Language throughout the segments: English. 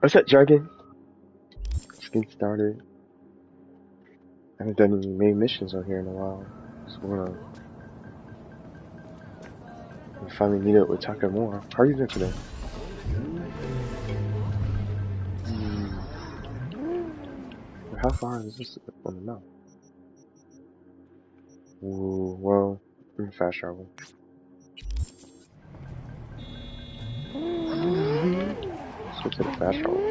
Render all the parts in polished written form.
What's up, Jargon? Let's get started. I haven't done any main missions on here in a while. Just wanna finally meet up with Takamura. How are you doing today? How far is this on the map? Ooh, well, I'm fast travel. Let's go to the fast travel point.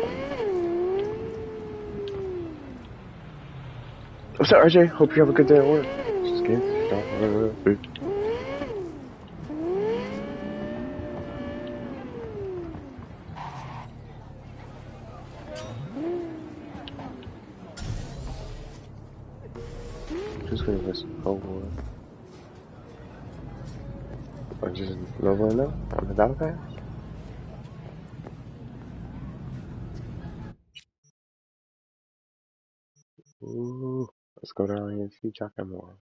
What's up, RJ? Hope you have a good day at work. Just getting started. Just gonna get some cold water. Or just leveling up on the battle pass? Ooh, let's go down here and see Takamura.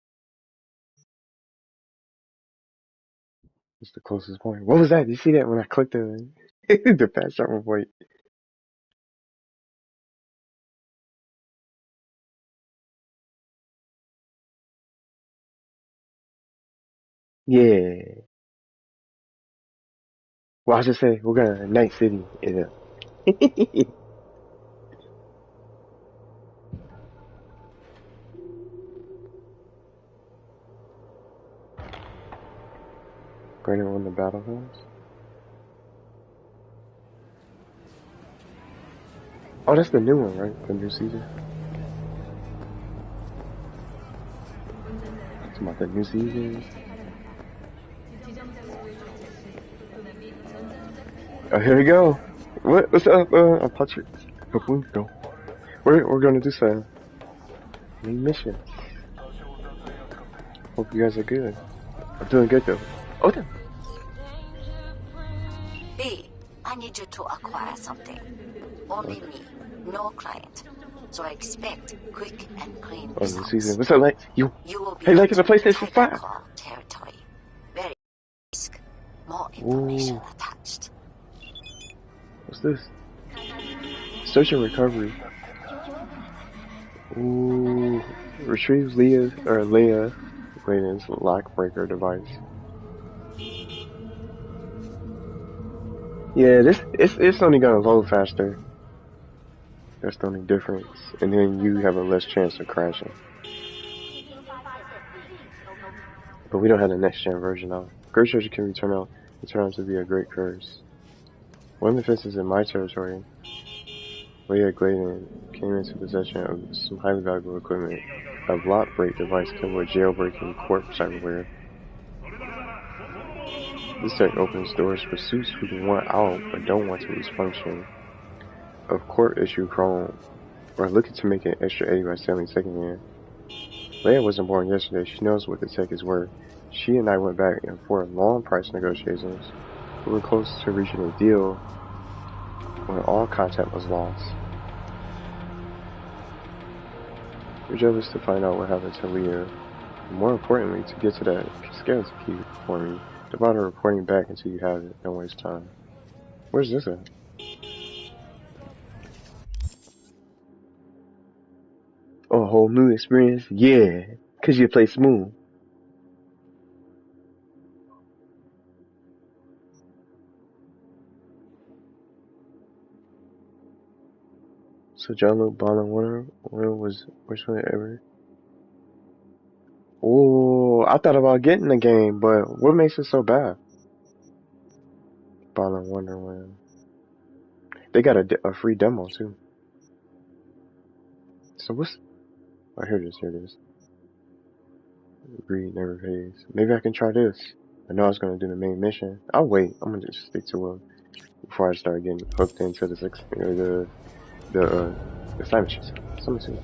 It's the closest point. What was that? Did you see that when I clicked the the fast travel point? Yeah. Well, I was just saying, we're going to Night City. Yeah. Brandon on the battlefields. Oh, that's the new one, right? The new season. It's about the new season. Oh, here we go. What's up? I'm Patrick. We're gonna do some main missions. Hope you guys are good. I'm doing good though. Oh, damn. B, I need you to acquire something. Only me, no client. So I expect quick and clean results. New season. What's up, Lex? You will be Lex, it's a PlayStation 5. Territory. Very risk. More information attached. What's this? Search and recovery. Ooh, retrieves Leia Raiden's lock breaker device. Yeah, it's only gonna load faster. That's the only difference, and then you have a less chance of crashing. But we don't have the next gen version of it. Great treasure can turn out to be a great curse. One of the fences in my territory, Leia Gladen came into possession of some highly valuable equipment. A ALOT break device capable of jailbreaking corp cyberware. This tech opens doors for suits who want out but don't want to lose function of court-issue chrome, or looking to make an extra 80 by selling secondhand. Leia wasn't born yesterday. She knows what the tech is worth. She and I went back and forth long price negotiations. We were close to reaching a deal when all contact was lost. We're jealous to find out what happened to Leia. And more importantly, to get to that skeleton key for me. About reporting back until you have it. Don't waste time. Where's this at? Oh, a whole new experience? Yeah, cause you play smooth. So John Luke Bonham Winter was which one ever? Oh, I thought about getting the game, but what makes it so bad? Bonham Wonderland. They got a free demo too. So what's? Oh, here it is. Greed never pays. Maybe I can try this. I know I was gonna do the main mission. I'll wait. I'm gonna just stick to it before I start getting hooked into the side missions. So let me see.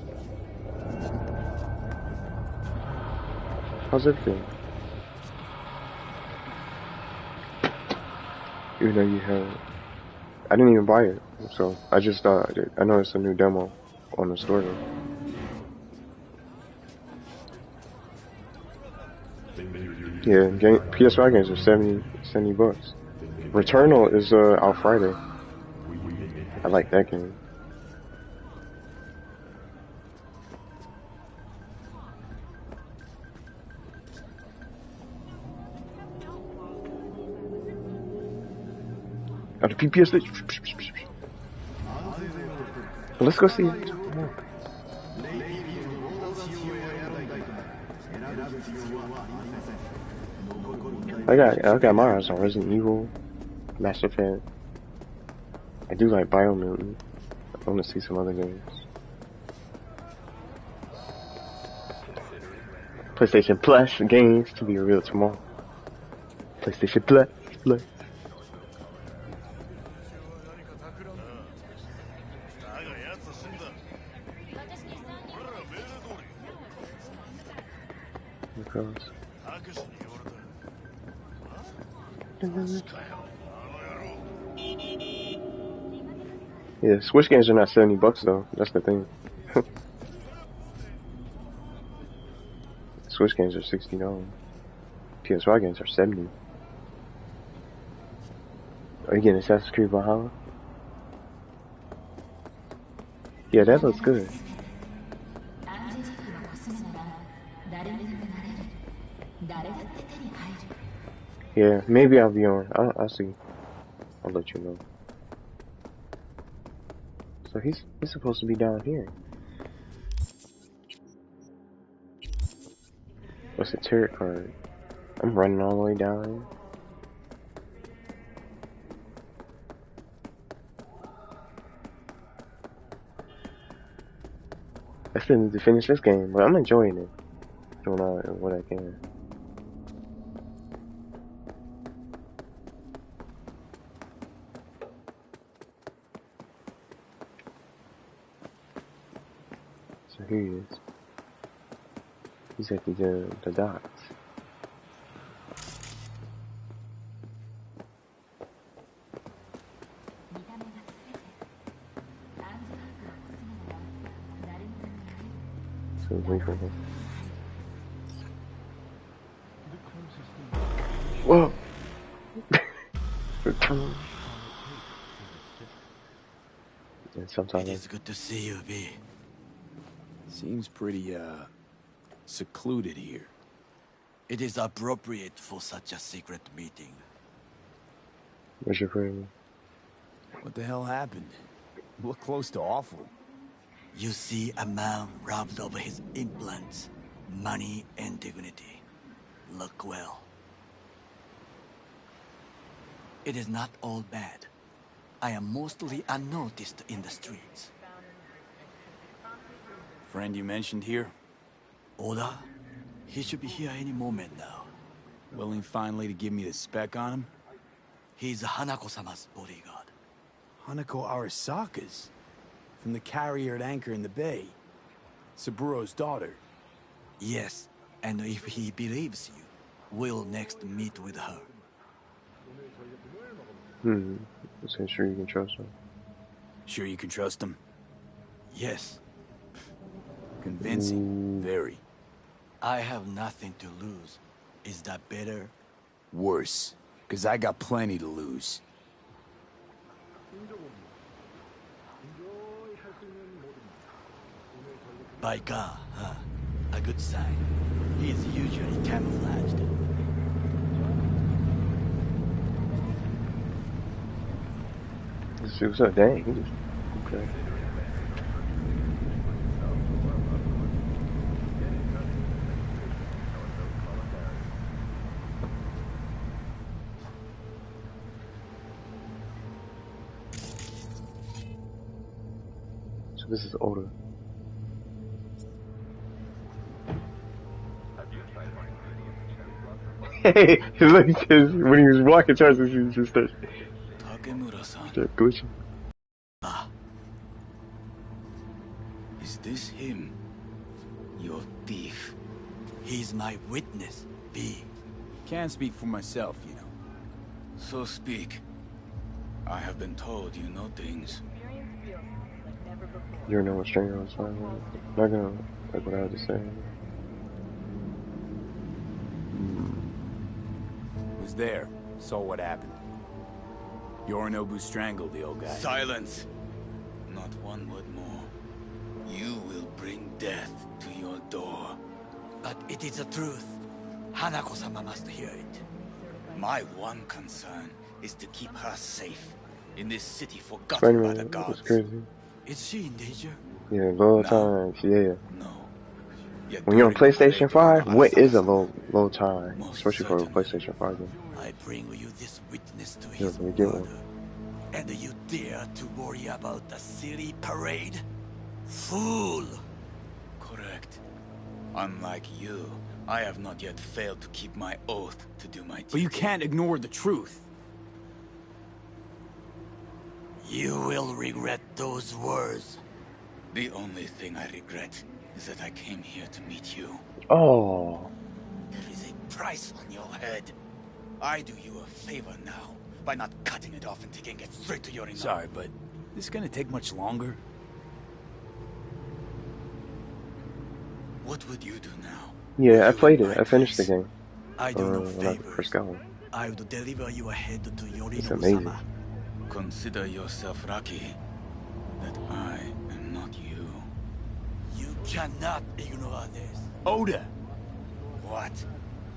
How's everything? Even though you have, I didn't even buy it, so I just thought I did. I know it's a new demo on the store though. Yeah, PS5 games are $70 bucks. Returnal is out Friday. I like that game. Oh, the PPS. Well, let's go see it. I got my eyes on Resident Evil, Mass Effect. I do like Biomutant. I want to see some other games. PlayStation Plus games to be revealed tomorrow. PlayStation Plus. Yeah, Switch games are not $70 though. That's the thing. Switch games are $60. PS5 games are $70. Are you getting Assassin's Creed Valhalla? Yeah, that looks good. Yeah, maybe I'll be on. I'll see. I'll let you know. So he's supposed to be down here. What's the turret card? I'm running all the way down here. I still need to finish this game, but I'm enjoying it. Doing all what I can. So here he is. He's at the docks. So wait for him. Whoa! And sometimes it is good to see you, V. Seems pretty, secluded here. It is appropriate for such a secret meeting. Where's your friend? What the hell happened? You look close to awful. You see a man robbed of his implants, money and dignity. Look well. It is not all bad. I am mostly unnoticed in the streets. Friend you mentioned here? Oda? He should be here any moment now. Willing finally to give me the spec on him? He's Hanako-sama's bodyguard. Hanako Arasaka's? From the carrier at anchor in the bay. Saburo's daughter. Yes, and if he believes you, we'll next meet with her. So sure you can trust him? Sure you can trust him? Yes. Convincing, very. I have nothing to lose. Is that better? Worse, because I got plenty to lose. By God, huh? A good sign. He is usually camouflaged. What's up, dang? He just, okay. So this is Oda. Hey, look, he says when he was walking towards us, he just started glitching. Ah. Is this him? Your thief. He's my witness, V. Can't speak for myself, you know. So speak. I have been told you know things. You know what stranger I was finding? Not gonna like what I was just saying. Was there, saw what happened. Yorinobu strangled the old guy. Silence! not one word more, you will bring death to your door. But it is the truth. Hanako-sama must hear it. My one concern is to keep her safe in this city Wait a forgotten by the minute, gods. it's crazy. Is she in danger? Yeah, low No. times, yeah. No. Yet When you're on during the PlayStation parade 5, on what is a Arasaka-sama, low time? most Especially for a certainly. PlayStation 5 game. I bring you this witness to Yeah, his let me get murder. one. And you dare to worry about the silly parade? Fool! Correct. Unlike you, I have not yet failed to keep my oath to do my duty. But you can't ignore the truth. You will regret those words. The only thing I regret is that I came here to meet you. Oh. There is a price on your head. I do you a favor now by not cutting it off and taking it straight to your inner. Sorry, but this gonna take much longer? What would you do now? Yeah, I You played in it. my I finished the place? game. I do no When I favors. first got one. I would deliver you ahead to It's amazing. Yorino-sama. Consider yourself lucky that I am not you. You cannot ignore this. Oda! What?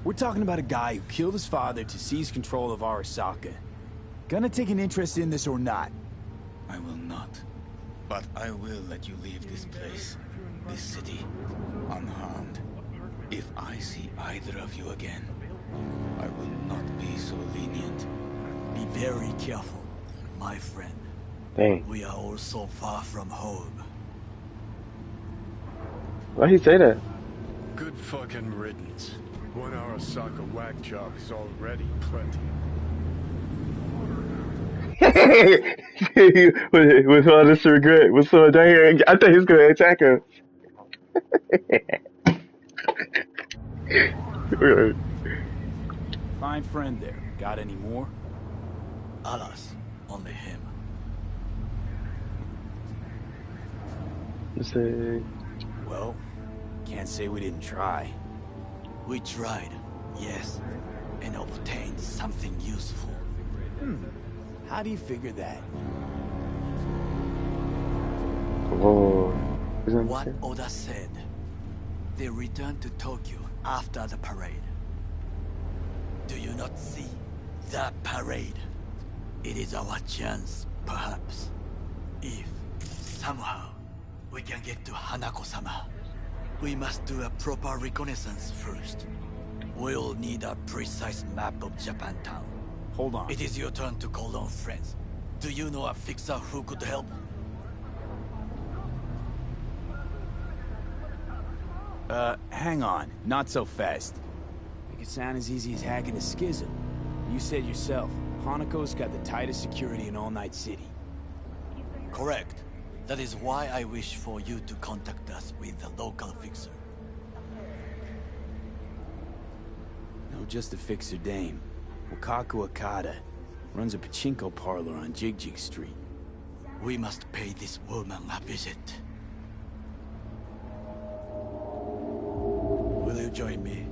We're talking about a guy who killed his father to seize control of Arasaka. Gonna take an interest in this or not? I will not. But I will let you leave this place, this city, unharmed. If I see either of you again, I will not be so lenient. Be very careful, my friend. Dang. We are all so far from home. Why'd he say that? Good fucking riddance. 1 hour Saka whack job is already plenty. With all this regret, with so down here, I think he's gonna attack us. Fine friend there. Got any more? Alas, only him. Let's say, Well, can't say we didn't try. We tried, yes, and obtained something useful. How do you figure that? whoa. Isn't What it? Oda said. They returned to Tokyo after the parade. Do you not see the parade? It is our chance, perhaps. If, somehow, we can get to Hanako-sama. We must do a proper reconnaissance first. We'll need a precise map of Japantown. Hold on. It is your turn to call on friends. Do you know a fixer who could help? Hang on. Not so fast. Make it sound as easy as hacking a schism. You said yourself, Hanako's got the tightest security in all Night City. Correct. That is why I wish for you to contact us with the local fixer. No, just a fixer dame. Wakaku Okada. Runs a pachinko parlor on Jig Jig Street. We must pay this woman a visit. Will you join me?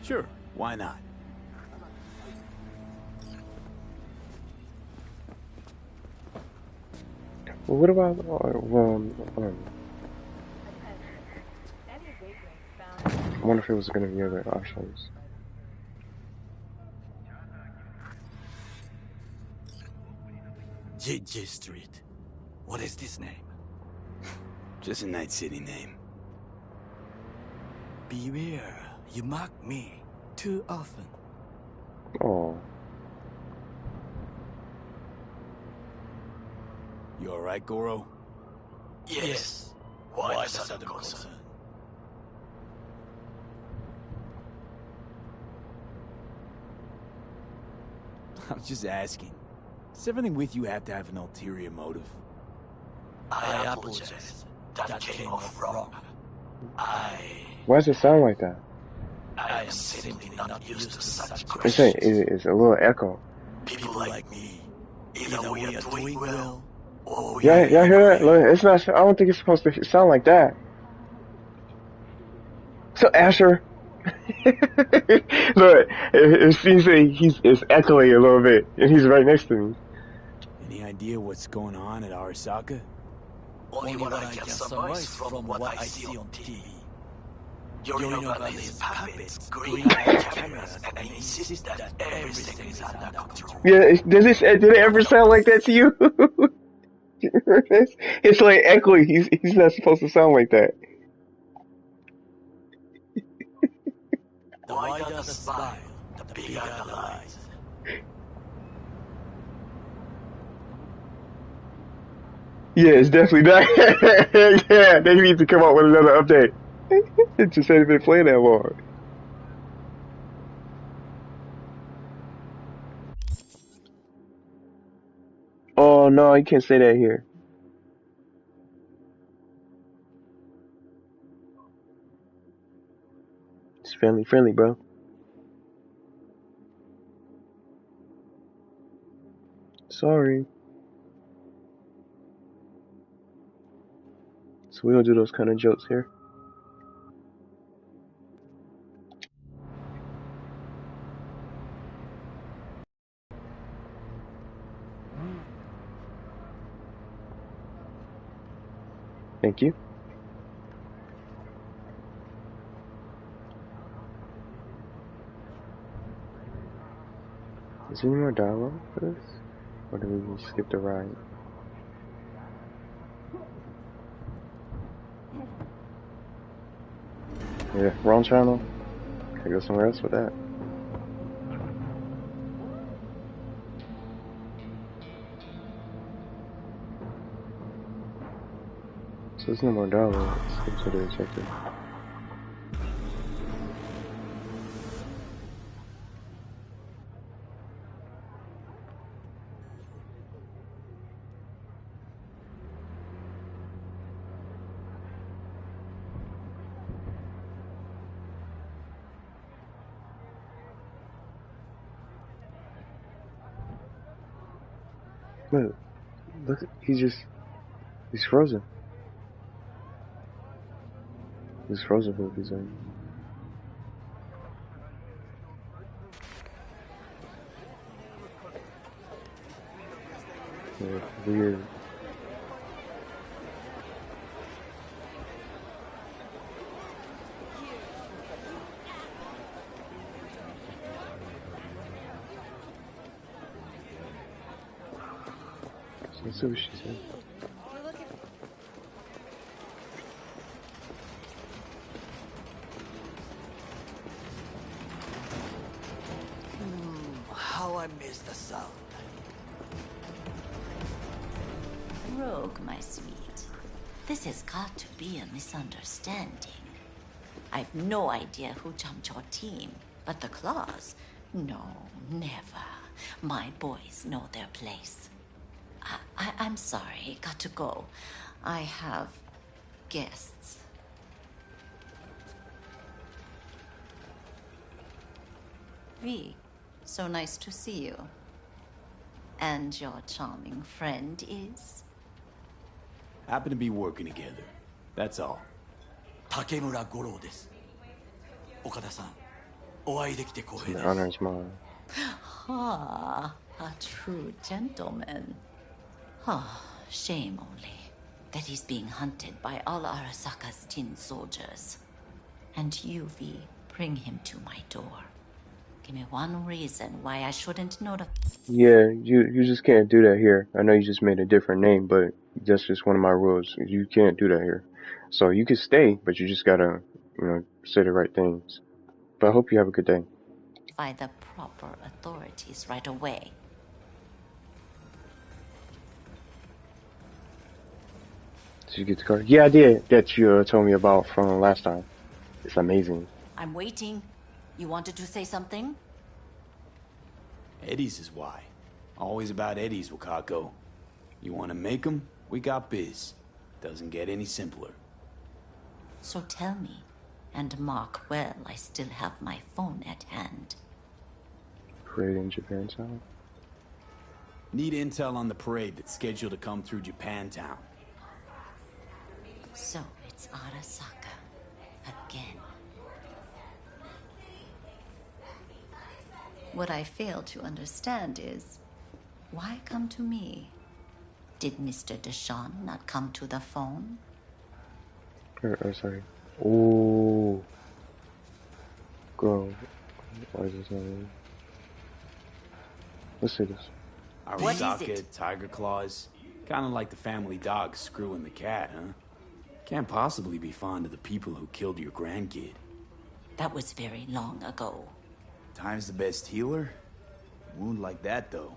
Sure, why not? Well, what about, I wonder if it was gonna be other options. Jig Jig Street. What is this name? Just a Night City name. Beware, you mock me too often. Oh, You alright, Goro? Yes. Why the sudden concern? I was just asking. Does everything with you have to have an ulterior motive? I apologize. That came off wrong. why does it sound like that? I am simply not used to such It's a, questions. it's a little echo. People like me, either we are doing well, or we Yeah, are y'all hear that? Look, it's not. I don't think it's supposed to sound like that. So Asher, Look, it seems like it's echoing a little bit, and he's right next to me. Any idea what's going on at Arasaka? Only what I can surmise from what I see on TV. Yorinobu lays puppets, green light cameras, and insists that everything is under control. Yeah, did it ever sound like that to you? It's like echoing. He's not supposed to sound like that. The wider the smile, the bigger the lies. Yeah, it's definitely not. Yeah, they need to come up with another update. It just hadn't been playing that long. Oh no, you can't say that here. It's family friendly, bro. Sorry. So we don't do those kind of jokes here. Thank you. Is there any more dialogue for this? Or do we just skip the ride? Yeah, wrong channel. Can I go somewhere else with that? So there's no more dialogue. Let's skip to the objective. Look, he's frozen. He's frozen for his own. Yeah, weird. So let's see what she said. How I miss the sound. Rogue, my sweet. This has got to be a misunderstanding. I've no idea who jumped your team, but the claws? No, never. My boys know their place. I'm sorry, got to go. I have guests. V, so nice to see you. And your charming friend is? Happen to be working together. That's all. Takemura Goro desu. Okada-san, お会いできて光栄 The です。 honor is mine. Ah, a true gentleman. Ah, shame only that he's being hunted by all Arasaka's tin soldiers. And you, V, bring him to my door. Give me one reason why I shouldn't notify. Yeah, you just can't do that here. I know you just made a different name, but that's just one of my rules. You can't do that here. So you can stay, but you just gotta, say the right things. But I hope you have a good day. By the proper authorities right away. Did you get the card? Yeah, I did. That you told me about from last time. It's amazing. I'm waiting. You wanted to say something? Eddie's is why. Always about Eddie's, Wakako. You want to make 'em? We got biz. Doesn't get any simpler. So tell me, and mark well I still have my phone at hand. Parade in Japantown. Need intel on the parade that's scheduled to come through Japantown. So it's Arasaka again. What I fail to understand is, why come to me? Did Mr. Deshawn not come to the phone? Sorry. Ooh. Girl. Why is this on? Let's see this. What is Arasaka, it? tiger claws. Kind of like the family dog screwing the cat, huh? Can't possibly be fond of the people who killed your grandkid. That was very long ago. Time's the best healer? Wound like that, though.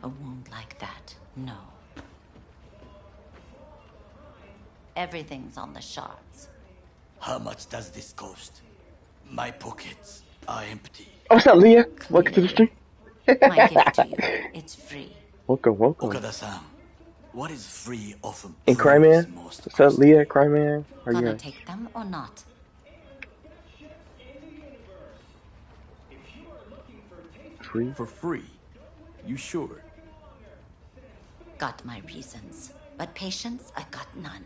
A wound like that, no. Everything's on the shards. How much does this cost? My pockets are empty. Oh, what's up, Leah? Welcome to the stream. My gift to you, it's free. Welcome. Okada-san, what is free often And proves Cryman? most What's up, costly? Leah? Cryman? How you Gonna guys? take them or not? Free? For free? You sure? Got my reasons, but patience, I got none.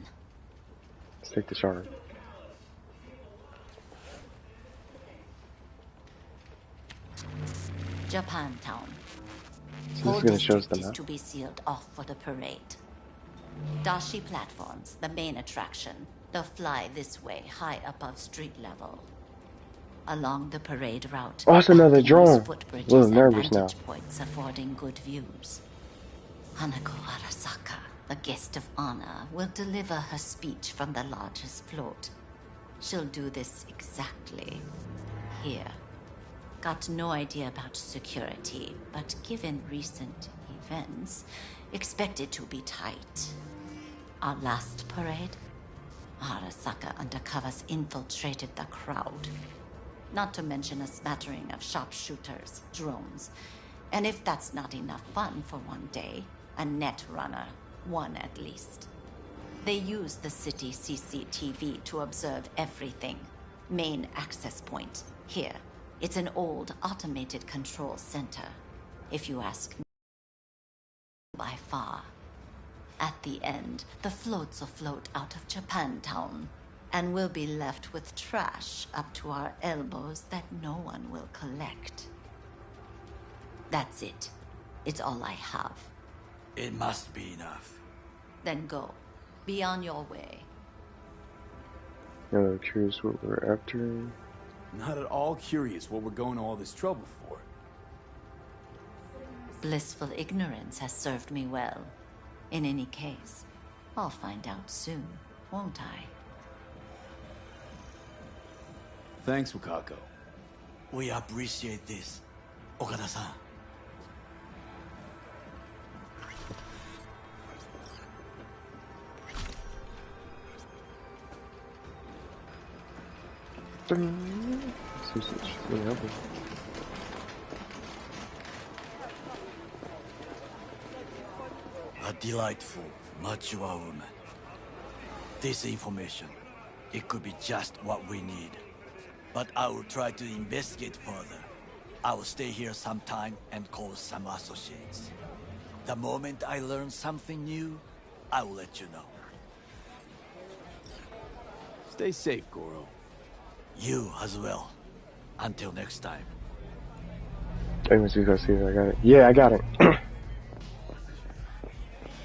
Let's take the shard. Japantown. So Whole this is gonna show us district the is map. to be sealed off for the parade. Dashi platforms, the main attraction. They'll fly this way, high above street level. Along the parade route, Oh, it's another balconies, drone. footbridges, A little and nervous now. vantage points affording good views. Hanako Arasaka, the guest of honor, will deliver her speech from the largest float. She'll do this exactly here. Got no idea about security, but given recent events, expect it to be tight. Our last parade, Arasaka undercovers infiltrated the crowd. Not to mention a smattering of sharpshooters, drones. And if that's not enough fun for one day, a net runner, one at least. They use the city CCTV to observe everything. Main access point, here. It's an old automated control center. If you ask me, by far. At the end, the floats will float out of Japantown, and we'll be left with trash up to our elbows that no one will collect. That's it. It's all I have. It must be enough. Then go. Be on your way. Curious what we're after. Not at all curious what we're going to all this trouble for. Blissful ignorance has served me well. In any case, I'll find out soon, won't I? Thanks, Wakako. We appreciate this, Okada-san. This is really helpful. A delightful, mature woman. This information, it could be just what we need. But I will try to investigate further. I will stay here some time and call some associates. The moment I learn something new, I will let you know. Stay safe, Goro. You as well. Until next time. Hey, let's see if I got it. Yeah, I got it.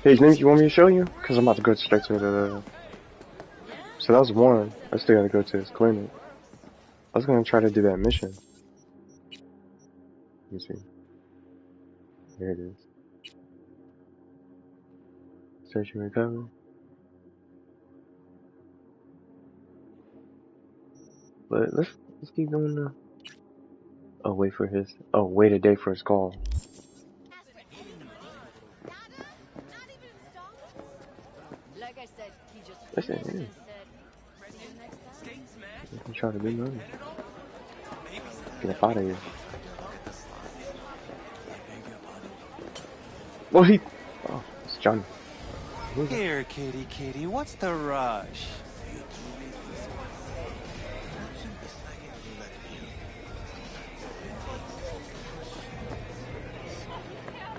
Hey, Nick, you want me to show you? Because I'm about to go straight to the... So that was one. I still gotta go to his clinic. I was gonna try to do that mission. Let me see. There it is. Search and recover. But let's keep doing the... Oh, wait for his... Oh, wait a day for his call. Like I said, he just Listen, yeah. I'm trying to do nothing. Get up out of here. Well, he... Oh, it's Johnny. Here, kitty, what's the rush?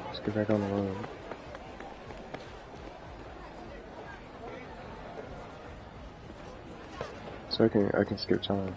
Let's get back on the road. So I can skip time.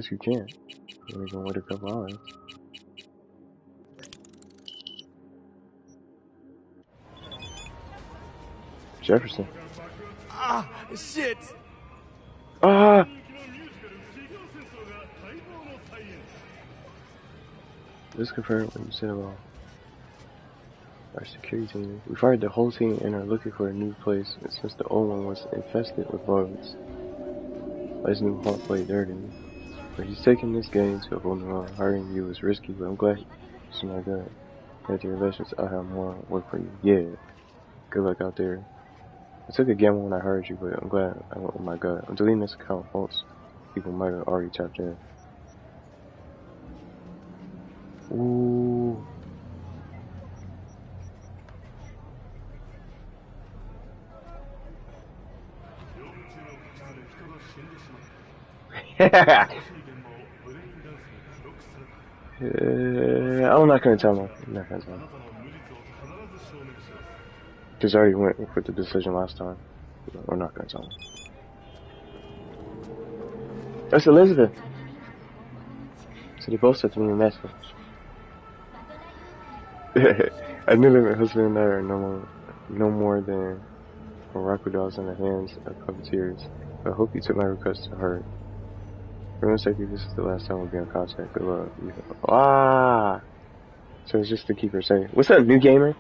Guess you can't. We're gonna wait a couple hours. Jefferson. Ah, shit! Ah! This confirmed what you said about our security team. We fired the whole team and are looking for a new place since the old one was infested with bugs. This new Hawk played dirty. But he's taking this game to a whole new level. Hiring you is risky, but I'm glad it's not good. After your lessons, I'll have more work for you. Yeah. Good luck out there. I took a gamble when I heard you, but I'm glad I went with my gut. I'm deleting this account false. People might have already tapped in. Ooh. I'm not gonna tell him. I'm not gonna tell him. Because I already went with the decision last time. We're not gonna tell him. That's Elizabeth. So they both sent me a message. I knew that my husband and I are no more than Morocco dolls in the hands of puppeteers. I hope you took my request to heart. For one second, this is the last time we'll be in contact. Good luck. Ah! So it's just to keep her safe. What's up, new gamer?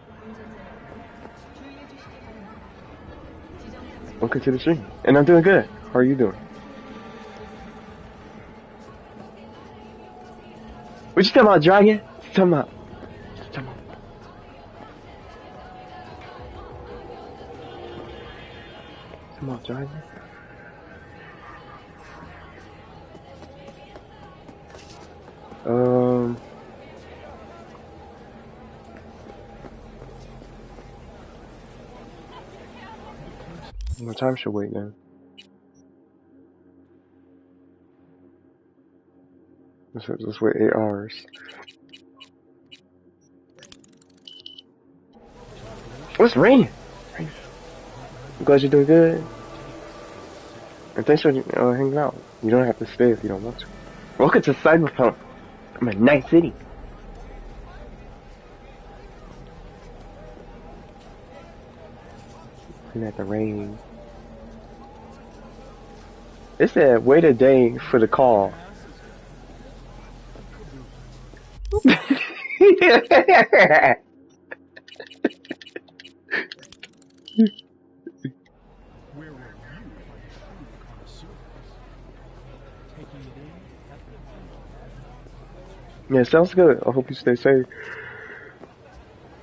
Welcome to the stream. And I'm doing good. How are you doing? What you talking about, dragon? What you talking about? What you talking about? Come on, dragon. My time should wait then. Let's wait 8 hours. What's raining? I'm glad you're doing good. And thanks for hanging out. You don't have to stay if you don't want to. Welcome to Cyberpunk. I'm in Night City. Looking at the rain. It said, wait a day for the call. Yeah, sounds good. I hope you stay safe.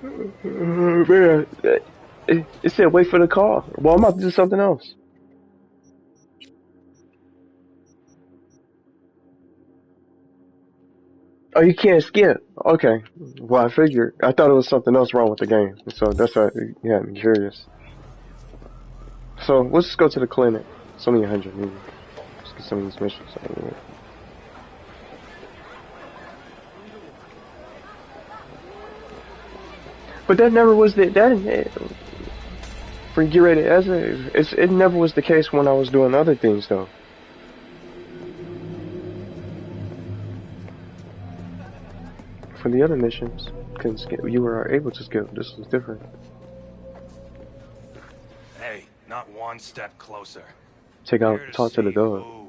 Man, it said wait for the call. Well, I'm about to do something else. Oh, you can't skip. Okay. Well, I figured. I thought it was something else wrong with the game. So that's why you had me curious. So let's just go to the clinic. It's only 100 maybe. Let's get some of these missions out of the way. But that never was for get ready as it never was the case when I was doing other things though. For the other missions, couldn't skip. You were able to skip. This was different. Hey, not one step closer. Take out, talk to the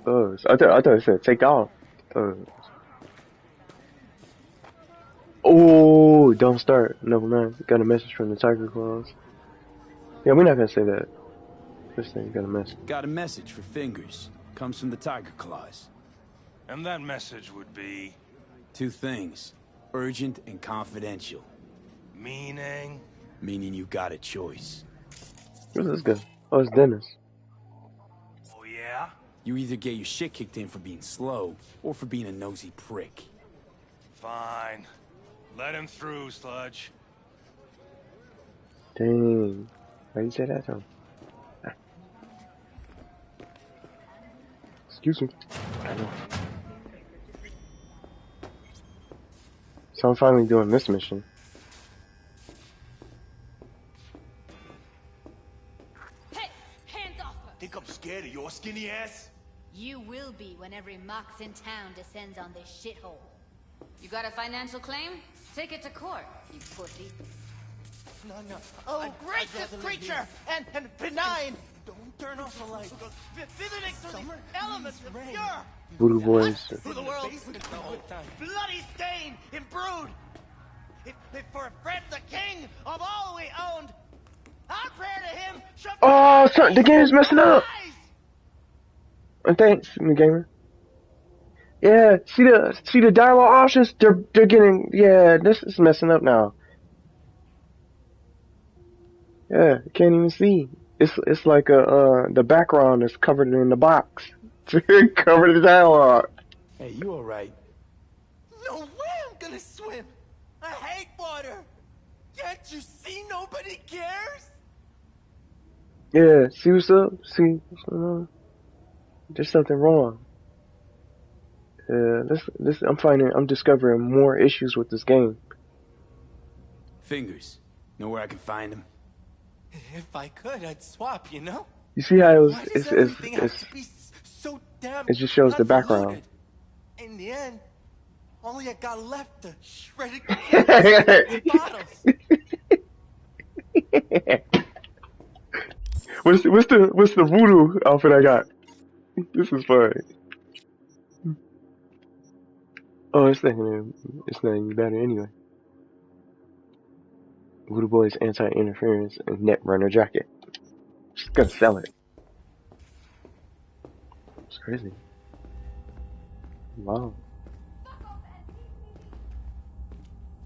thugs. I thought it said take out thugs. Oh, don't start. Never mind. Got a message from the Tiger Claws. Yeah, we're not gonna say that. This thing got a message. Got a message for Fingers. Comes from the Tiger Claws. And that message would be... 2 things. Urgent and confidential. Meaning? Meaning you got a choice. Where's this guy? Oh, it's Dennis. Oh yeah? You either get your shit kicked in for being slow, or for being a nosy prick. Fine. Let him through, Sludge. Dang. Why you say that to him? Excuse me. I know. So I'm finally doing this mission. Hey, hands off her! Think I'm scared of your skinny ass? You will be when every mox in town descends on this shithole. You got a financial claim? Take it to court, you pussy. No. Oh, a gracious creature and benign. Don't turn off the light. Visiting through the elements of pure. Voodoo Boys. For the world, bloody stain imbrued. If for a friend the king of all we owned, our prayer to him should. Oh, son, the game's messing up. And thanks, new gamer. Yeah, see the dialogue options. They're getting. Yeah, this is messing up now. Yeah, you can't even see. It's like the background is covered in the box. Covered the dialogue. Hey, you alright? No way I'm gonna swim. I hate water. Can't you see nobody cares? Yeah, see what's up? See what's going on? There's something wrong. I'm discovering more issues with this game. Fingers. Know where I can find them? If I could, I'd swap, you know? You see how Why does everything have to be so damn it just shows the background. In the end, all you got left to shredded bottles. What's the voodoo outfit I got? This is fun. Oh, it's not any better anyway. Voodoo Boy's anti-interference and net runner jacket. Just gonna sell it. It's crazy. Wow.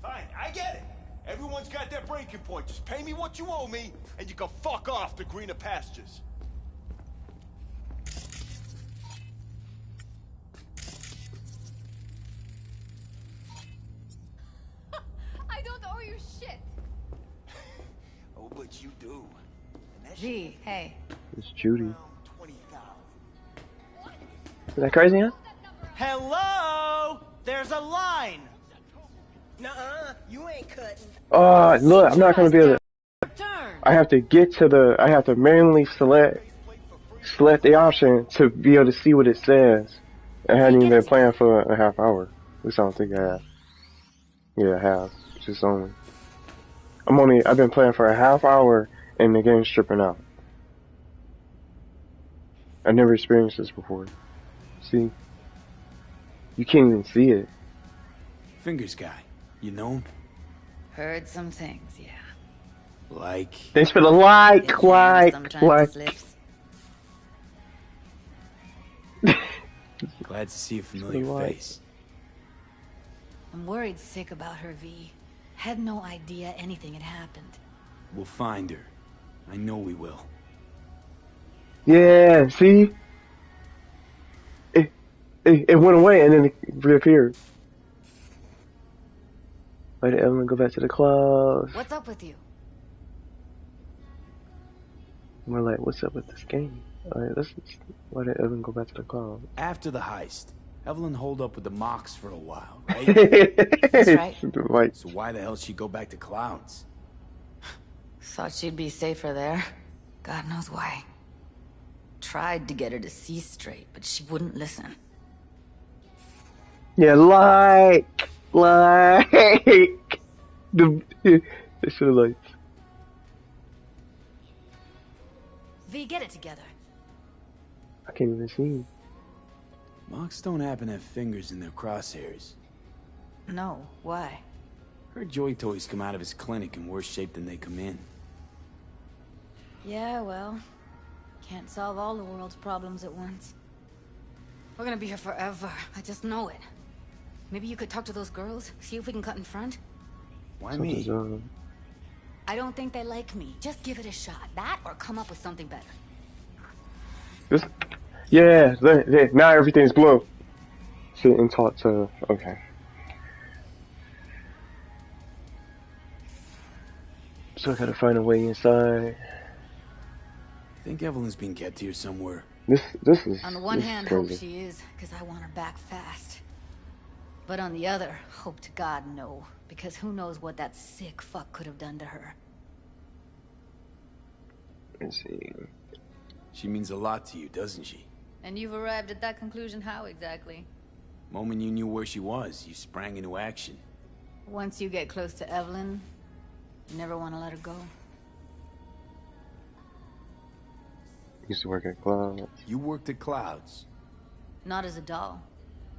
Fine, I get it. Everyone's got their breaking point. Just pay me what you owe me, and you can fuck off to greener pastures. I don't owe you shit. Oh, but you do. Gee, hey. It's Judy. Is that crazy, huh? Hello? There's a line. Nuh-uh, you ain't cutting. Oh, look, I'm not gonna be able to. I have to get to the. I have to manually select the option to be able to see what it says. I hadn't even been playing for a half hour. At least I don't think I have. Yeah, I have. Just only. I've been playing for a half hour and the game's stripping out. I never experienced this before. See? You can't even see it. Fingers guy. You know him? Heard some things, yeah. Like? Thanks for the like. Glad to see a familiar face. I'm worried sick about her, V. Had no idea anything had happened. We'll find her. I know we will. Yeah, see? It went away and then it reappeared. Why did Evelyn go back to the clouds? What's up with you? We're like, what's up with this game? Alright, why did Evelyn go back to the clouds? After the heist, Evelyn holed up with the Mox for a while, right? That's right. Right. So why the hell she go back to Clouds? Thought she'd be safer there. God knows why. Tried to get her to see straight, but she wouldn't listen. Yeah, like the they should have liked. V, get it together. I can't even see. Mox don't happen to have fingers in their crosshairs. No, why? Heard Joy Toys come out of his clinic in worse shape than they come in. Yeah, well, can't solve all the world's problems at once. We're gonna be here forever. I just know it. Maybe you could talk to those girls, see if we can cut in front? Why me? I don't think they like me. Just give it a shot. That or come up with something better. Yeah, now everything's blue. Sit and talk to. Okay. So I gotta find a way inside. I think Evelyn's being kept here somewhere. This is. On the one this hand, is hope crazy. she is, because I want her back fast. But on the other, hope to God no, because who knows what that sick fuck could have done to her. Let's see. She means a lot to you, doesn't she? And you've arrived at that conclusion how exactly? Moment you knew where she was, you sprang into action. Once you get close to Evelyn, you never want to let her go. Used to work at Cloud. You worked at Clouds? Not as a doll.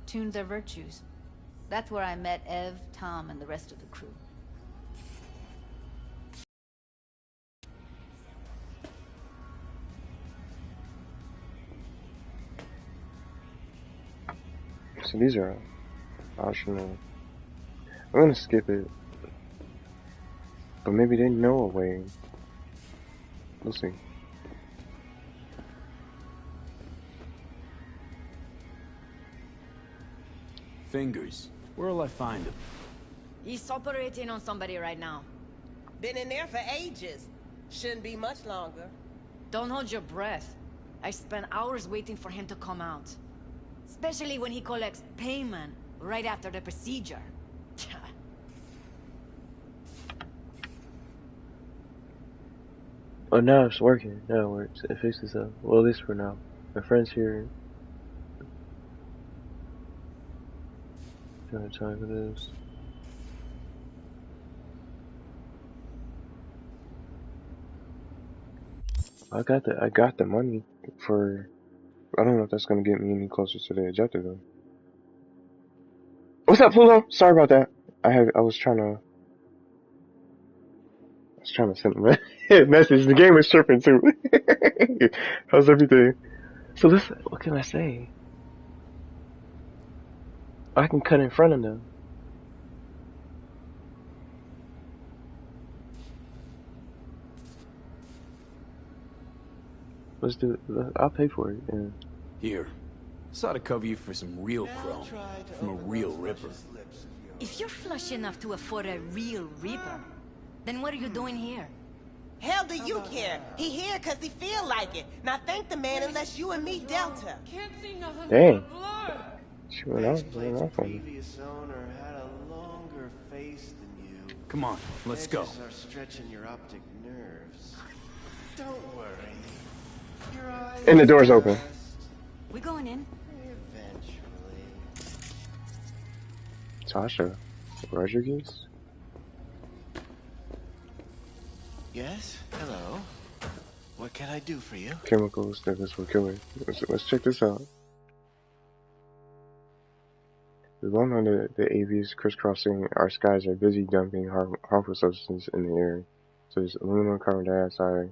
Tuned their virtues. That's where I met Ev, Tom, and the rest of the crew. So these are optional. I'm gonna skip it. But maybe they know a way. We'll see. Fingers. Where'll I find him? He's operating on somebody right now. Been in there for ages. Shouldn't be much longer. Don't hold your breath. I spent hours waiting for him to come out. Especially when he collects payment right after the procedure. Oh, now it's working. Now it works. It fixes itself. Well, at least for now. My friend's here. Don't have time for this. I got the money for. I don't know if that's gonna get me any closer to the objective though. What's up, Pluto? Sorry about that. I was trying to send a message. The game was tripping too. How's everything? So listen, what can I say? I can cut in front of them. Let's do it. I'll pay for it. Yeah. Here. This ought to cover you for some real chrome. From a real ripper. If you're flush enough to afford a real reaper, then what are you doing here? Hell do you care? He here cause he feel like it. Now thank the man unless you and me dealt him. Dang. She went off on me. Previous owner had a longer face than you. Come on, let's go. Edges are stretching your optic nerves. Don't worry. Your eyes And the door's open. We going in? Eventually. Tasha Rodriguez? Yes? Hello. What can I do for you? Chemicals that this will kill her. Let's check this out. The one on the AVs crisscrossing our skies are busy dumping harmful substances in the air. So there's aluminum, carbon dioxide,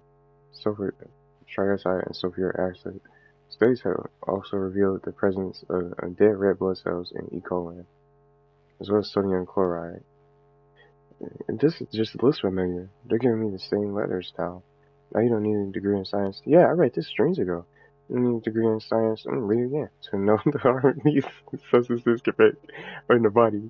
sulfur trioxide, and sulfuric acid. Studies have also revealed the presence of dead red blood cells in E. coli, as well as sodium chloride. And this just looks familiar. They're giving me the same letter style. Now you don't need a degree in science. Yeah, I read this streams ago. You don't need a degree in science. I'm reading again to know the harm these substances can make in the body.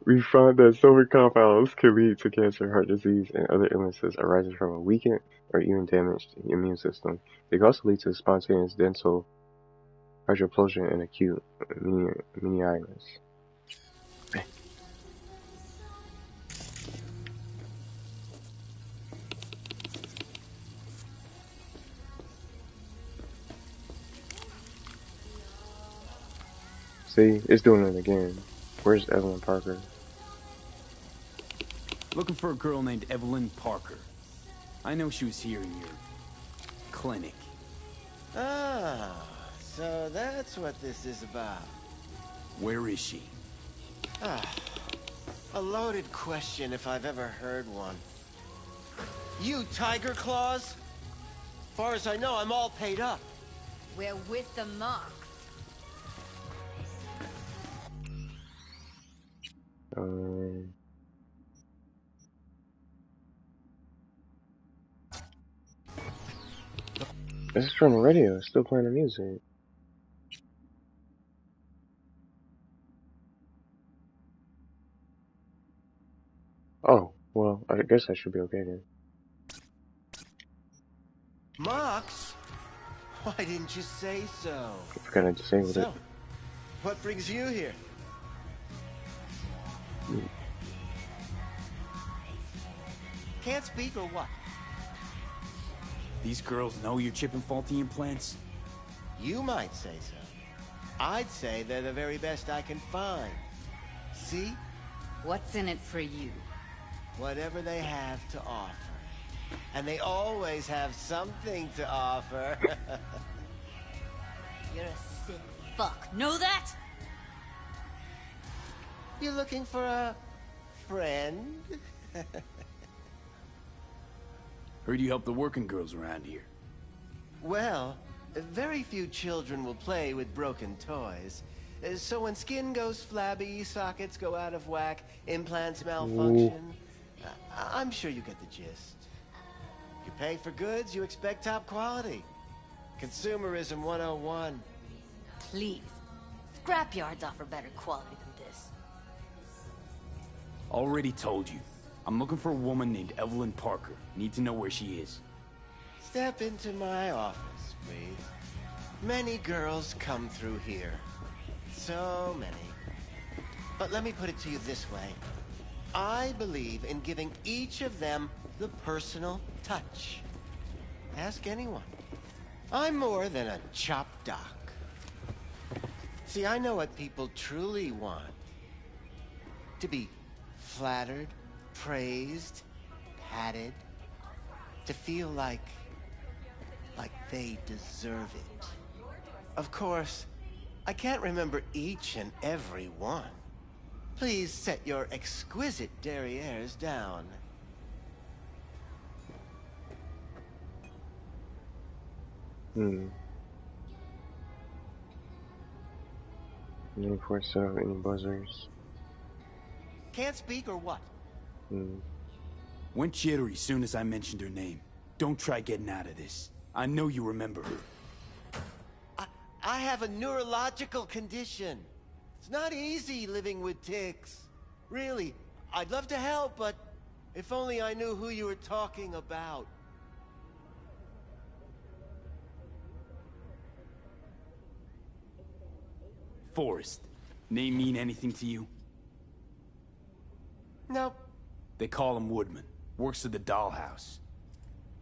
We found that sulfur compounds can lead to cancer, heart disease, and other illnesses arising from a weakened or even damaged immune system. They can also lead to spontaneous dental hydroplosion and acute meningitis. See, it's doing it again. Where's Evelyn Parker? Looking for a girl named Evelyn Parker. I know she was here in your clinic. Ah, so that's what this is about. Where is she? Ah, a loaded question if I've ever heard one. You Tiger Claws? Far as I know, I'm all paid up. We're with the Mox. This is from the radio, it's still playing the music. Oh, well, I guess I should be okay then. Mox? Why didn't you say so? I forgot I disabled it. What brings you here? Can't speak or what? These girls know you're chipping faulty implants? You might say so. I'd say they're the very best I can find. See? What's in it for you? Whatever they have to offer. And they always have something to offer. You're a sick fuck. Know that? You looking for a friend? Heard you help the working girls around here. Well, very few children will play with broken toys. So when skin goes flabby, sockets go out of whack, implants malfunction, I'm sure you get the gist. You pay for goods, you expect top quality. Consumerism 101. Please. Scrapyards offer better quality than this. Already told you. I'm looking for a woman named Evelyn Parker. Need to know where she is. Step into my office, please. Many girls come through here. So many. But let me put it to you this way. I believe in giving each of them the personal touch. Ask anyone. I'm more than a chop doc. See, I know what people truly want. To be flattered, praised, patted. To feel like they deserve it. Of course, I can't remember each and every one. Please set your exquisite derrieres down. Any force of any buzzers? Can't speak or what? Went jittery soon as I mentioned her name. Don't try getting out of this. I know you remember her. I have a neurological condition. It's not easy living with tics. Really, I'd love to help, but if only I knew who you were talking about. Forrest. Name mean anything to you? Nope. They call him Woodman. Works at the dollhouse.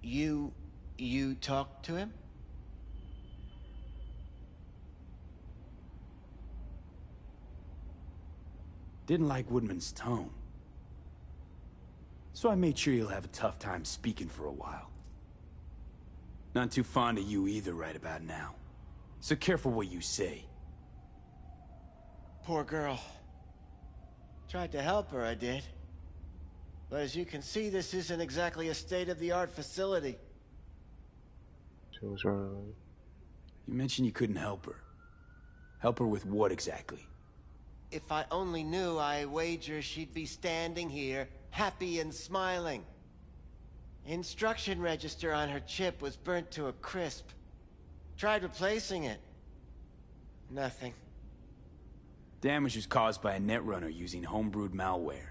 You talked to him? Didn't like Woodman's tone. So I made sure he'll have a tough time speaking for a while. Not too fond of you either right about now. So careful what you say. Poor girl. Tried to help her, I did. But as you can see, this isn't exactly a state-of-the-art facility. So what's wrong? You mentioned you couldn't help her. Help her with what exactly? If I only knew, I wager she'd be standing here, happy and smiling. Instruction register on her chip was burnt to a crisp. Tried replacing it. Nothing. Damage was caused by a netrunner using homebrewed malware.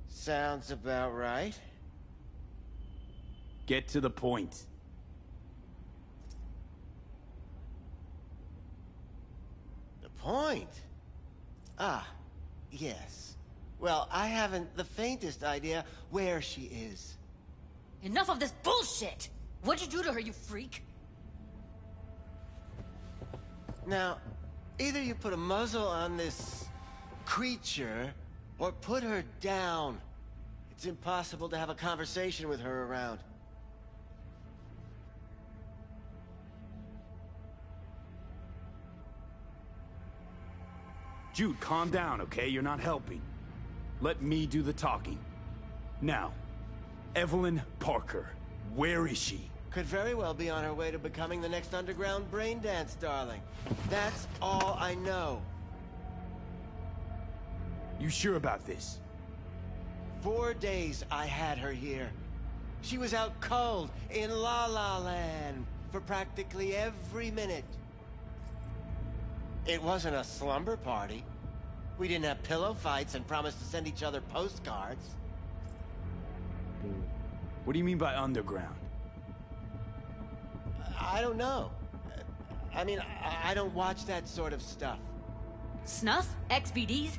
Sounds about right. Get to the point. The point? Ah, yes. Well, I haven't the faintest idea where she is. Enough of this bullshit! What'd you do to her, you freak? Now, either you put a muzzle on this creature, or put her down. It's impossible to have a conversation with her around. Jude, calm down, okay? You're not helping. Let me do the talking. Now, Evelyn Parker, where is she? Could very well be on her way to becoming the next underground brain dance darling. That's all I know. You sure about this? 4 days I had her here. She was out cold in La La Land for practically every minute. It wasn't a slumber party. We didn't have pillow fights and promised to send each other postcards. What do you mean by underground? I don't know. I mean, I don't watch that sort of stuff. Snuff? XBDs?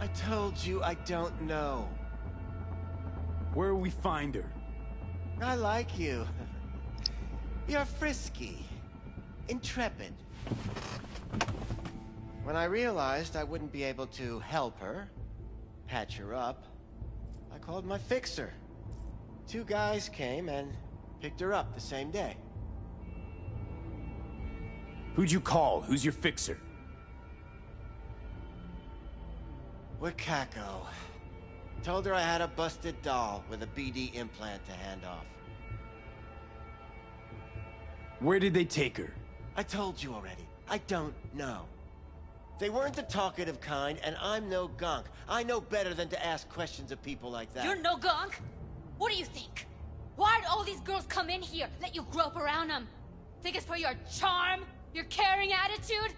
I told you I don't know. Where will we find her? I like you. You're frisky, intrepid. When I realized I wouldn't be able to help her, patch her up, I called my fixer. 2 guys came and picked her up the same day. Who'd you call? Who's your fixer? Wakako. Told her I had a busted doll with a BD implant to hand off. Where did they take her? I told you already. I don't know. They weren't the talkative kind, and I'm no gunk. I know better than to ask questions of people like that. You're no gunk? What do you think? Why'd all these girls come in here, let you grope around them? Think it's for your charm? Your caring attitude?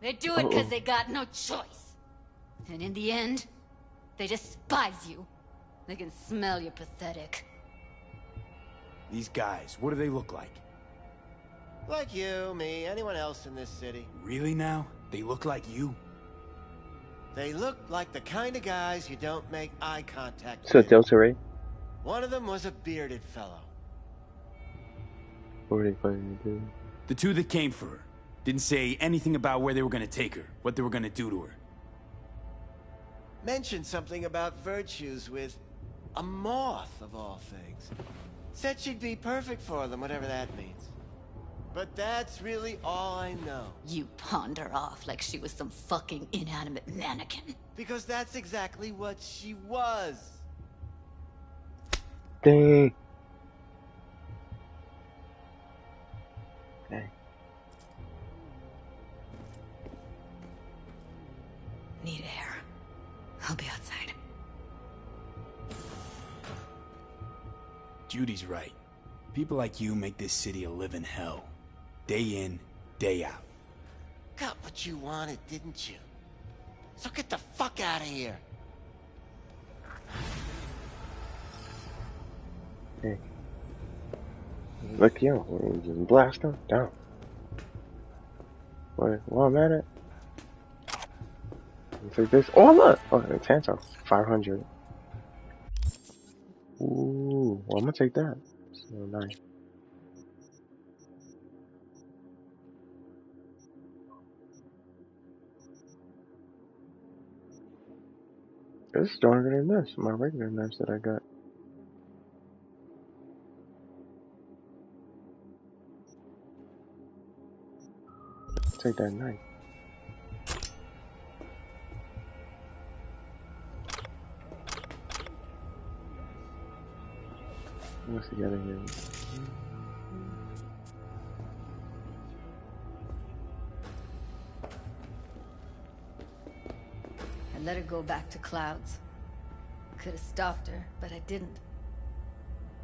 They do it because they got no choice. And in the end, they despise you. They can smell you're pathetic. These guys, what do they look like? Like you, me, anyone else in this city. Really now? They look like you? They look like the kind of guys you don't make eye contact So with. Delta Ray? One of them was a bearded fellow. What were they planning to do? The 2 that came for her didn't say anything about where they were gonna take her, what they were gonna do to her. Mentioned something about virtues with a moth, of all things. Said she'd be perfect for them, whatever that means. But that's really all I know. You pawned her off like she was some fucking inanimate mannequin. Because that's exactly what she was. Dang. Dang. Need air. I'll be outside. Judy's right. People like you make this city a living hell. Day in, day out. Got what you wanted, didn't you? So get the fuck out of here. Hey. Look, yo, just blast them down. What I'm at it? Take this. Oh, look! Oh, the Tanto. 500. Ooh, well, I'm gonna take that. So nice. It's stronger than this, my regular knives that I got. Take that knife. What's together here? I let her go back to Clouds. Could have stopped her, but I didn't.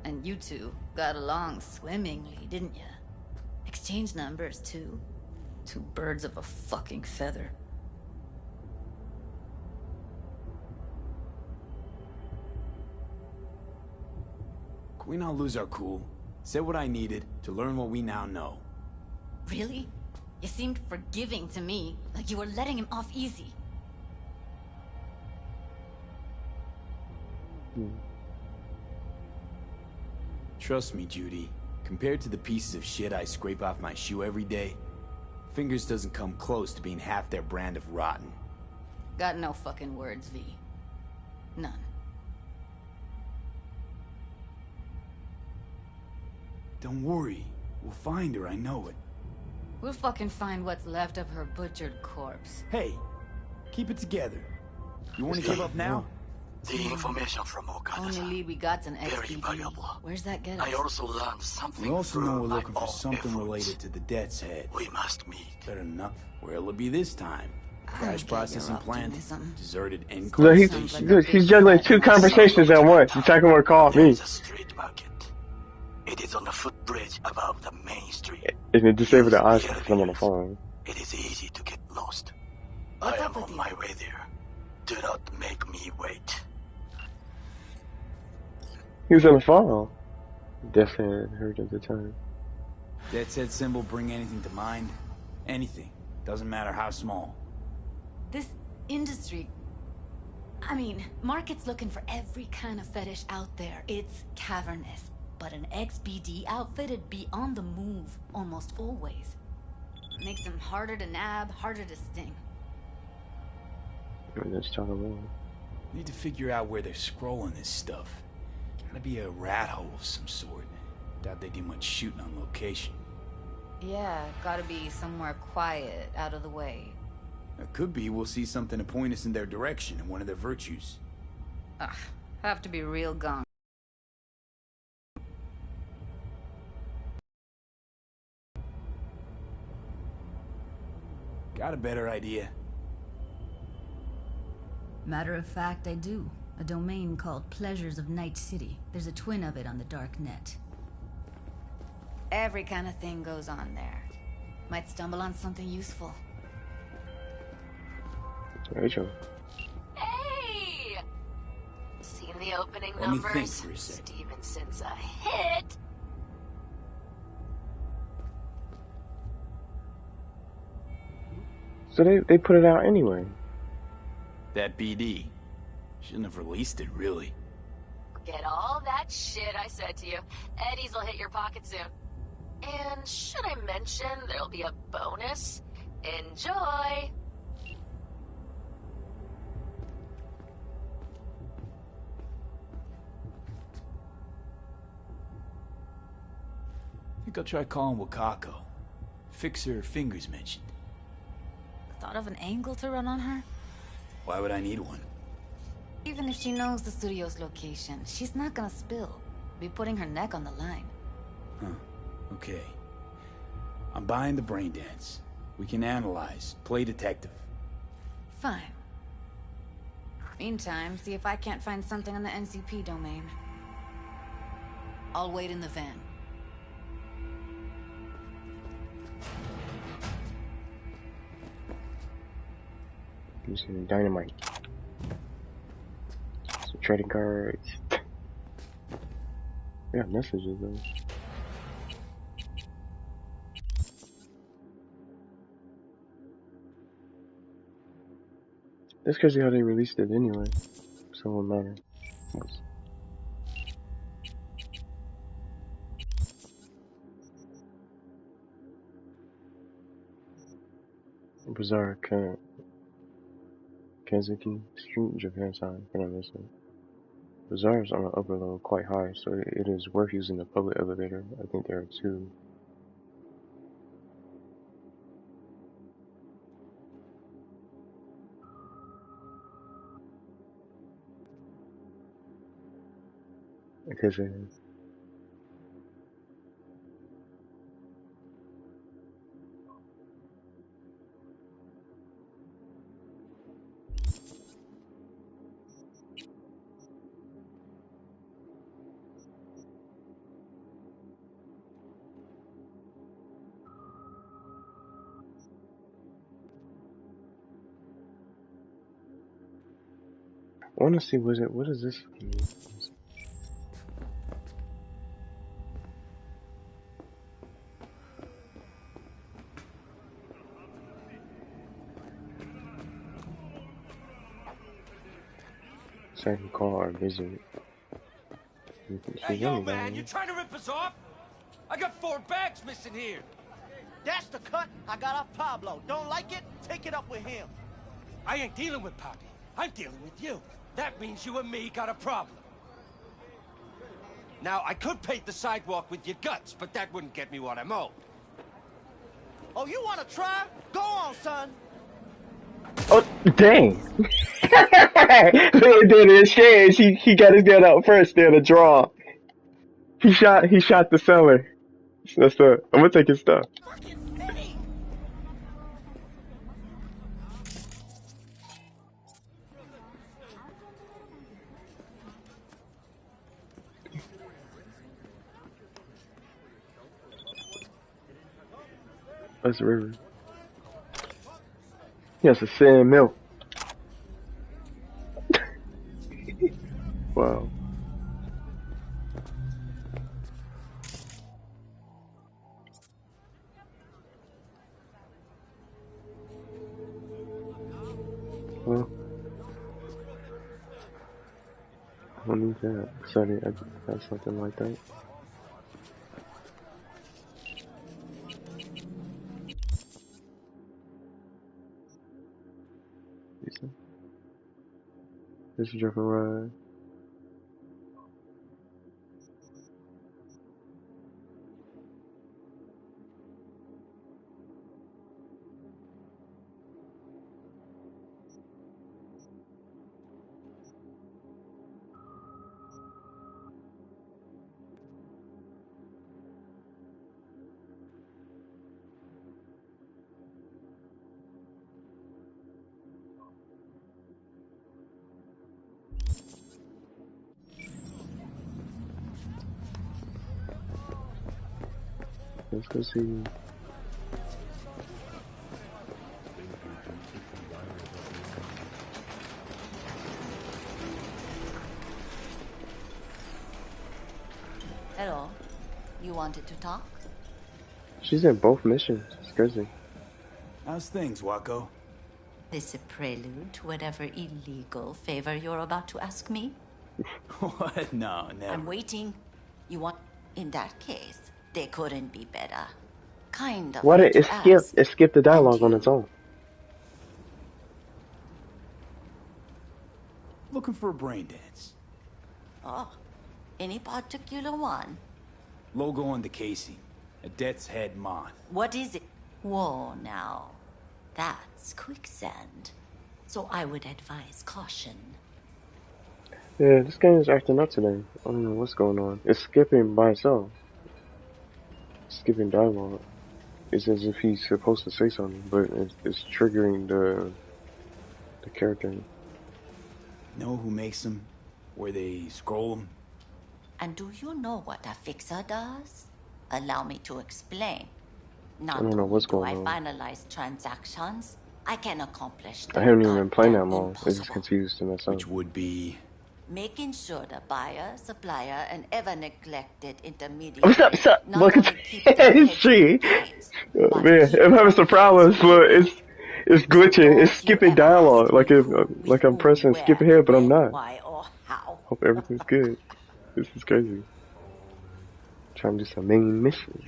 And you 2 got along swimmingly, didn't ya? Exchanged numbers, too. 2 birds of a fucking feather. Can we not lose our cool? Said what I needed to learn what we now know. Really? You seemed forgiving to me, like you were letting him off easy. Trust me, Judy. Compared to the pieces of shit I scrape off my shoe every day, Fingers doesn't come close to being half their brand of rotten. Got no fucking words, V. None. Don't worry. We'll find her, I know it. We'll fucking find what's left of her butchered corpse. Hey, keep it together. You want to give up now? The information from Okada. Only lead we got's an Very XBD. valuable. Where's that get us? I also learned something. We also know through we're my looking for own something efforts. related to the Death's Head. We must meet. Better enough. Where'll it be this time? Crash processing plant? Deserted end Look, he's juggling two conversations at once. He's talking about call me. There's a street market. It is on the footbridge above the main street. If you disable the eyes because I'm on the phone. It is easy to get lost. What's I up am with on you? my way there. Do not make me wait. He was on the phone. Definitely hadn't heard at the time. Death's Head symbol bring anything to mind? Anything. Doesn't matter how small. This industry... I mean, market's looking for every kind of fetish out there. It's cavernous. but an ex-BD outfit'd be on the move almost always. Makes them harder to nab, harder to sting. Let's talk about. Need to figure out where they're scrolling this stuff. Gotta be a rat hole of some sort. Doubt they do much shooting on location. Yeah, gotta be somewhere quiet, out of the way. It could be we'll see something to point us in their direction and one of their virtues. Ugh, have to be real gone. Got a better idea? Matter of fact, I do. A domain called Pleasures of Night City. There's a twin of it on the dark net. Every kind of thing goes on there. Might stumble on something useful. Rachel. Hey! Seen the opening Let me numbers? think for a second. Stevenson's a hit. So they put it out anyway. That BD. Shouldn't have released it, really. Get all that shit I said to you. Eddie's will hit your pocket soon. And should I mention there'll be a bonus? Enjoy! Think I'll try calling Wakako. Fix her fingers mentioned. Thought of an angle to run on her? Why would I need one? Even if she knows the studio's location, she's not gonna spill. Be putting her neck on the line. Huh. Okay. I'm buying the brain dance. We can analyze, play detective. Fine. Meantime, see if I can't find something on the NCP domain. I'll wait in the van. Using dynamite. Some trading cards. Yeah, messages though. That's crazy how they released it anyway. So it won't matter. Bizarre Kazuki Street, Japan time. Can I miss it? Bazaar is on the upper level quite high, so it is worth using the public elevator. I think there are two. Because it is. I want to see what is this? Second call or visit. Hey, yo, man, you trying to rip us off? I got 4 bags missing here. That's the cut I got off Pablo. Don't like it? Take it up with him. I ain't dealing with Papi. I'm dealing with you. That means you and me got a problem. Now, I could paint the sidewalk with your guts, but that wouldn't get me what I'm owed. Oh, you want to try? Go on, son. Oh, dang! Look at his shades. He got his gun out first there to draw. He shot the seller. That's I'm gonna take his stuff. That's the river. Yes, a sand milk. Wow. Well, I don't need that. Sorry, I have something like that. This is Jeffrey Ryan. Let's go see. Hello. You wanted to talk? She's in both missions. It's crazy. How's things, Wako? This a prelude to whatever illegal favor you're about to ask me? What? No, never. I'm waiting. You want... In that case, they couldn't be better. Kind of. What? It skipped the dialogue on its own. Looking for a brain dance. Oh, any particular one? Logo on the casing. A death's head moth. What is it? Whoa, now. That's quicksand. So I would advise caution. Yeah, this game is acting up today. I don't know what's going on. It's skipping by itself. Skipping dialogue. It's as if he's supposed to say something, but it's triggering the character. Know who makes them? Where they scroll them? And do you know what a fixer does? Allow me to explain. I don't know what's going on. I finalize transactions, I can accomplish I haven't even been playing that long. It's just confused to myself. Which would be... making sure the buyer, supplier, and ever neglected intermediary What's up? not only keep their heads in gains, but Man, I'm having some problems, but it's glitching. It's skipping dialogue. Like I'm pressing skip ahead, but I'm not. why or how. Hope everything's good. This is crazy. Trying to do some main missions.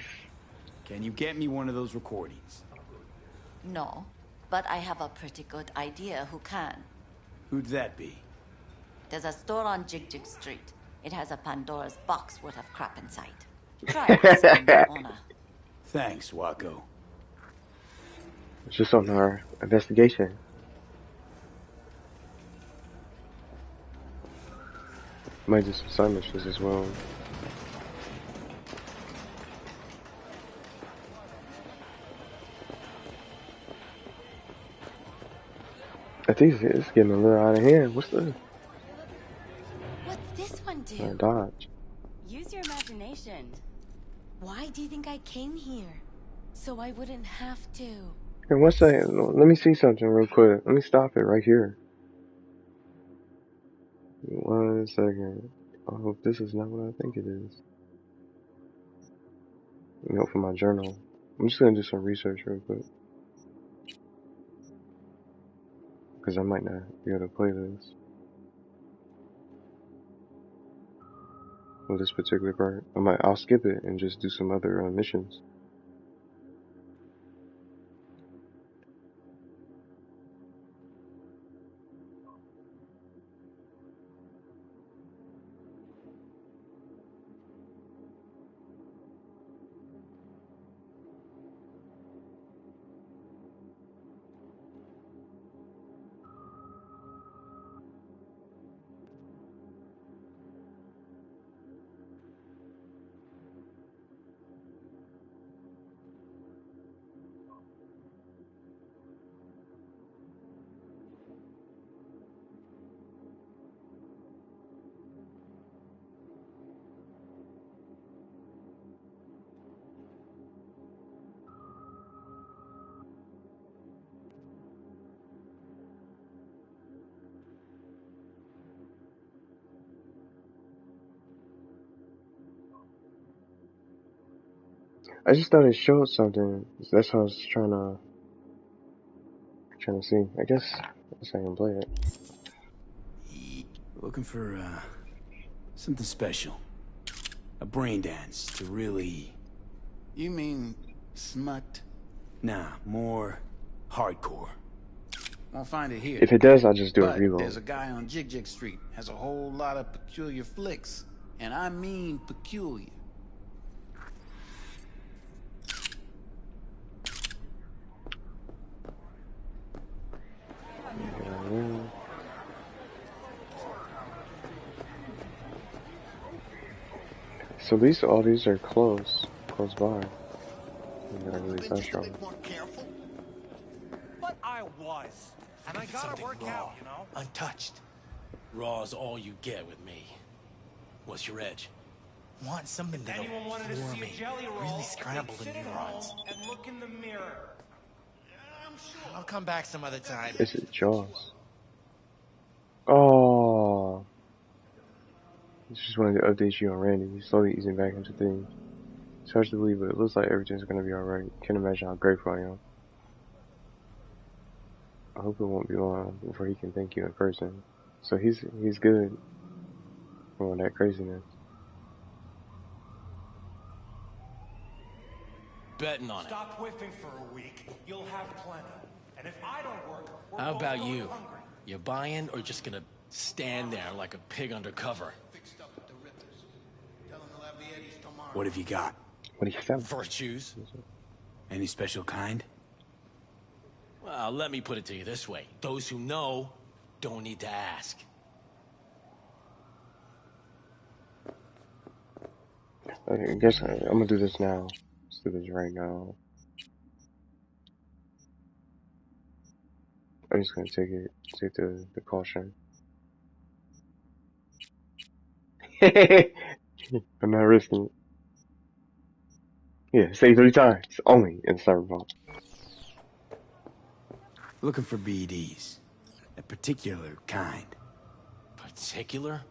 Can you get me one of those recordings? No, but I have a pretty good idea who can. Who'd that be? There's a store on Jig Street. It has a Pandora's box worth of crap inside. Try asking the owner. Thanks, Wako. It's just on our investigation. Might do some side missions as well. I think it's getting a little out of hand. What's this? What's this one do? Dodge. Use your imagination. Why do you think I came here? So I wouldn't have to. Here, 1 second. Let me see something real quick. Let me stop it right here. 1 second. I hope this is not what I think it is. Let me open my journal. I'm just gonna do some research real quick. Because I might not be able to play this. Well, this particular part. I'll skip it and just do some other missions. I just thought it showed something. That's how I was trying to see. I guess I can play it. Looking for something special. A brain dance to really... You mean smut? Nah, more hardcore. Won't find it here. If it does, I'll just do a But reload. there's a guy on Jig Jig Street. Has a whole lot of peculiar flicks. And I mean peculiar. So at least all these are close by. I'm gonna really touch them. But I was. And I gotta work out, you know? Untouched. Raw's all you get with me. What's your edge? Want something that'll floor me. Really scramble the neurons. And look in the mirror. I'll come back some other time. This is Jaws. Oh. It's just wanted to update you on Randy. He's slowly easing back into things. It's hard to believe, but it looks like everything's gonna be alright. Can't imagine how grateful I am. I hope it won't be long before he can thank you in person. So he's good from all that craziness. Betting on it. Stop whiffing for a week. You'll have plenty. And if I don't work, we're How both about going you? hungry. You buying or just gonna stand there like a pig undercover? What have you got? What do you sell? Virtues. Any special kind? Well, let me put it to you this way. Those who know don't need to ask. I guess I'm gonna do this now. Let's do this right now. I'm just gonna take the caution. I'm not risking it. Yeah, say 3 times. Only in Cyberpunk. Looking for BDs. A particular kind. Particular?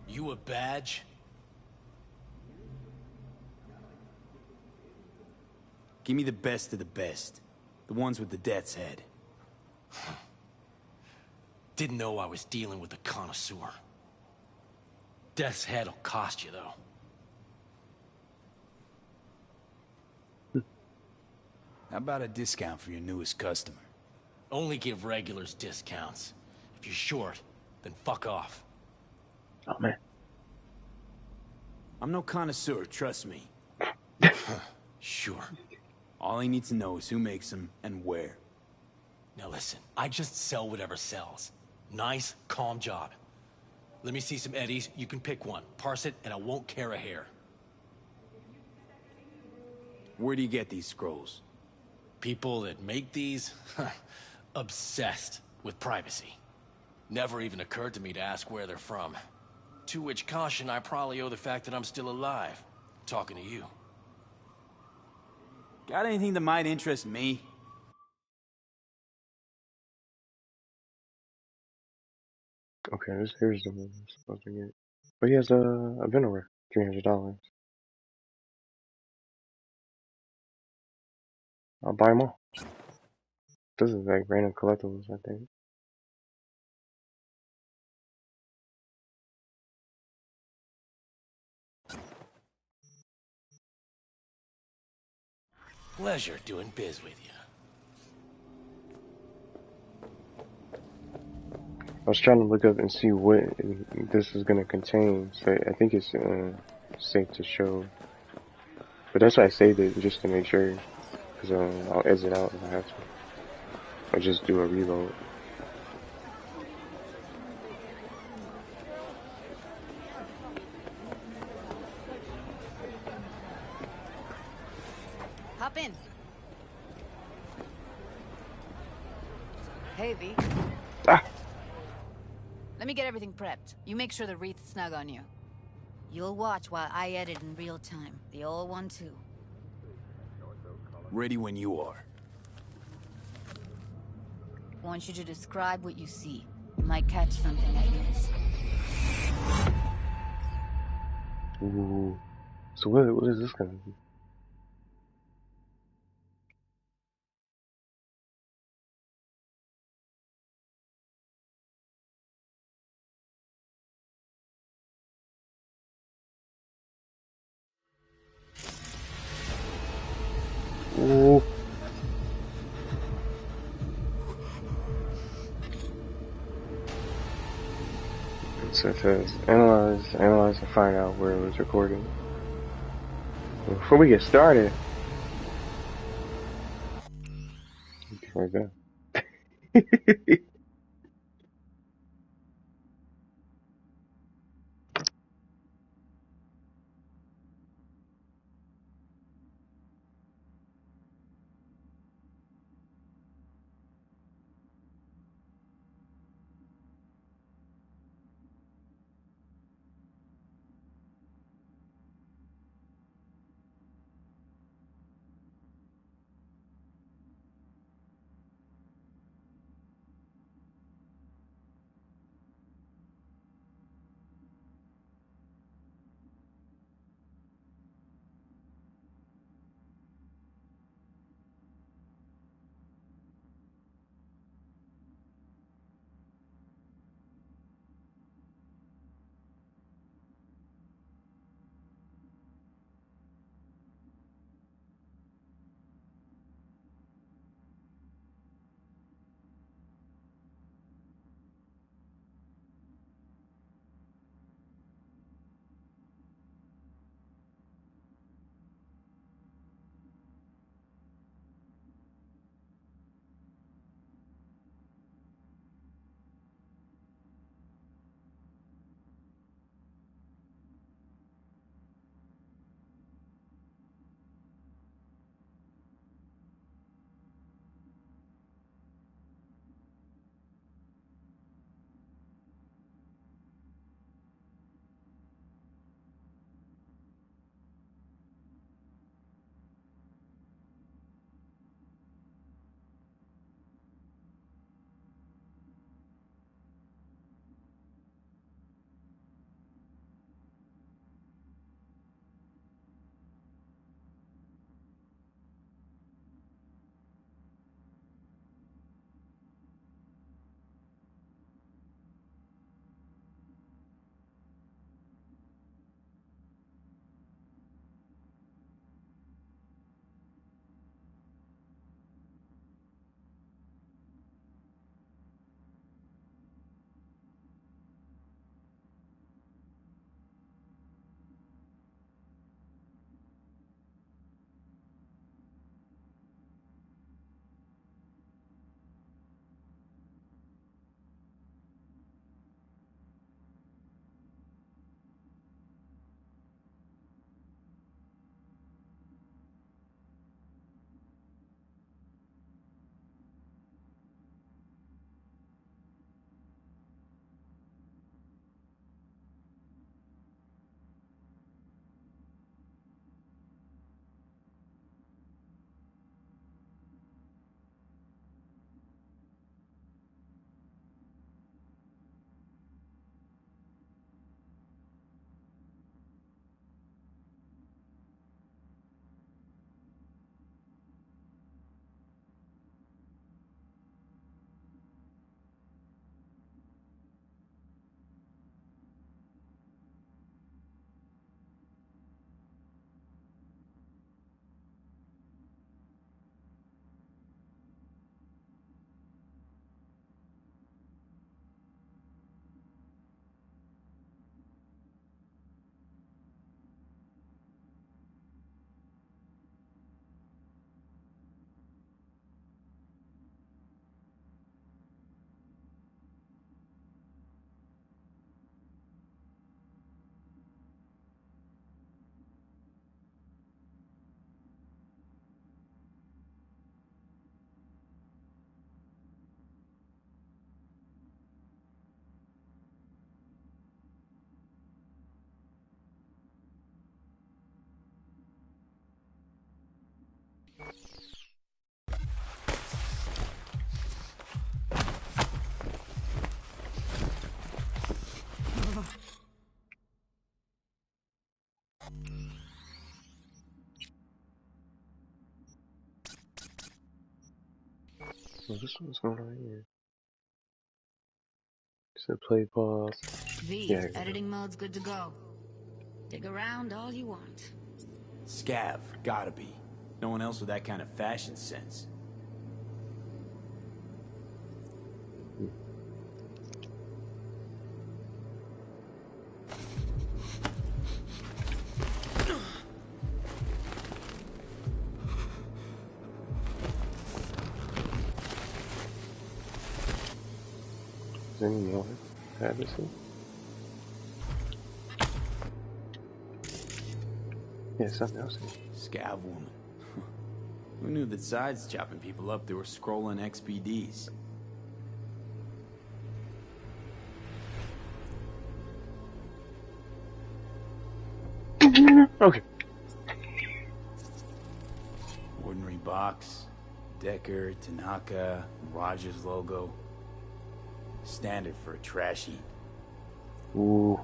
You a badge? Give me the best of the best. The ones with the death's head. Didn't know I was dealing with a connoisseur. Death's head'll cost you, though. How about a discount for your newest customer? Only give regulars discounts. If you're short, then fuck off. Oh, man. I'm no connoisseur, trust me. Sure. All I need to know is who makes them and where. Now listen, I just sell whatever sells. Nice, calm job. Let me see some eddies, you can pick one. Parse it, and I won't care a hair. Where do you get these scrolls? People that make these, obsessed with privacy. Never even occurred to me to ask where they're from. To which caution I probably owe the fact that I'm still alive. Talking to you. Got anything that might interest me? Okay, here's the one I'm supposed to get. But he has a vendor worth $300. I'll buy them all. This is like random collectibles, I think. Pleasure doing biz with you. I was trying to look up and see what this is gonna contain, so I think it's safe to show. But that's why I saved it, just to make sure, because I'll exit out if I have to. Or just do a reload. Hop in. Hey, V. Ah! Let me get everything prepped. You make sure the wreath's snug on you. You'll watch while I edit in real time. The old one, too. Ready when you are. I want you to describe what you see. You might catch something I miss. Ooh. So what is this gonna be? Ooh. So it says, analyze and find out where it was recorded. Before we get started, right there. What's going on here? So play pause. V, Yeah. editing mode's good to go. Dig around all you want. Scav, gotta be. No one else with that kind of fashion sense. any more? Have you seen? Yeah, something else. Scav woman. Who knew that besides chopping people up, they were scrolling XPDs? Okay. Ordinary box. Decker, Tanaka, Rogers logo. Standard for a trash heap. Ooh.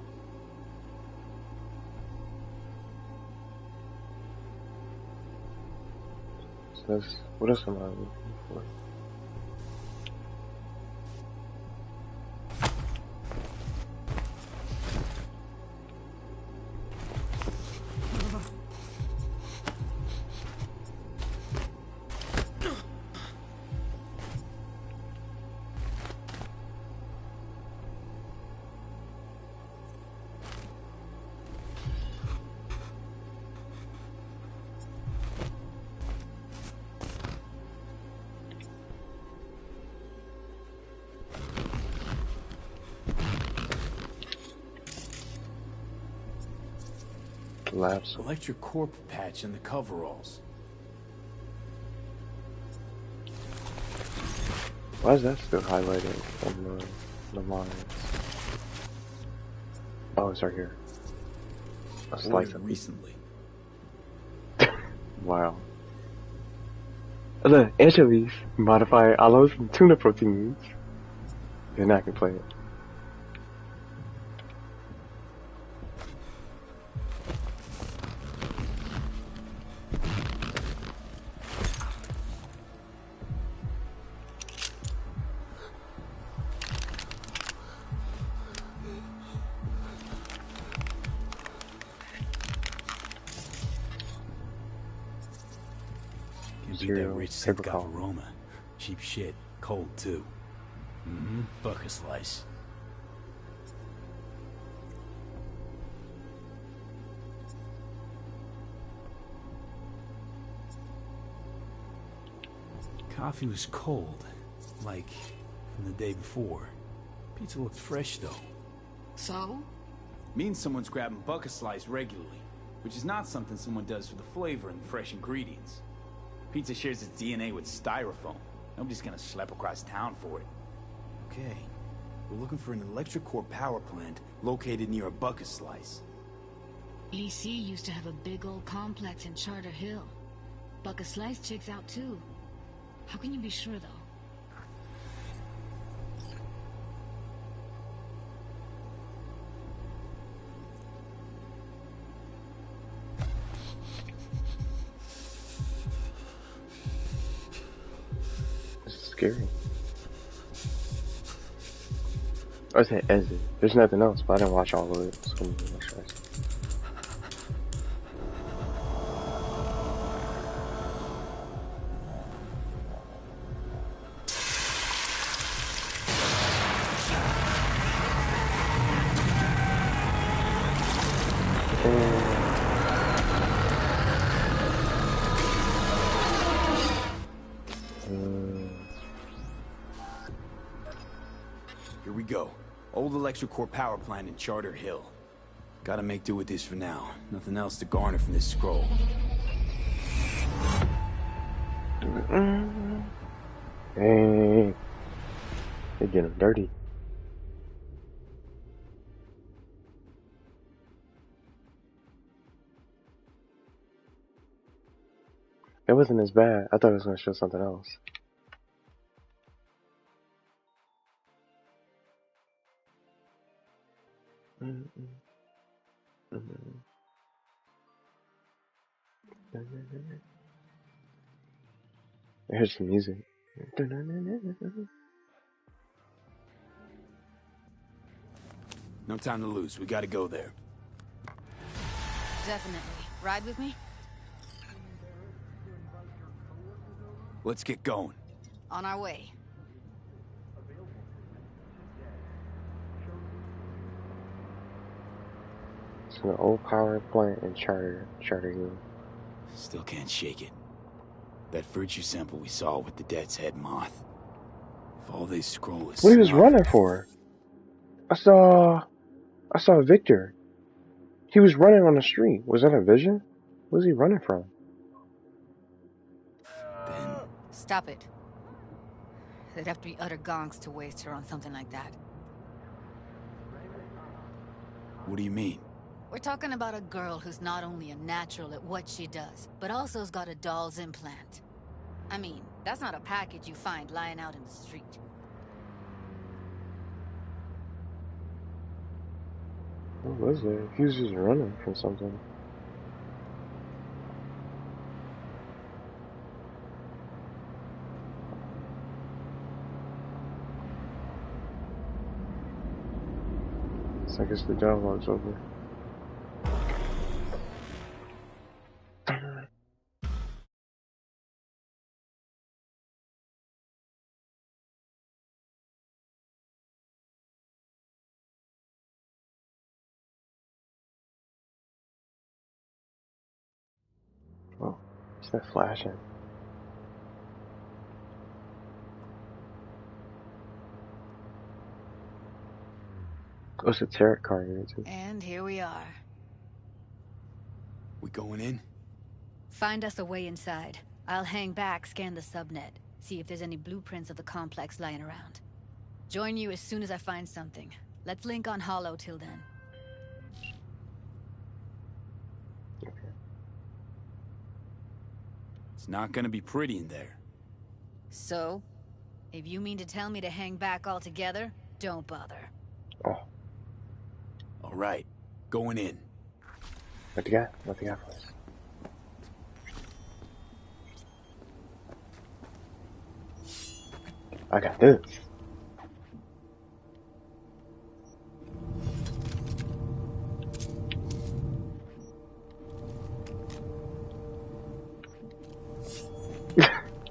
So that's, what else am I looking for? Labs. Electric corp patch in the coveralls. Why is that still highlighted on the lines? Oh, it's right here. A slice of recently. Wow. Look, anchovies modify aloes and tuna proteins. Then I can play it. That rich synth aroma. Cheap shit. Cold too. Bucket slice. Coffee was cold, like from the day before. Pizza looked fresh though. So? Means someone's grabbing bucket slice regularly, which is not something someone does for the flavor and fresh ingredients. Pizza shares its DNA with styrofoam. Nobody's gonna schlep across town for it. Okay, we're looking for an electric core power plant located near a bucket slice. EC used to have a big old complex in Charter Hill. Bucket Slice checks out too. How can you be sure though? Scary. I said exit. There's nothing else, but I didn't watch all of it. So I'm gonna try. Here we go. Old electric core power plant in Charter Hill. Gotta make do with this for now. Nothing else to garner from this scroll. Hey, they getting dirty. It wasn't as bad. I thought it was gonna show something else. Here's some music. No time to lose. We gotta go there. Definitely. Ride with me? Let's get going. On our way. It's an old power plant in Charter Hill. Still can't shake it. That virtue sample we saw with the Death's Head moth. If all they scroll is what he was snuff, running for? I saw Victor. He was running on the street. Was that a vision? What was he running from? Stop it. They'd have to be utter gonks to waste her on something like that. What do you mean? We're talking about a girl who's not only a natural at what she does, but also's got a doll's implant. I mean, that's not a package you find lying out in the street. What was it? He was just running from something. So I guess the dialogue's over. Oh, what's that flashing? Oh, it's a tarot card here too. And here we are. We going in? Find us a way inside. I'll hang back, scan the subnet, see if there's any blueprints of the complex lying around. Join you as soon as I find something. Let's link on Holo till then. It's not gonna be pretty in there. So? If you mean to tell me to hang back altogether, don't bother. Oh. Alright, going in. What you got? What you got for us? I got this.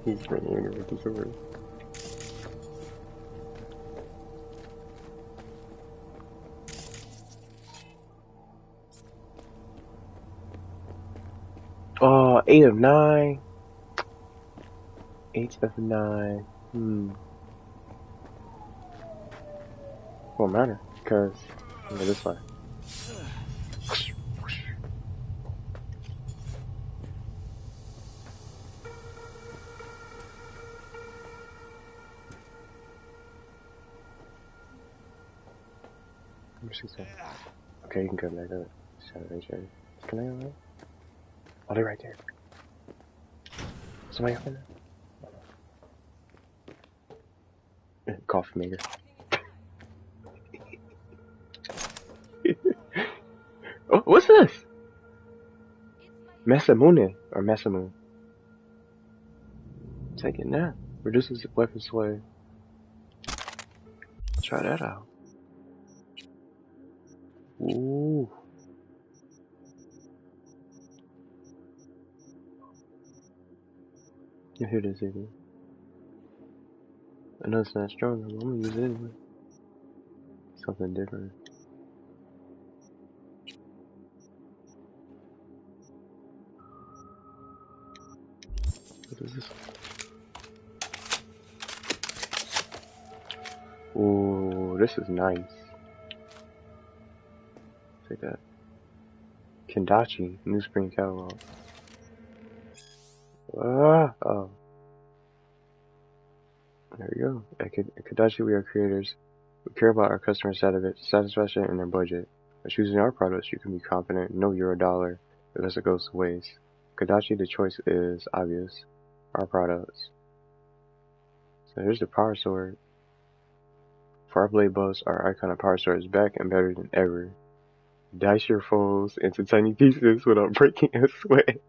He's running in with the sword. Oh, 8 of 9. 8 of 9. Won't matter, because go this way. Okay, you can go back up. Can I go right? Oh, they're right there. Somebody up in there? Coffee maker. Oh, what's this? Masamune or Masamu. Take it now. Reduces weapon sway. Try that out. Ooh. Yeah, here it is, here. I know it's not strong, but I'm gonna use it anyway. Something different. What is this? Ooh, this is nice. Take that. Kendachi, New Spring Catalog. Ah, oh. There we go. At Kendachi, we are creators. We care about our customers' satisfaction and their budget. By choosing our products, you can be confident, know you're a dollar, unless it goes to waste. Kendachi, the choice is obvious. Our products. So here's the power sword. For our blade boss, our icon of power sword is back and better than ever. Dice your foes into tiny pieces without breaking a sweat,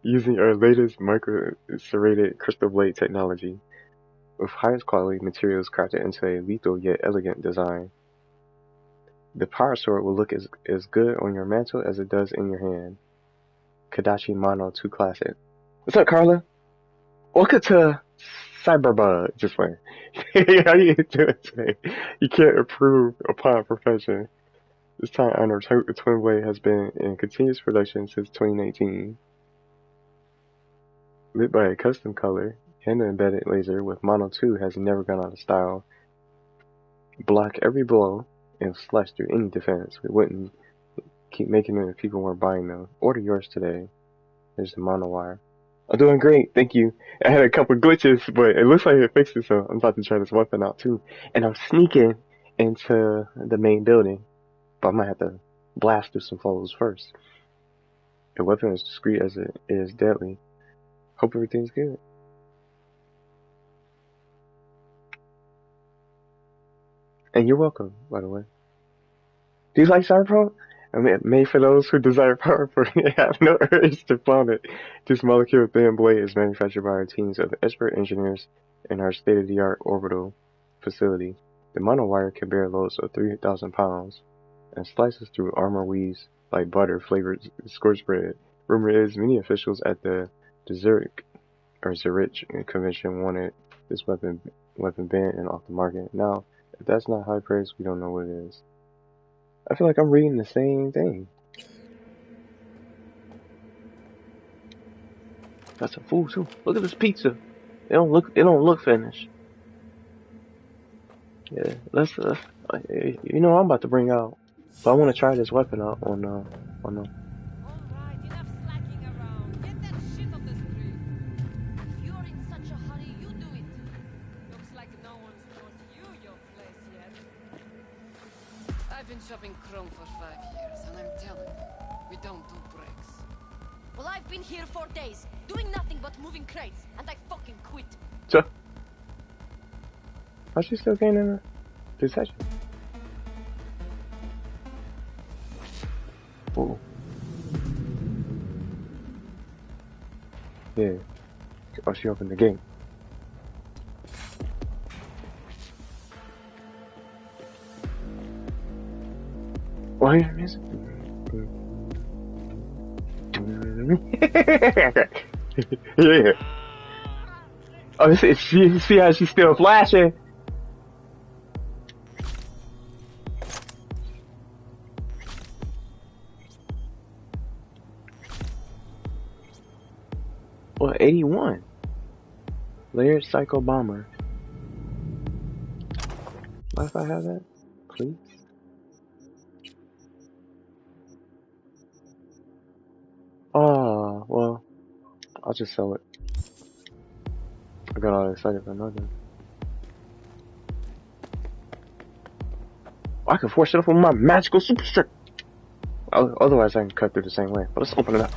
using our latest micro-serrated crystal blade technology, with highest quality materials crafted into a lethal yet elegant design. The power sword will look as good on your mantle as it does in your hand. Kadachi Mono 2 Classic. What's up, Carla? Welcome to Cyberpunk. Just playing. How you doing today? You can't improve upon perfection. This time honored Twin Blade has been in continuous production since 2019. Lit by a custom color, hand-embedded laser with Mono 2 has never gone out of style. Block every blow, and slashed through any defense. We wouldn't keep making it if people weren't buying them. Order yours today. There's the monowire. I'm doing great, thank you. I had a couple glitches, but it looks like it fixed it, so I'm about to try this weapon out too. And I'm sneaking into the main building, but I might have to blast through some foes first. The weapon is discreet as it is deadly. Hope everything's good. And you're welcome, by the way. Do you like Cyberpunk? I mean, made for those who desire power for have no urge to flaunt it. This molecule thin blade is manufactured by our teams of expert engineers in our state-of-the-art orbital facility. The monowire can bear loads of 3,000 pounds and slices through armor weaves like butter flavored scorched bread. Rumor is many officials at the Zurich convention wanted this weapon banned and off the market. Now, if that's not high praise, we don't know what it is. I feel like I'm reading the same thing. That's a fool too. Look at this pizza. It don't look finished. Yeah, let's. You know what I'm about to bring out. So I want to try this weapon out on I've been shopping Chrome for 5 years, and I'm telling you, we don't do breaks. Well, I've been here 4 days, doing nothing but moving crates, and I fucking quit. So, how's she still gaining the session? Oh. Yeah. Oh, she opened the gate. Oh, hear the music? Yeah. Oh, see how she's still flashing? Well, 81. Layered Psycho Bomber. Mind if I have that? Please? Oh, well, I'll just sell it. I got all excited for nothing. I can force it up with my magical super strip. Otherwise, I can cut through the same way. But let's open it up.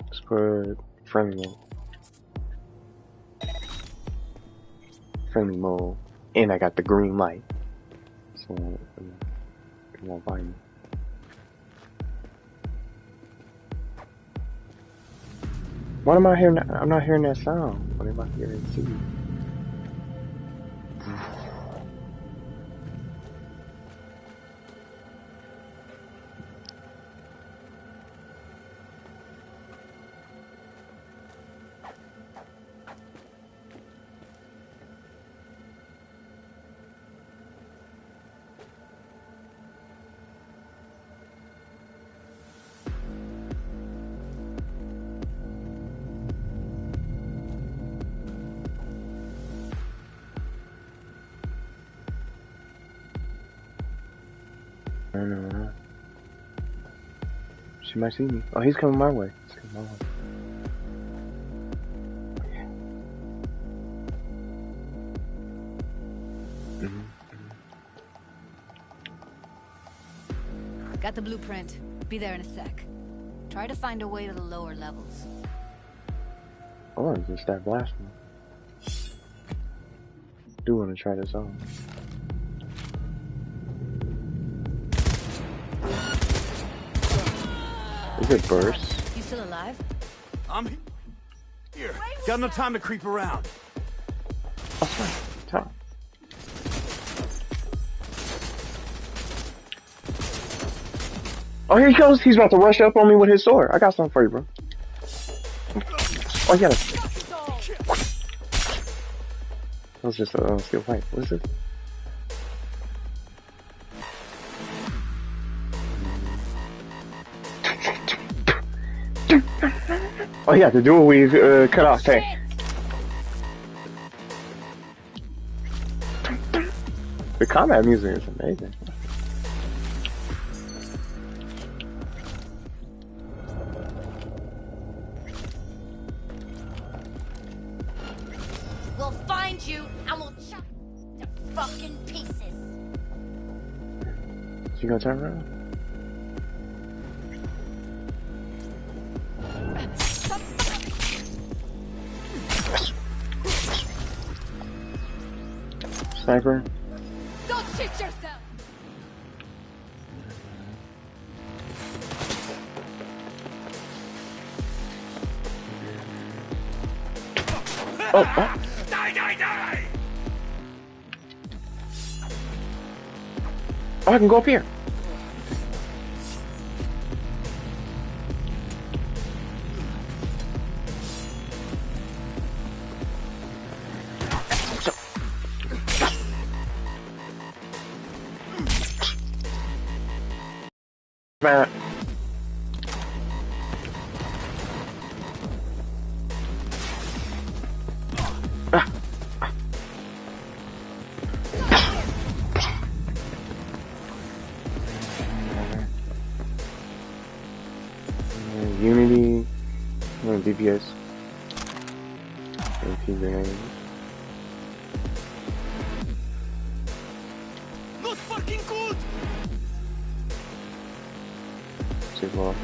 Let's put friendly mode. Friendly mode. And I got the green light. So, it won't find me. What am I hearing? I'm not hearing that sound. What am I hearing? See? No. She might see me. Oh, he's coming my way. He's coming my way. Got the blueprint. Be there in a sec. Try to find a way to the lower levels. I want to just start blasting. Do want to try this out. Is it burst? You still alive? I'm here. Got no time to creep around. That's fine. Time. Oh, here he goes. He's about to rush up on me with his sword. I got something for you, bro. Oh, yeah. That was just a skill fight. What is this? Oh yeah, the dual weave cut off tank. The combat music is amazing. We'll find you and we'll chop to fucking pieces. You gonna turn around? Sniper. Don't shit yourself. Oh, Die, die, die! oh, I can go up here. Man. Unity, DPS, MP grenades. Not fucking good! Well,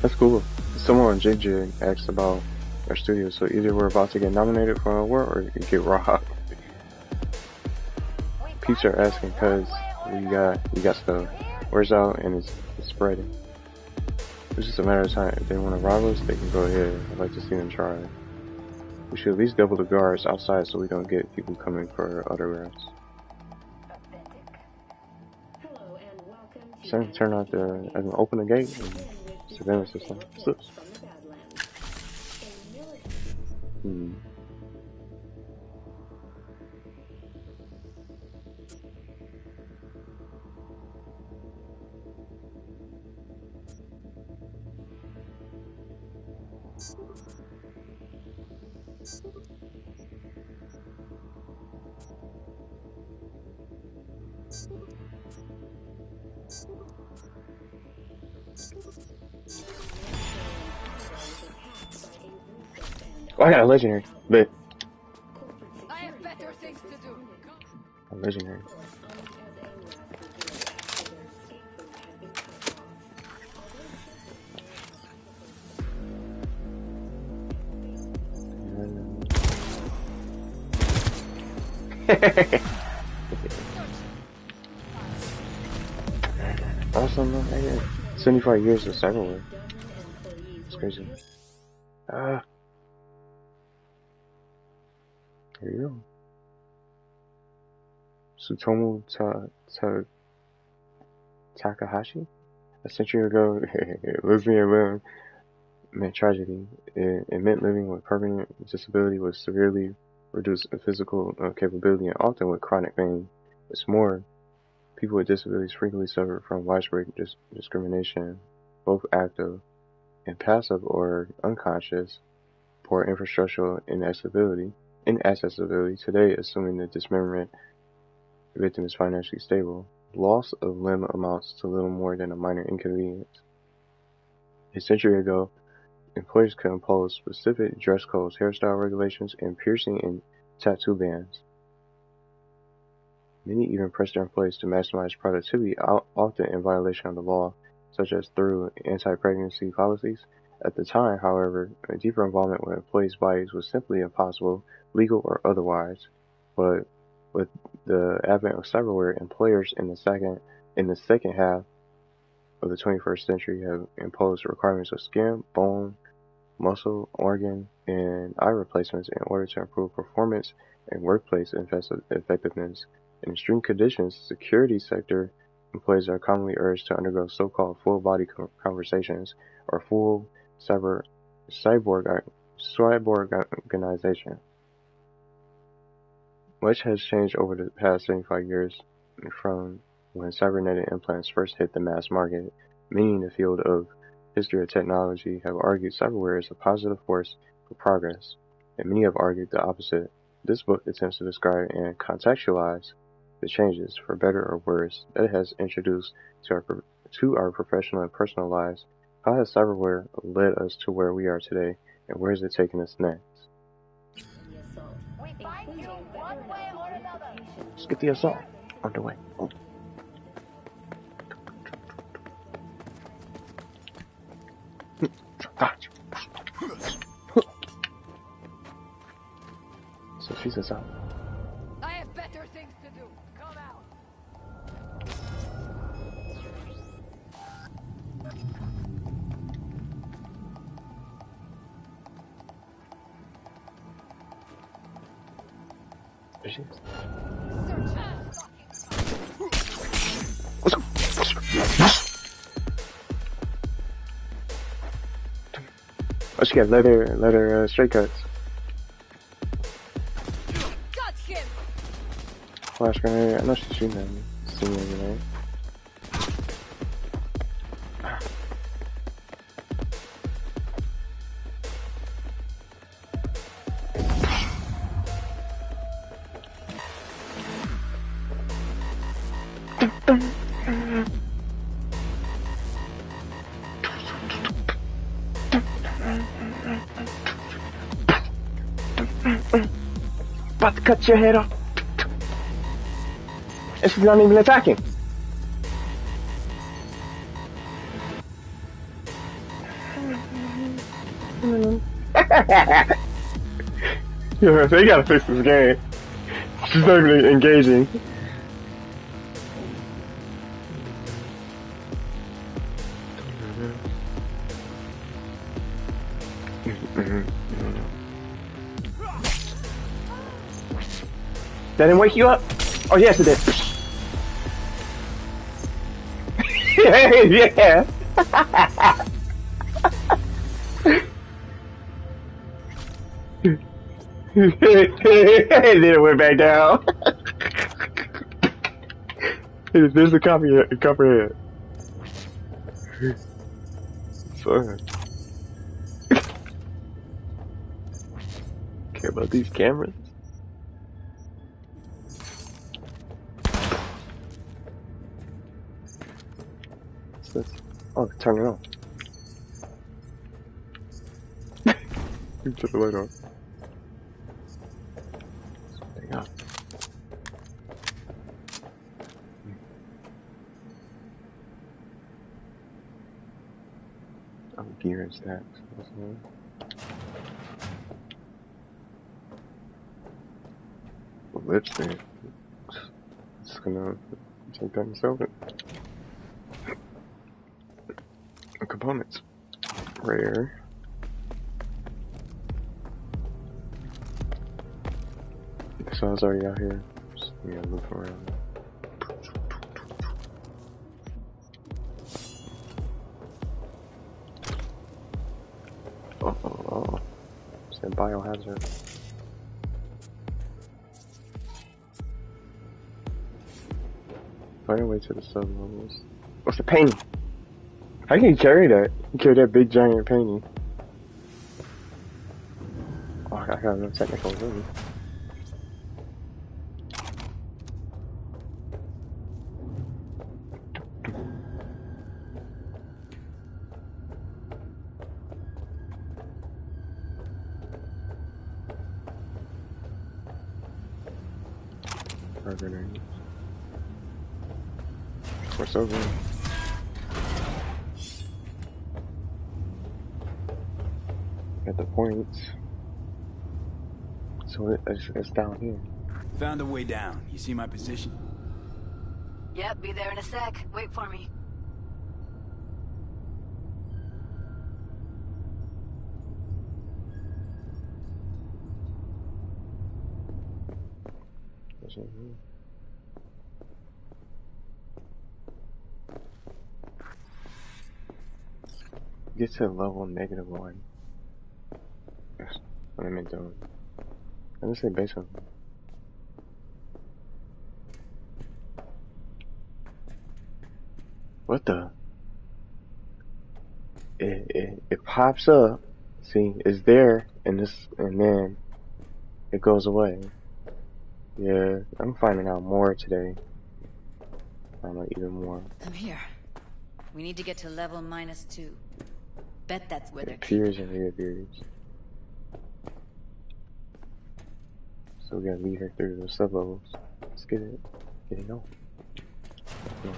that's cool. Someone on JJ asked about our studio, so either we're about to get nominated for an award or you get robbed. Peeps are asking because we got stuff. Where's out and it's spreading. It's just a matter of time. If they want to rob us, they can go ahead. I'd like to see them try. We should at least double the guards outside so we don't get people coming for autographs. So I can turn out I can open the gate and surveillance system. Slips. Oh, I got a legendary, but I have better things to do. a legendary. Awesome, man. 75 years of cyberware. It's crazy. There you go. Tsutomu Takahashi? A century ago, living alone meant tragedy. It meant living with permanent disability with severely reduced physical capability and often with chronic pain. What's more, people with disabilities frequently suffer from widespread discrimination, both active and passive or unconscious, poor infrastructural inaccessibility. Today, assuming the dismemberment victim is financially stable, loss of limb amounts to little more than a minor inconvenience. A century ago, employers could impose specific dress codes, hairstyle regulations, and piercing and tattoo bans. Many even pressed their employees to maximize productivity, often in violation of the law, such as through anti-pregnancy policies. At the time, however, a deeper involvement with employees' bodies was simply impossible, legal or otherwise. But with the advent of cyberware, employers in the second half of the 21st century have imposed requirements of skin, bone, muscle, organ, and eye replacements in order to improve performance and workplace effectiveness. In extreme conditions, the security sector employees are commonly urged to undergo so-called full-body conversations or full cyborganization. Much has changed over the past 75 years from when cybernetic implants first hit the mass market. Many in the field of history of technology have argued cyberware is a positive force for progress, and many have argued the opposite. This book attempts to describe and contextualize the changes, for better or worse, that it has introduced to our professional and personal lives. How has cyberware led us to where we are today, and where is it taking us next? Let's get the assault underway. Oh. So she's assault. I have better things to do. Come out. There she is. Oh, she got leather straight cuts. Got him. Flash grenade. I know she's shooting at me. Stinging grenade. About to cut your head off. And she's not even attacking. Yo, they gotta fix this game. She's not even engaging. That didn't wake you up? Oh yes it did. Yeah. Then it went back down. There's a copperhead. Fun. Care about these cameras? Oh, turn it on. You turn the light on. Hang on. Oh, gear and stacks. Lipstick. Just gonna take that and sell it. Components. Rare. So I was already out here. Just look around. Oh. It's a biohazard. Find a way to the sub levels. What's the painting? How can you carry that? You carry that big giant painting. Oh, I got no technical ability. Grenades. What's over? At the points. So it's down here. Found a way down. You see my position? Yep, be there in a sec. Wait for me. What's over here? Get to level -1. That's what I meant doing. I didn't say base on. What the? It pops up. See, it's there, and then it goes away. Yeah, I'm finding out more today. I'm like even more. I'm here. We need to get to level -2. Bet that's where they're It appears keeping and reappears. So we gotta lead her through those sub levels. Let's get it. Get it on. No.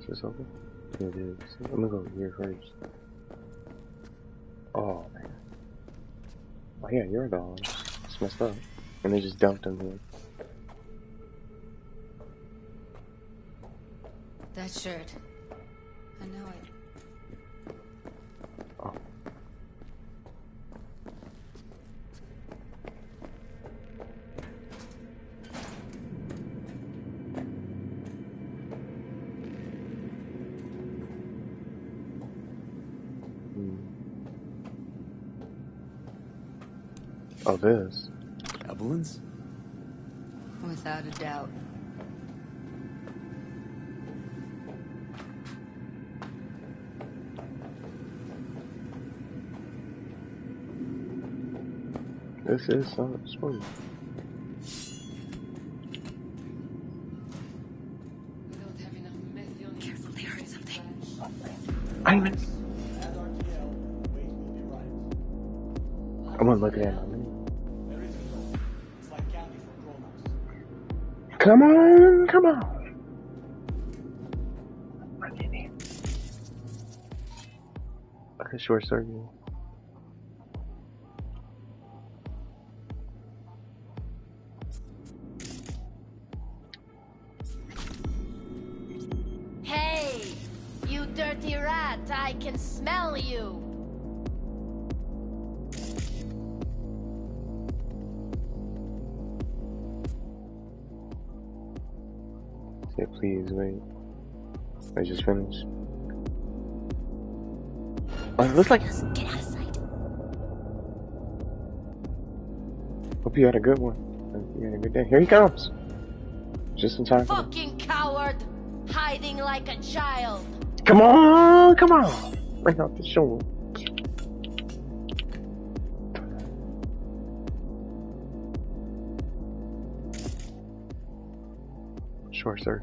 Is this open? Yeah, it is. I'm gonna go here first. Oh man. Oh yeah, you're the it's messed up. And they just dumped him here. That shirt. I know it. Oh. Oh, this. Evelyn's? Without a doubt. This is so smooth. Careful, they heard something. I'm gonna look at my menu. Come on, come on. Okay, short circuit. Hey, you dirty rat, I can smell you. Say please wait. I just finished. Oh, it looks like. Get out of sight. Hope you had a good one. You had a good day. Here he comes. Just in time. Fucking coward, hiding like a child. Come on, come on. Bring out the show. Sure, sir.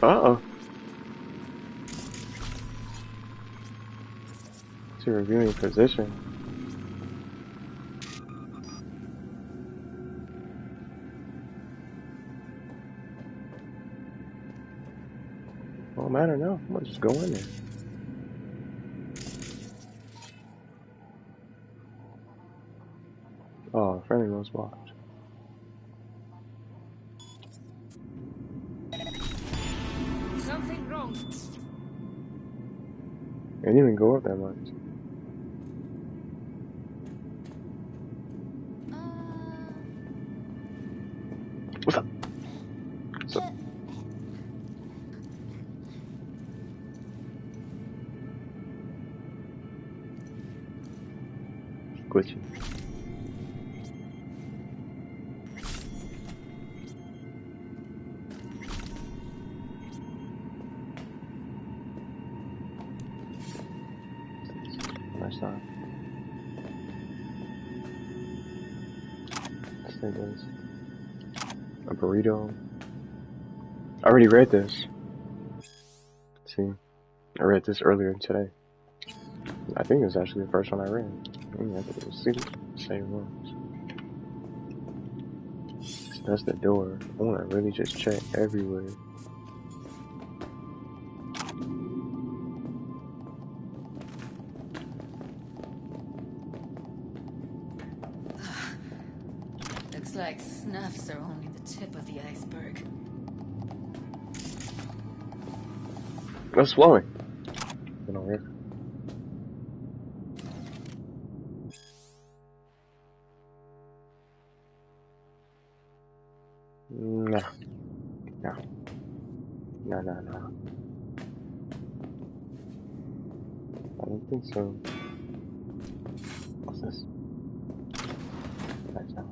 Uh-oh. To reviewing position. Won't matter now. I'm gonna just go in there. Oh, friendly most watch. Something wrong. It didn't even go up that much. What's up? What's up? Glitchy. Nice time. This thing is a burrito. I already read this. See, I read this earlier today. I think it was actually the first one I read. I think it was same ones. So that's the door. I want to really just check everywhere. Looks like snuffs are only the tip of the iceberg. What's flowing? You know, right? No. No. No, no, no. I don't think so. What's this? That's out.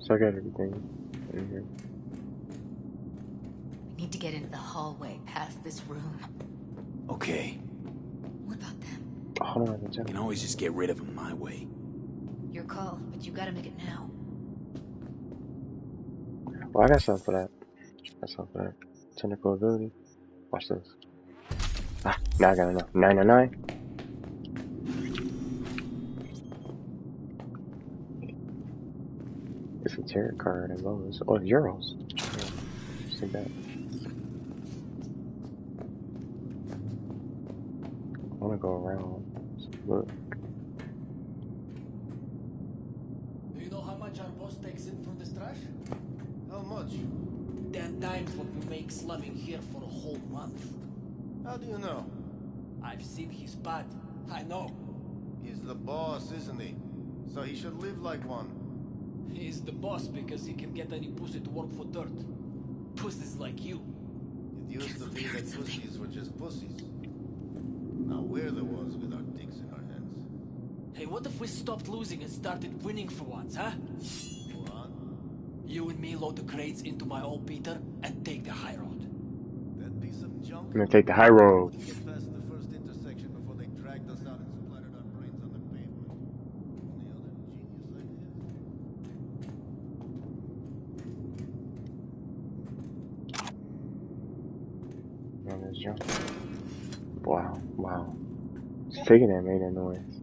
So I got everything in here. We need to get into the hallway past this room. Okay. What about them? Hold on, I can always just get rid of them my way. Your call, but you gotta make it now. Well, I got something for that. Technical ability. Watch this. Ah, now I got enough. 999. It's a tarot card as well as euros. Yeah, just like that. I wanna go around. Look. Do you know how much our boss takes in for this trash? How much? 10 times what we make slumming here for a whole month. How do you know? I've seen his pad. I know. He's the boss, isn't he? So he should live like one. He's the boss because he can get any pussy to work for dirt. Pussies like you. It used to be that pussies were just pussies. Now we're the ones with our dicks in our hands. Hey, what if we stopped losing and started winning for once, huh? What? You and me load the crates into my old beater and take the high road. That piece of junk. I'm gonna take the high road. Get past the first intersection before they dragged us out and splattered our brains on the pavement. Any other genius ideas? On this jump. Wow, wow. Just taking that made a noise.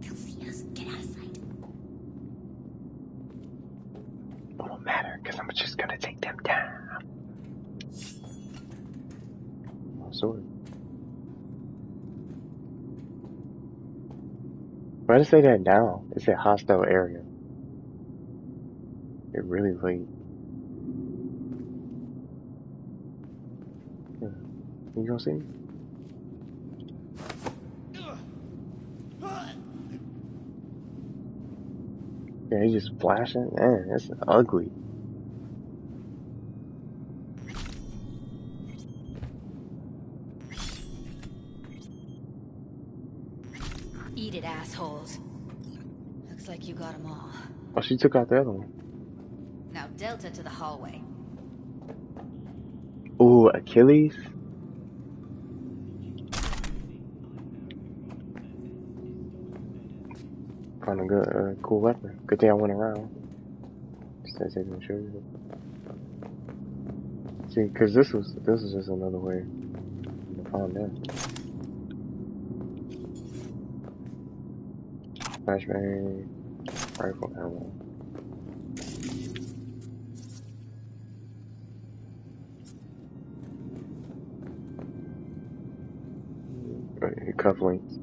They'll see us. Get out of sight. It won't matter, because I'm just gonna take them down. My sword. Why did it say that down? It said hostile area. It really late. You gonna see me? Yeah, he's just flashing. Man, that's ugly. Eat it, assholes. Looks like you got them all. Oh, she took out the other one. Now Delta to the hallway. Ooh, Achilles. Found a good, cool weapon. Good thing I went around. Instead of taking the shoot. See, cause this was just another way to find that. Flashbang, rifle ammo. Cufflinks.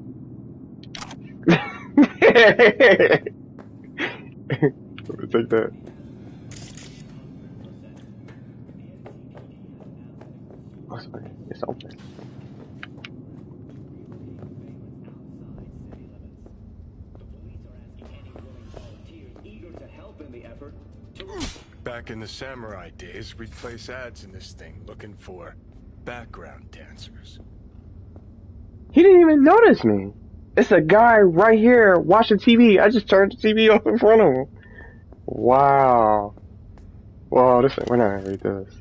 Take that. Oh, sorry. It's open. Back in the samurai days, we'd place ads in this thing looking for background dancers. He didn't even notice me. It's a guy right here watching TV. I just turned the TV off in front of him. Wow. Wow, we're not gonna read this.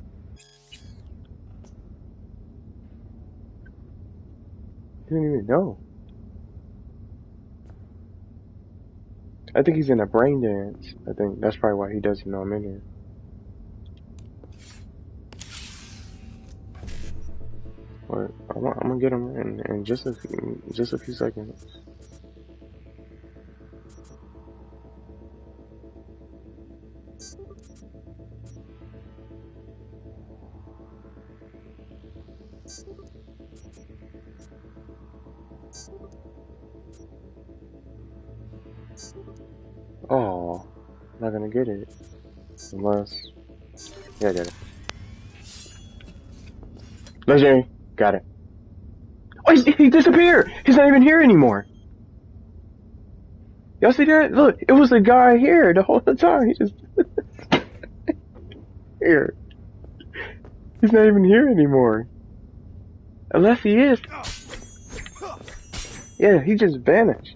He didn't even know. I think he's in a brain dance. I think that's probably why he doesn't know I'm in here. But I'm gonna get him in just a few seconds. Oh, I'm not gonna get it unless. Yeah, I got it. Legendary, got it. Oh, he disappeared! He's not even here anymore! Y'all see that? Look, it was a guy here the whole time. He just... here. He's not even here anymore. Unless he is. Yeah, he just vanished.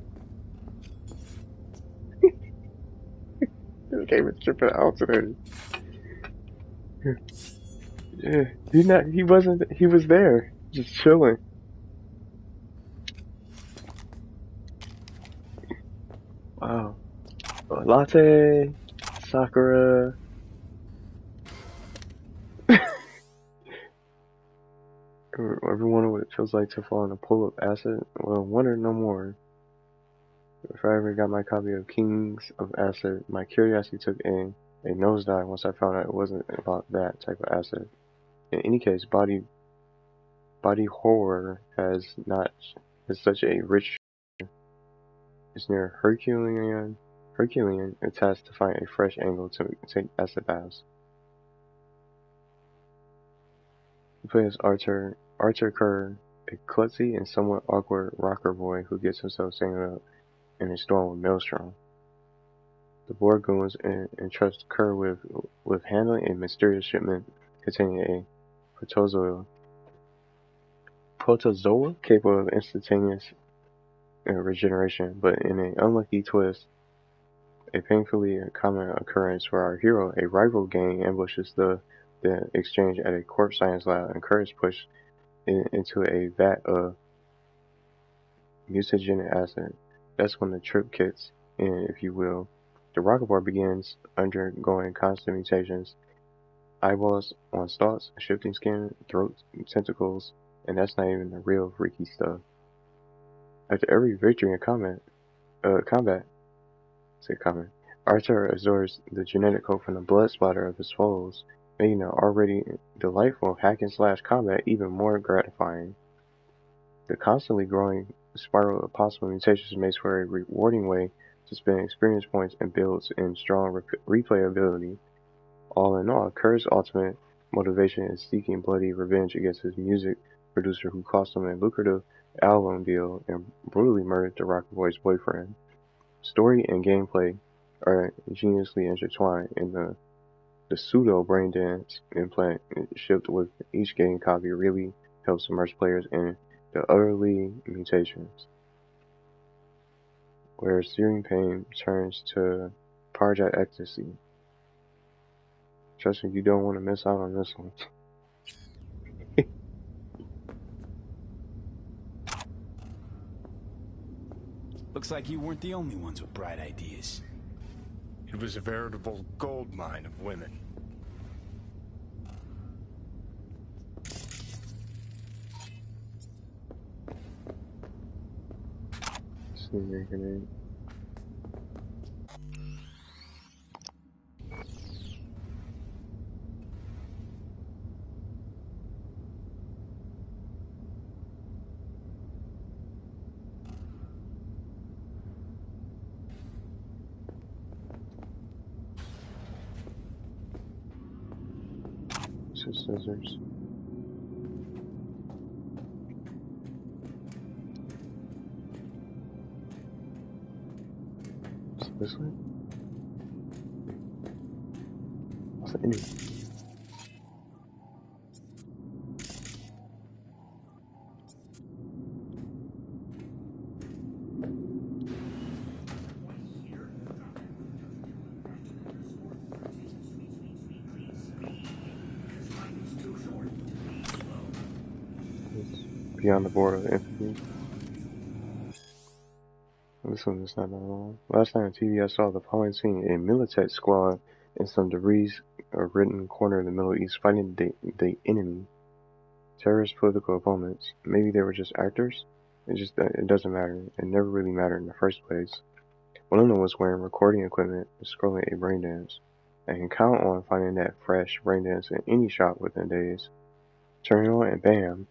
game is tripping out today. Yeah, he was there, just chilling. Wow. Latte, Sakura. Ever wonder what it feels like to fall in a pool of acid? Well, wonder no more. If I ever got my copy of Kings of Acid, my curiosity took a nosedive once I found out it wasn't about that type of acid. In any case, body horror has such a rich. It's near Herculean a task to find a fresh angle to take acid baths. He plays Arthur Kerr, a klutzy and somewhat awkward rocker boy who gets himself tangled up in a storm with Maelstrom. The board goons entrust Kerr with handling a mysterious shipment containing a protozoa capable of instantaneous regeneration, but in an unlucky twist, a painfully common occurrence for our hero, a rival gang ambushes the exchange at a corpse science lab, and Kerr is pushed into a vat of mutagenic acid. That's when the trip kicks in, if you will. The rocket bar begins undergoing constant mutations. Eyeballs on stalks, shifting skin, throats, tentacles, and that's not even the real freaky stuff. After every victory in combat, Arthur absorbs the genetic code from the blood splatter of his foes, making the already delightful hack-and-slash combat even more gratifying. The constantly growing spiral of possible mutations makes for a rewarding way to spend experience points and builds in strong replayability. All in all, Kerr's ultimate motivation is seeking bloody revenge against his music producer who cost him a lucrative album deal and brutally murdered the rocker boy's boyfriend. Story and gameplay are ingeniously intertwined, and the pseudo brain dance implant shipped with each game copy really helps immerse players in the utterly mutations, where searing pain turns to Parjat ecstasy. Trust me, you don't want to miss out on this one. Looks like you weren't the only ones with bright ideas. It was a veritable gold mine of women. Sneaker grenade. Scissors. Is this way? What's the enemy? Beyond the border of empathy. This one is not that long. Last night on TV I saw the following scene: a Militech squad in some debris-ridden corner in the Middle East fighting the enemy. Terrorist political opponents. Maybe they were just actors? It doesn't matter. It never really mattered in the first place. One of them was wearing recording equipment and scrolling a brain dance. I can count on finding that fresh brain dance in any shop within days. Turn it on and bam!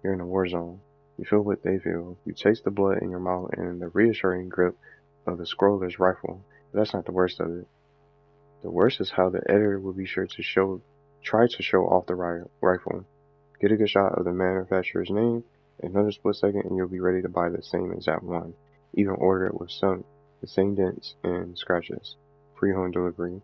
You're in a war zone. You feel what they feel. You taste the blood in your mouth and the reassuring grip of the scroller's rifle. But that's not the worst of it. The worst is how the editor will be sure to try to show off the rifle. Get a good shot of the manufacturer's name, another split second, and you'll be ready to buy the same exact one. Even order it with the same dents and scratches. Free home delivery.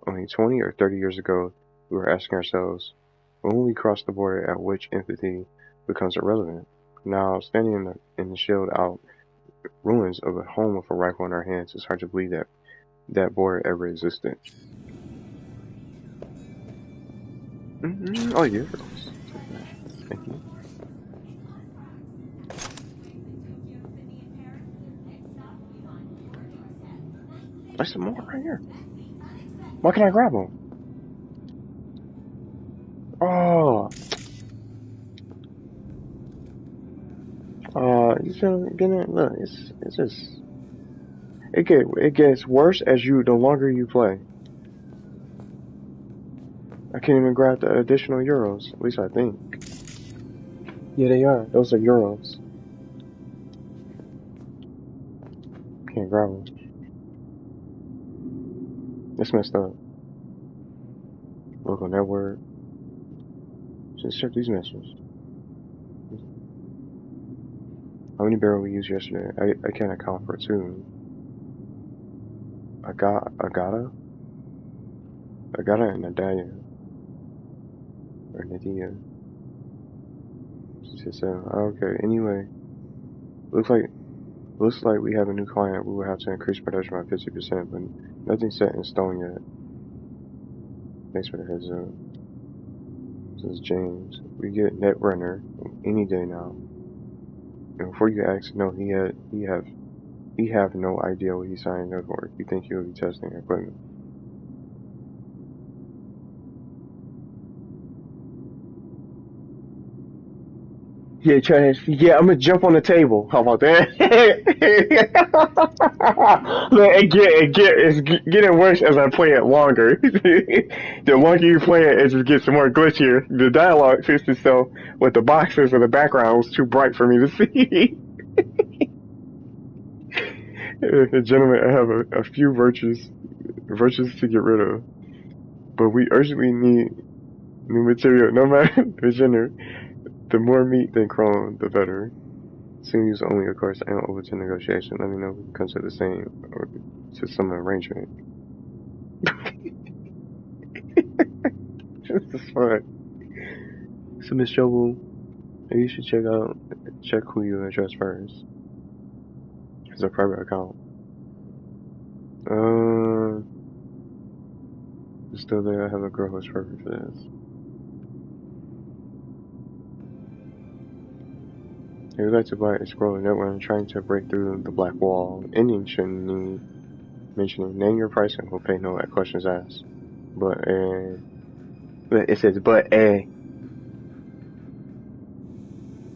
Only 20 or 30 years ago, we were asking ourselves, when will we cross the border at which empathy becomes irrelevant? Now, standing in the shelled out ruins of a home with a rifle in our hands, it's hard to believe that that board ever existed. Oh, yeah. Thank you. There's some more right here. Why can't I grab them? Oh. You feel getting it? Look, it's just it gets worse as the longer you play. I can't even grab the additional euros. At least I think. Yeah, they are. Those are euros. Can't grab them. It's messed up. Look on that word. Just check these messages. How many barrels we used yesterday? I can't account for 2. Agata and Nadia. Or Nadia. She said 7. Okay, anyway. Looks like we have a new client. We will have to increase production by 50%, but nothing's set in stone yet. Thanks for the heads up. This is James. We get Netrunner any day now. And before you ask, no, he have no idea what he signed up for. You think he will be testing equipment? Yeah, trash. Yeah, I'm gonna jump on the table. How about that? Look, it's getting worse as I play it longer. The longer you play it, it just gets more glitchier. The dialogue fixed itself, with the boxes in the background was too bright for me to see. Gentlemen, I have a few virtues to get rid of, but we urgently need new material. No matter the gender, the more meat than chrome, the better. Soon use only, of course. I am open to negotiation. Let me know if we can come to the same or to some arrangement. This is fun. So, Miss Shovel, maybe you should check who you address first. It's a private account. It's still there. I have a girl who's perfect for this. If you'd like to buy a scroll network and trying to break through the black wall, ending shouldn't need mentioning. Name your price and we'll pay no questions asked. But it says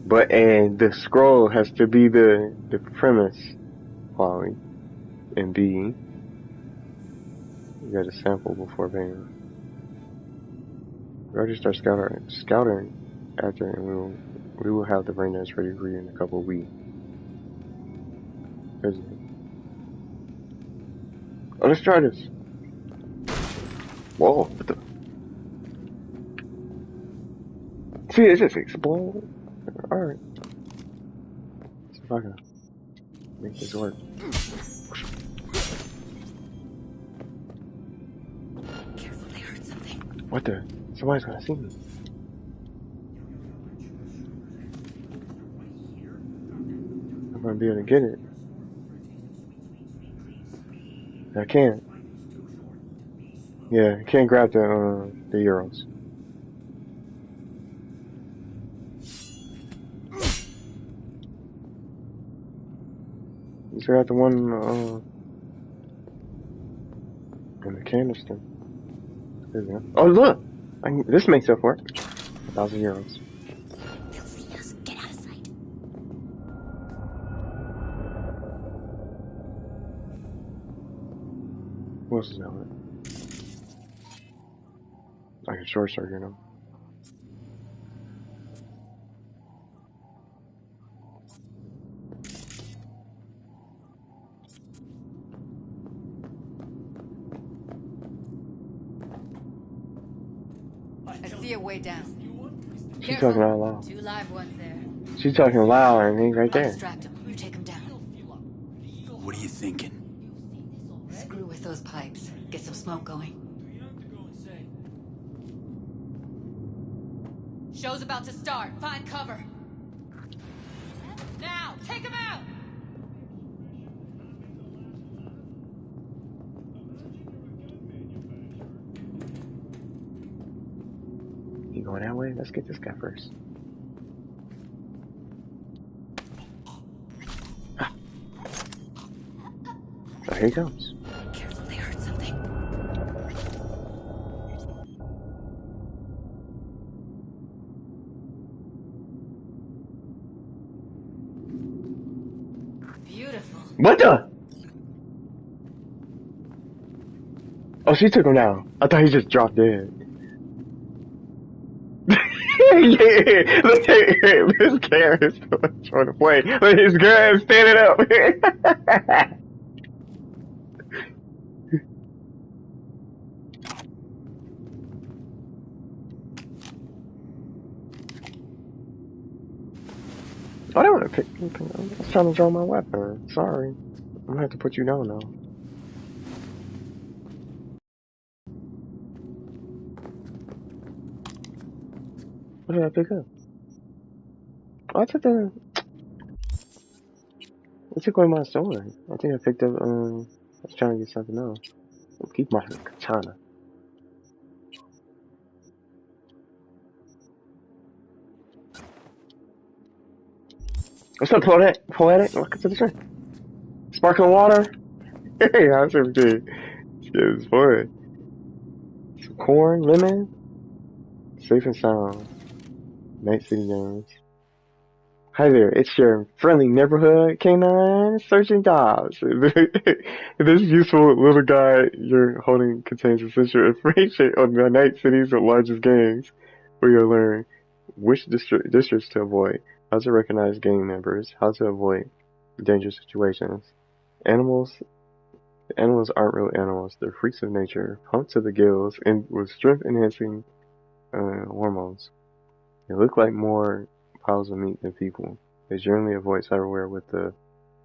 the scroll has to be the premise quality, and B, you gotta sample before paying. We already start scouting after, and we will have the brain dance ready for you in a couple of weeks. Oh, let's try this. Whoa, what the? See, it just explode. Alright. Let's see if I can make this work. Careful, they heard something. What the? Somebody's gonna see me. I'm gonna be able to get it. I can't. Yeah, I can't grab the euros. You still got the one in the canister. There we go. Oh look! This makes up for it. 1,000 euros. They'll see us. Get out of sight. What else is that one? I can short circuit them. I see a way down. She's talking out loud. 2 live ones there. She's talking loud and he's right there. Distract him. You take him down. What are you thinking? Screw with those pipes. Get some smoke going. Show's about to start. Find cover. Now, take him out! going that way? Let's get this guy first. Ah. Oh, here he comes. Careful, they heard something. Beautiful. What the? Oh, she took him down. I thought he just dropped dead. Yeah, look at this guy is trying to play. Look, his guy is standing up. I don't want to pick. I was trying to draw my weapon. Sorry. I'm gonna have to put you down now. What did I pick up? Oh, I took away my sword. I think I picked up, I was trying to get something else. I'll keep my katana. What's up, Poetic? Welcome to the stream. Sparkling water? Hey, how's everything? Yeah, it's fun. Some corn, lemon, safe and sound. Night City Games. Hi there, it's your friendly neighborhood canine searching jobs. This useful little guide you're holding contains essential information on the Night City's largest gangs, where you'll learn which districts to avoid, how to recognize gang members, how to avoid dangerous situations. Animals aren't real animals, they're freaks of nature, pumped to the gills and with strength-enhancing hormones. They look like more piles of meat than people. They generally avoid cyberware with the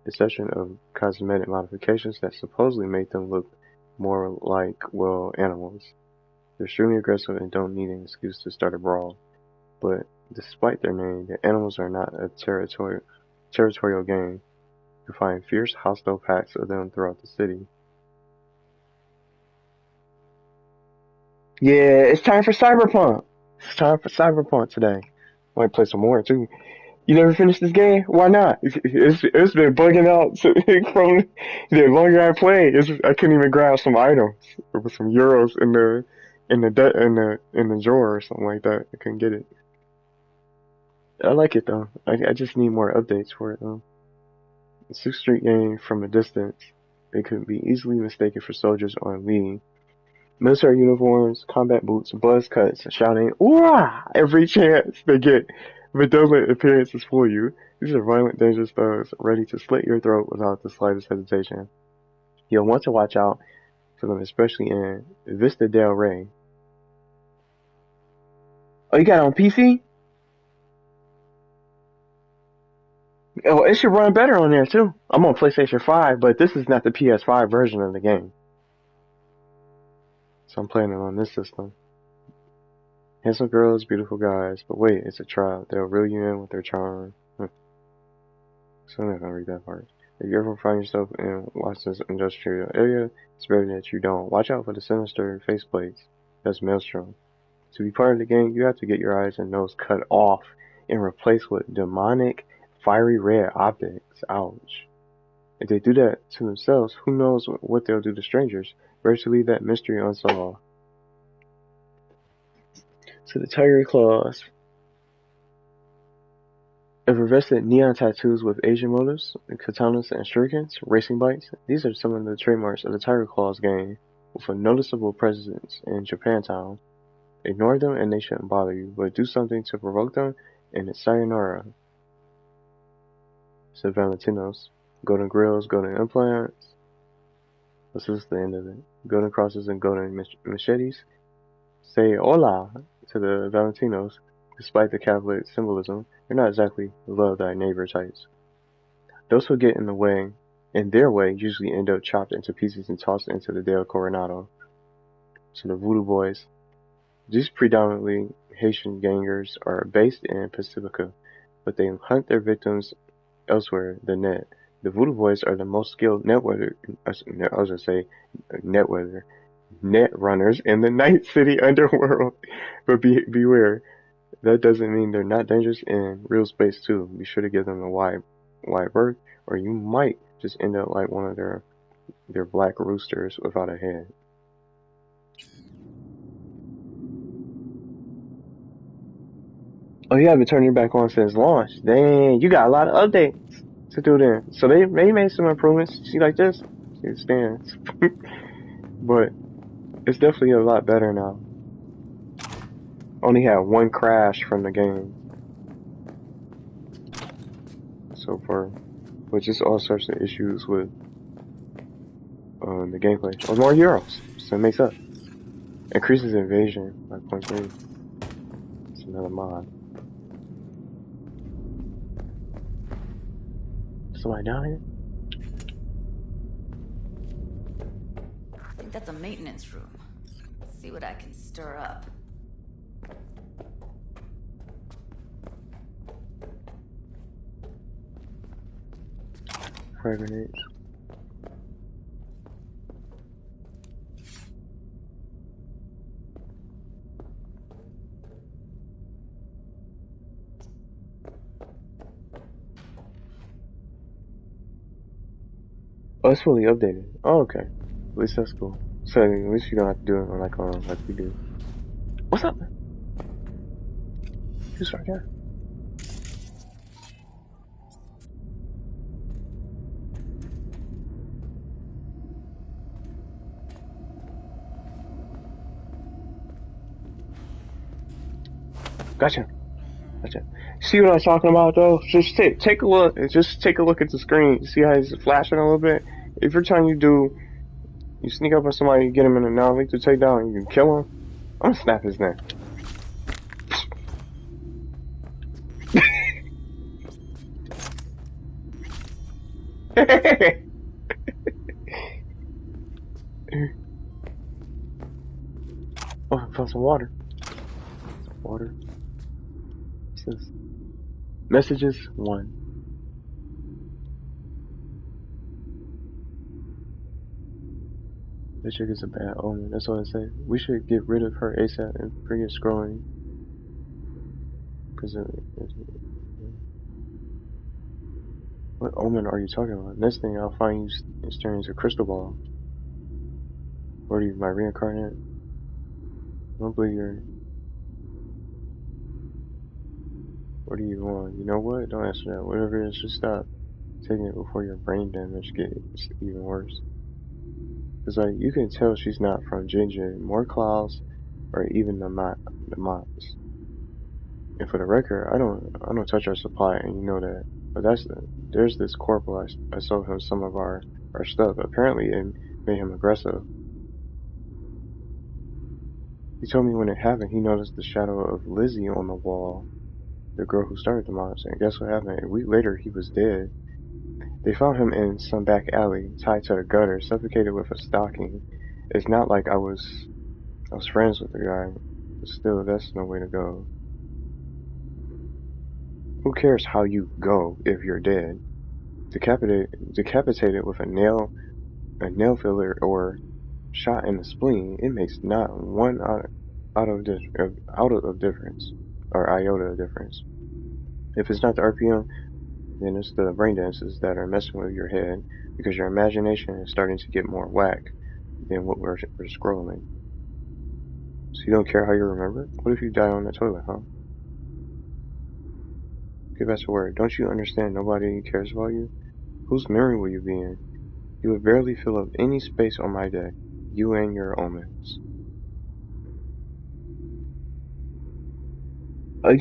exception of cosmetic modifications that supposedly make them look more like, well, animals. They're extremely aggressive and don't need an excuse to start a brawl. But despite their name, the animals are not a territorial gang. You find fierce, hostile packs of them throughout the city. Yeah, it's time for Cyberpunk. It's time for Cyberpunk today. Might play some more too. You never finished this game? Why not? It's been bugging out from the longer I play. I couldn't even grab some items. There was some euros in the drawer or something like that. I couldn't get it. I like it though. I just need more updates for it though. The 6th Street game from a distance. They could be easily mistaken for soldiers on leave. Military uniforms, combat boots, buzz cuts, shouting "Oorah!" every chance they get. But don't let appearances fool you. These are violent, dangerous thugs ready to slit your throat without the slightest hesitation. You'll want to watch out for them, especially in Vista Del Rey. Oh, you got it on PC? Oh, it should run better on there too. I'm on PlayStation 5, but this is not the PS5 version of the game. So I'm playing it on this system. Handsome girls, beautiful guys, but wait, it's a trial. They'll reel you in with their charm. So I'm not gonna read that part. If you ever find yourself in Watson's industrial area, it's better that you don't. Watch out for the sinister faceplates. That's Maelstrom. To be part of the gang, you have to get your eyes and nose cut off and replaced with demonic, fiery red optics. Ouch. If they do that to themselves, who knows what they'll do to strangers? Better to leave that mystery unsolved. So the tiger claws. Effervescent neon tattoos with Asian motifs, katanas and shurikens, racing bikes. These are some of the trademarks of the Tiger Claws gang, with a noticeable presence in Japantown. Ignore them and they shouldn't bother you, but do something to provoke them and it's sayonara. Said Valentinos. Golden grills, golden implants. This is the end of it. Golden crosses and golden machetes. Say hola to the Valentinos. Despite the Catholic symbolism, they're not exactly love thy neighbor types. Those who get in their way, usually end up chopped into pieces and tossed into the Del Coronado. So the Voodoo Boys. These predominantly Haitian gangers are based in Pacifica, but they hunt their victims elsewhere, the net. The Voodoo Boys are the most skilled net runners in the Night City underworld. But beware, that doesn't mean they're not dangerous in real space too. Be sure to give them a wide berth, or you might just end up like one of their black roosters without a head. Oh, you haven't turned your back on since launch. Dang, you got a lot of updates to do there. So they made some improvements. See, like this, it stands. But it's definitely a lot better now. Only had one crash from the game so far, but just all sorts of issues with the gameplay. Or more heroes, so it makes up. Increases evasion by 0.3. It's another mod. Somebody down here? I think that's a maintenance room. Let's see what I can stir up. Frag grenades. Oh, it's fully updated. Oh, okay. At least that's cool. So at least you don't have to do it like we do. What's up? Who's right there? Gotcha. See what I'm talking about though? Just take a look. Just take a look at the screen. See how it's flashing a little bit? If you're trying to you sneak up on somebody, you get him in a non-lethal takedown, you can kill him. I'm gonna snap his neck. Oh, I found some water. Water. What's this? Messages 1. This chick is a bad omen. That's all I say. We should get rid of her ASAP and forget scrolling. What omen are you talking about? Next thing I'll find you staring into a crystal ball. What are you, my reincarnate? I don't believe you're... What do you want? You know what? Don't answer that. Whatever it is, just stop taking it before your brain damage gets even worse. Cause like, you can tell she's not from Ginger, more clouds, or even the mods. And for the record, I don't touch our supply, and you know that. But there's this corporal I sold him some of our stuff. Apparently it made him aggressive. He told me when it happened, he noticed the shadow of Lizzie on the wall, the girl who started the mods. And guess what happened? A week later, he was dead. They found him in some back alley, tied to a gutter, suffocated with a stocking. It's not like I was friends with the guy, but still, that's no way to go. Who cares how you go if you're dead? Decapitated with a nail filler, or shot in the spleen, it makes not one iota of difference. If it's not the RPM, then it's the brain dances that are messing with your head, because your imagination is starting to get more whack than what we're scrolling. So you don't care how you remember? What if you die on the toilet, huh? Give us a word. Don't you understand nobody cares about you? Whose memory will you be in? You would barely fill up any space on my deck. You and your omens. I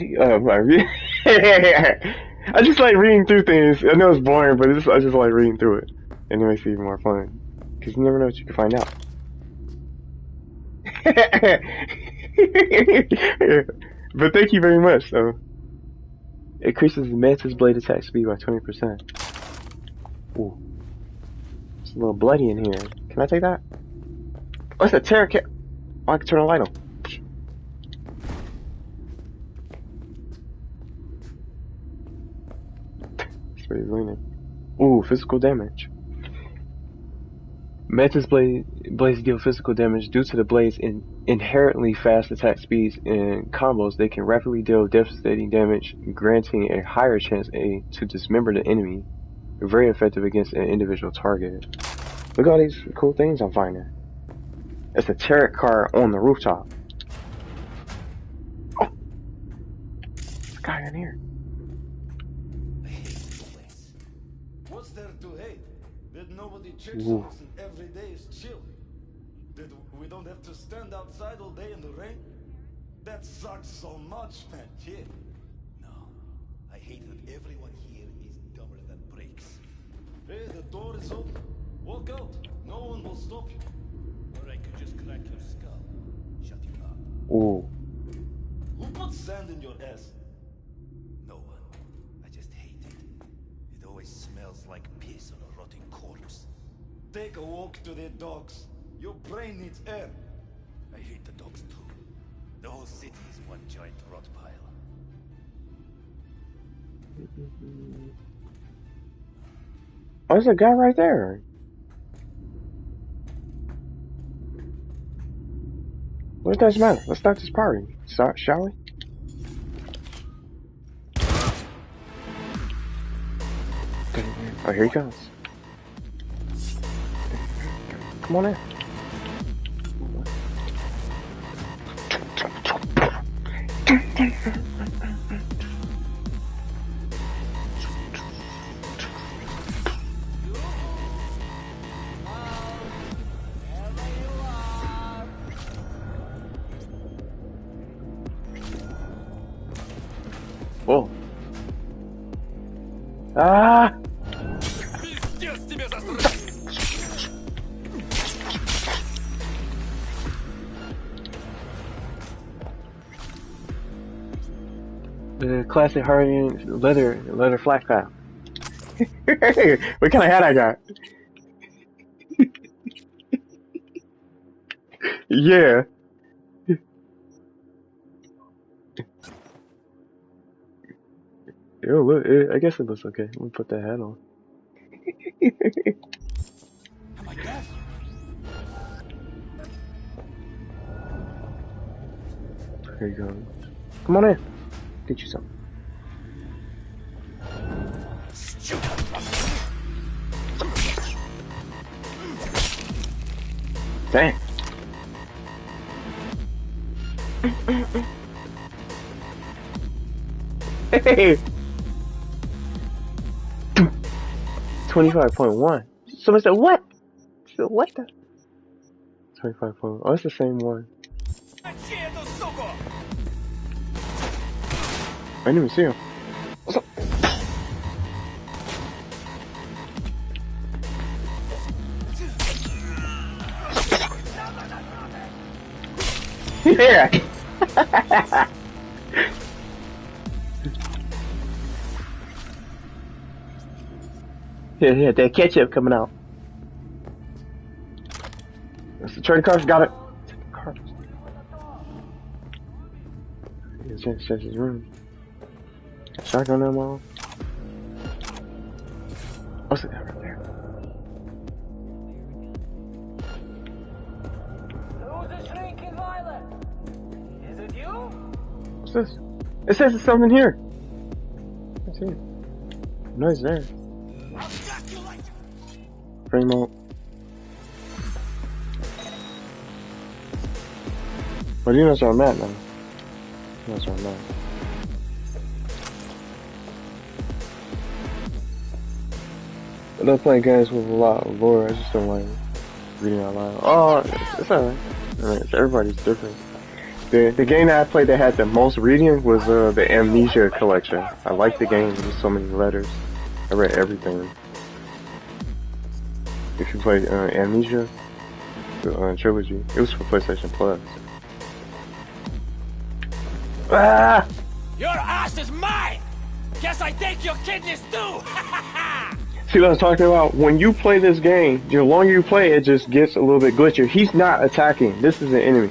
just like reading through things. I know it's boring, but I just like reading through it. And it makes it even more fun. Because you never know what you can find out. But thank you very much, though. Increases the mantis blade attack speed by 20%. Ooh. It's a little bloody in here. Can I take that? Oh, it's a terror cat. Oh, I can turn the light on. It's really leaning. Ooh, physical damage. Mantis blades deal physical damage due to the blades' inherently fast attack speeds. In combos, they can rapidly deal devastating damage, granting a higher chance to dismember the enemy. Very effective against an individual target. Look at all these cool things I'm finding. It's a tarot card on the rooftop. Oh! There's a guy in here. I hate this place. What's there to hate? That nobody checks Ooh. on us and every day is chill. That we don't have to stand outside all day in the rain. That sucks so much, man. Yeah. No, I hate that everyone here is dumber than bricks. Hey, the door is open. Walk out. No one will stop you. Or I could just crack your skull. Shut you up. Ooh. Who put sand in your ass? No one. I just hate it. It always smells like piss on a rotting corpse. Take a walk to the dogs. Your brain needs air. I hate the dogs too. The whole city is one giant rot pile. Oh, there's a guy right there. What does matter? Let's start this party. Shall we? Oh, here he comes. Come on in. Whoa. Ah! The classic Hardian leather flat cap. What kind of hat I got? Yeah. Yo, look, I guess it looks okay. Let me put that hat on. Am I deaf? Here you go. Come on in. Get you something. Dang. Hey. 25.1. Someone said what? So what the? 25.1. Oh, it's the same one. I didn't even see him. What's up? Yeah. Yeah, that ketchup coming out. That's the train car. Got it. It's in his room. Shotgun ammo. What's that right there? Who's the shrinking violet? Is it you? What's this? It says it's something here. Let's see. Noise there. Frame mode. But you know where I'm at now. That's where I'm at. I love playing games with a lot of lore. I just don't like reading out loud. Oh, it's alright. Everybody's different. The game that I played that had the most reading was the Amnesia collection. I liked the game. There was so many letters. I read everything. If you played Amnesia, the trilogy, it was for PlayStation Plus. Ah! Your ass is mine! Guess I take your kidneys too! See what I was talking about? When you play this game, the longer you play, it just gets a little bit glitchier. He's not attacking. This is an enemy.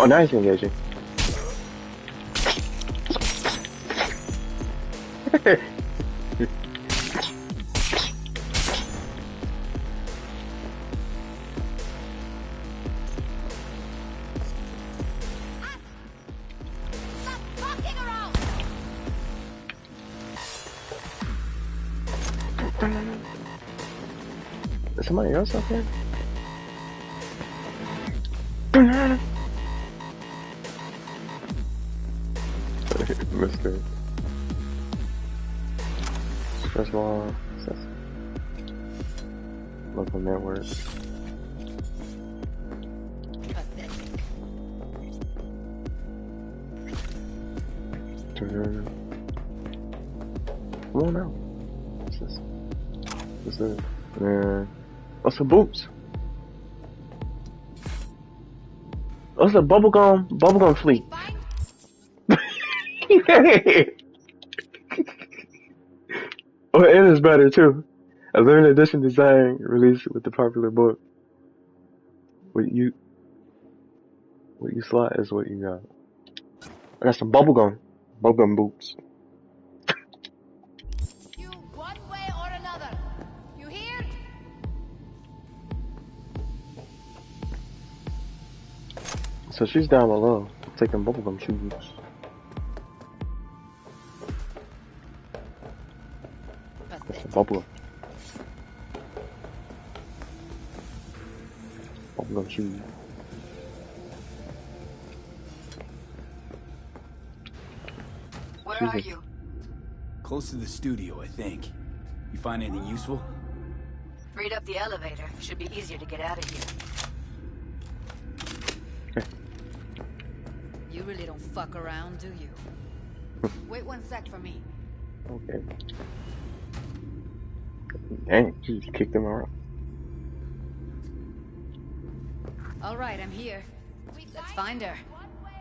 Oh, now he's engaging. Is somebody else out there? Missed it. Stress ball. Local network. Come on now. What's this? What's this? Man. Oh, some boots. Oh, it's a bubblegum fleet. Oh, it is better too. A limited edition design released with the popular book. What you slot is what you got. I got some bubblegum boots. You one way or another. You hear? So she's down below, taking bubblegum shoes. That's some bubblegum. Bubblegum shoes. Where are you? Close to the studio, I think. You find anything useful? Read up the elevator. Should be easier to get out of here. You really don't fuck around, do you? Wait 1 sec for me. Okay. Dang, she just kicked him around. All right, I'm here. Let's find her.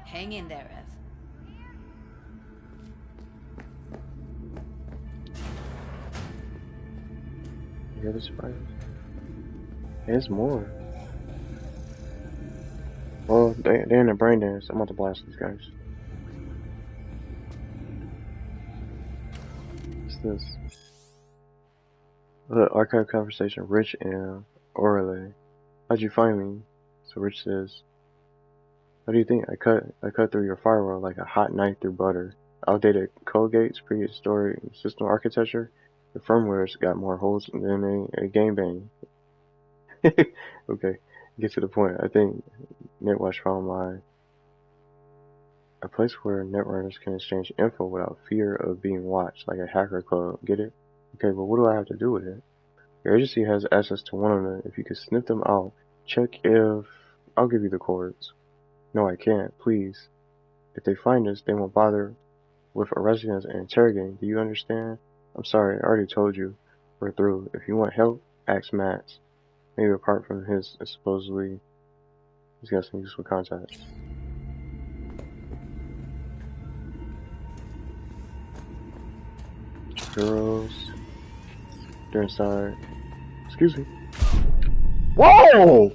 Hang in there, Ev. You hear the spiders? There's more. Well, they're in the brain dance. I'm about to blast these guys. What's this? Archive conversation. Rich and Orale. How'd you find me? So Rich says, what do you think? I cut through your firewall like a hot knife through butter. Outdated code gates, prehistoric system architecture. The firmware's got more holes than a gangbang. Okay, get to the point. I think NetWatch found a place where netrunners can exchange info without fear of being watched, like a hacker club. Get it? Okay, but what do I have to do with it? Your agency has access to one of them. If you could sniff them out, check if... I'll give you the codes. No, I can't. Please. If they find us, they won't bother with arresting us and interrogating. Do you understand? I'm sorry, I already told you. We're through. If you want help, ask Max. Maybe apart from his supposedly... He's got some useful contacts. Girls. They're inside. Excuse me. Whoa!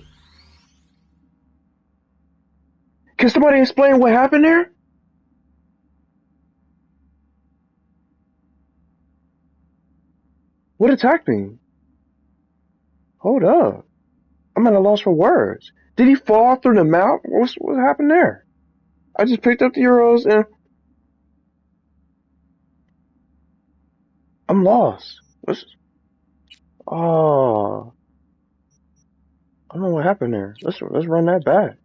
Can somebody explain what happened there? What attacked me? Hold up. I'm at a loss for words. Did he fall through the mouth? What happened there? I just picked up the euros and... I'm lost. Oh. I don't know what happened there. Let's run that back.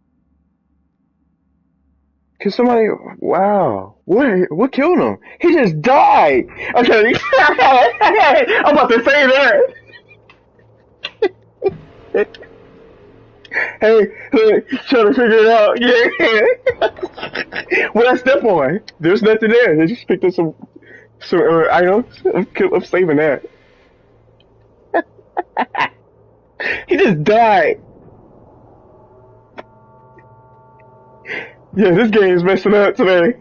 Can somebody... Wow. What killed him? He just died! Okay. I'm about to say that. Hey, look, trying to figure it out. Yeah. What I step on? There's nothing there. They just picked up some items. I'm saving that. He just died. Yeah, this game is messing up today.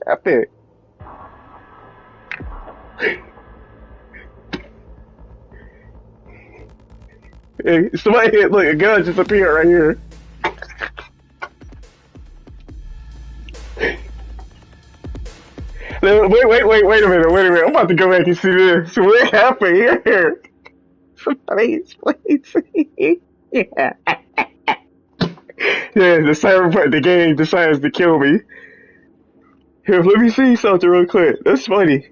I bet. Hey, somebody hit, look, a gun just appeared right here. Wait a minute. I'm about to go back and see this. What happened here? Somebody explain to me. Yeah. Yeah, the game decides to kill me. Here, let me see something real quick. That's funny.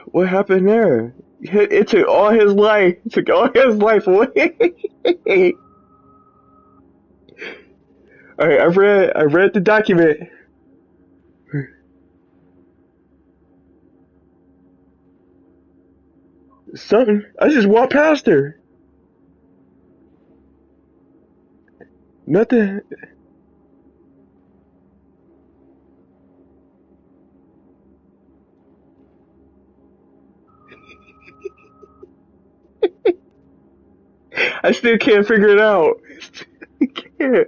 What happened there? It took all his life. It took all his life away. Alright, I read the document. Something. I just walked past her. Nothing. I still can't figure it out. I can't.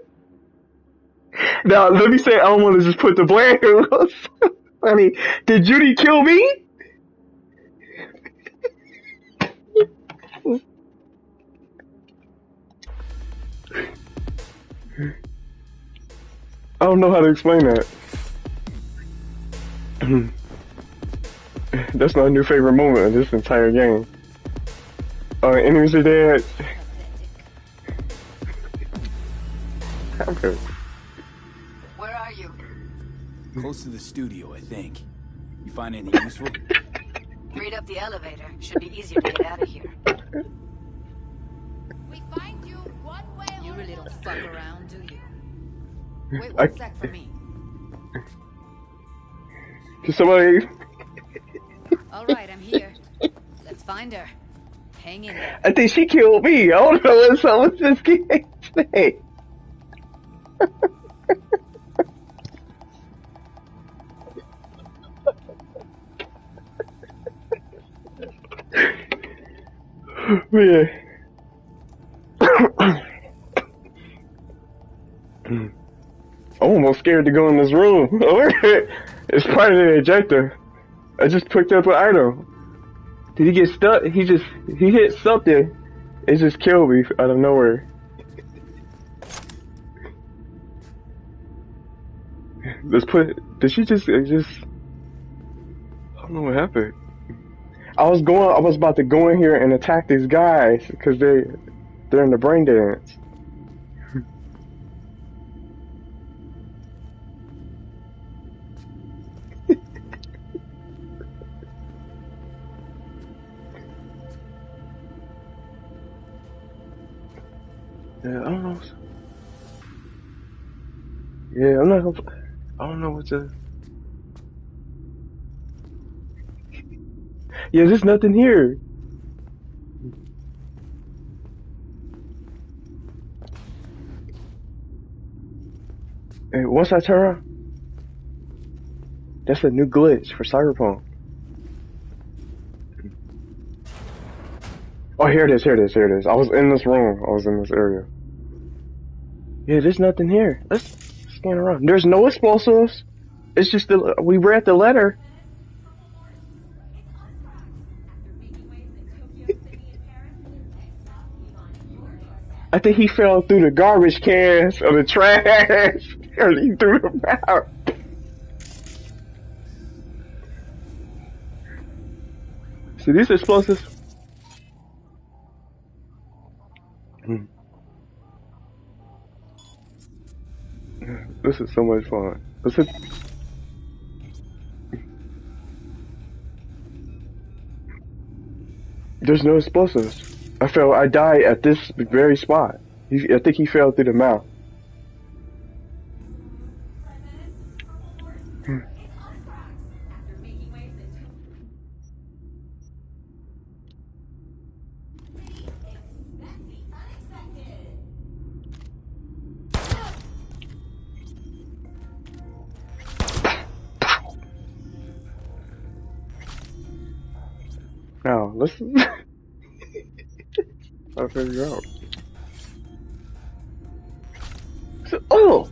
Now, let me say I don't want to just put the blame. I mean, did Judy kill me? I don't know how to explain that. That's my new favorite moment of this entire game. Enemies are dead. Okay. Where are you? Close to the studio, I think. You find anything useful? Read up the elevator. Should be easier to get out of here. We find you one way. You really don't fuck around, do you? Wait one sec for me. Can somebody? All right, I'm here. Let's find her. Hang in there. I think she killed me. I don't know what someone just can't say. Yeah. I'm almost scared to go in this room. It's part of the ejector. I just picked up an item. Did he get stuck? He hit something. It just killed me out of nowhere. Did she just, I don't know what happened. I was about to go in here and attack these guys because they're in the brain dance. Yeah, I don't know. Yeah, I don't know what to. Yeah, there's nothing here. And once I turn around, that's a new glitch for Cyberpunk. Oh, here it is. I was in this room. I was in this area. Yeah, there's nothing here. Let's scan around. There's no explosives. It's just we read the letter. I think he fell through the garbage cans or the trash, or he threw them out. See these explosives? This is so much fun. There's no explosives. I died at this very spot. I think he fell through the mouth. Now, listen. I'll figure out. So, oh!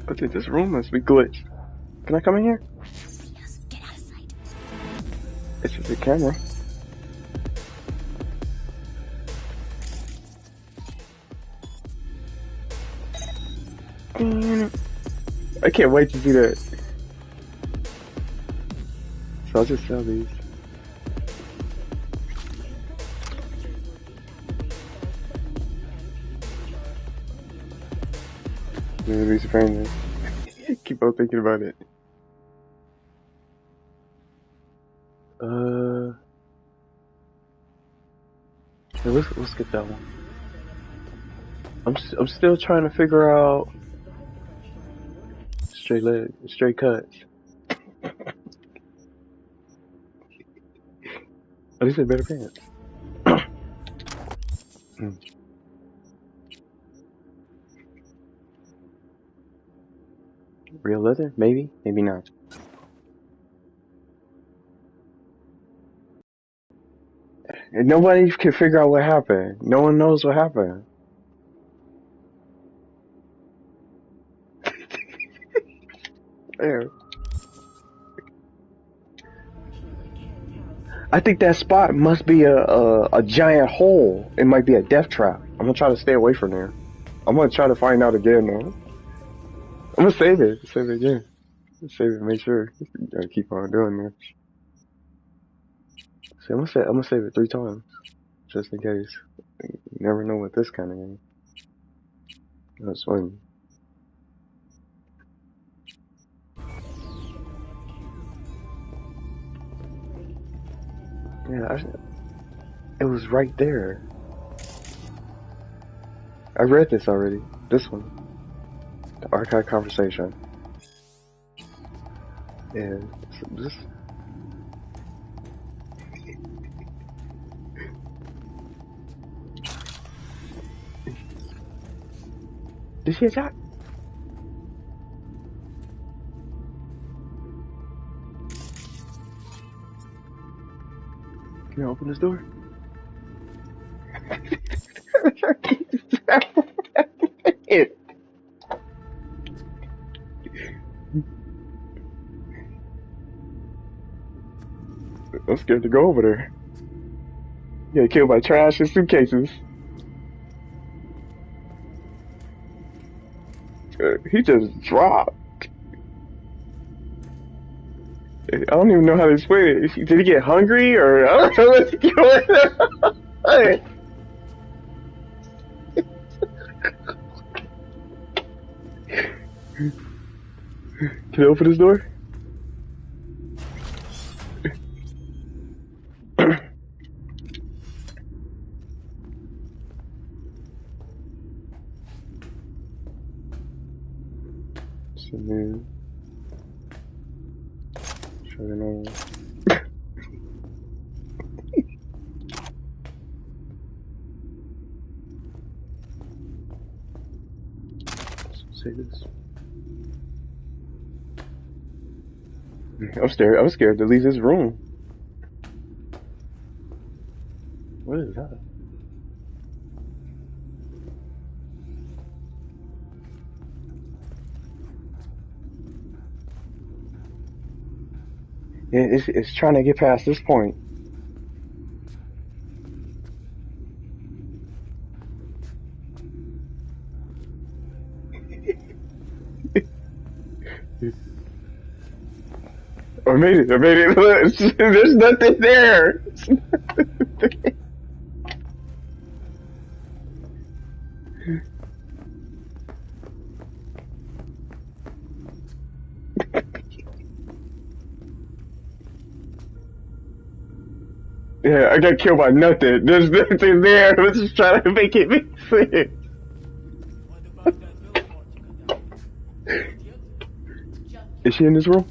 I think this room must be glitched. Can I come in here? Get out of sight. It's just a camera. I can't wait to do that. So I'll just sell these. Maybe it's friendly. Keep on thinking about it. Yeah, let's skip that one. I'm still trying to figure out straight cuts. Oh, these are better pants. Real leather? Maybe, maybe not. And nobody can figure out what happened. No one knows what happened. There. I think that spot must be a giant hole. It might be a death trap. I'm gonna try to stay away from there. I'm gonna try to find out again though. I'm gonna save it. Save it again. Save it. Make sure. Gotta keep on doing this. See, I'm gonna save it 3 times just in case. You never know with this kind of game. That's funny. Yeah, it was right there. I read this already. This one. The archive conversation. Yeah, this. Did she attack? Can I open this door? I'm scared to go over there. You get killed by trash and suitcases. He just dropped. I don't even know how to explain it. Did he get hungry or I don't know what's going on? Can I open this door? So, man. Showing on. Say this. I'm scared to leave this room. What is that? Yeah, it's trying to get past this point. I made it. Look, there's nothing there. Yeah, I got killed by nothing. There's nothing there. Let's just try to make it make sense. Is she in this room?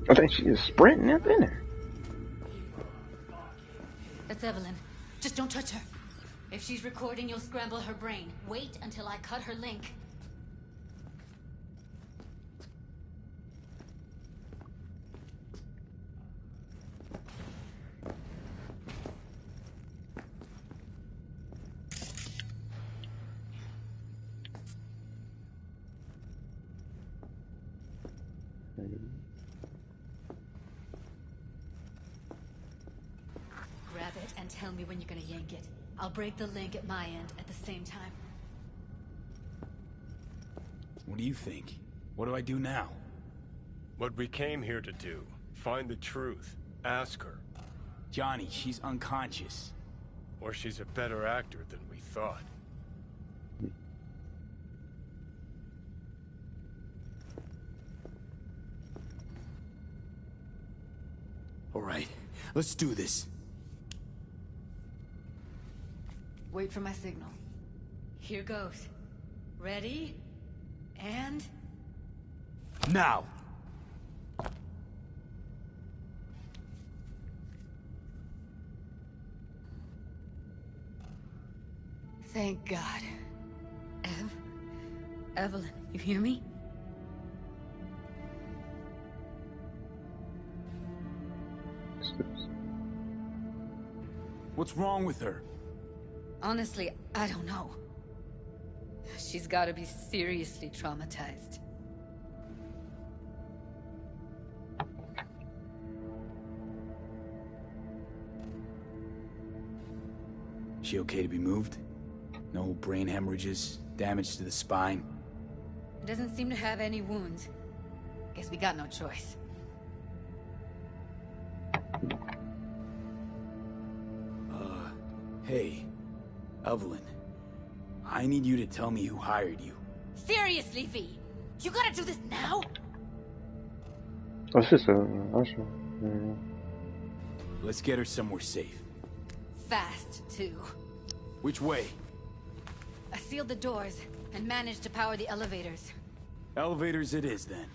I think she is sprinting up in there. That's Evelyn. Just don't touch her. If she's recording, you'll scramble her brain. Wait until I cut her link. Grab it and tell me when you're gonna yank it. I'll break the link at my end at the same time. What do you think? What do I do now? What we came here to do. Find the truth. Ask her. Johnny, she's unconscious. Or she's a better actor than we thought. All right, let's do this. Wait for my signal. Here goes. Ready? And... now! Thank God. Evelyn, you hear me? What's wrong with her? Honestly, I don't know. She's gotta be seriously traumatized. She okay to be moved? No brain hemorrhages, damage to the spine? Doesn't seem to have any wounds. Guess we got no choice. Hey, Evelyn. I need you to tell me who hired you. Seriously, V? You gotta do this now? That's just a... Let's get her somewhere safe. Fast, too. Which way? I sealed the doors and managed to power the elevators. Elevators it is, then.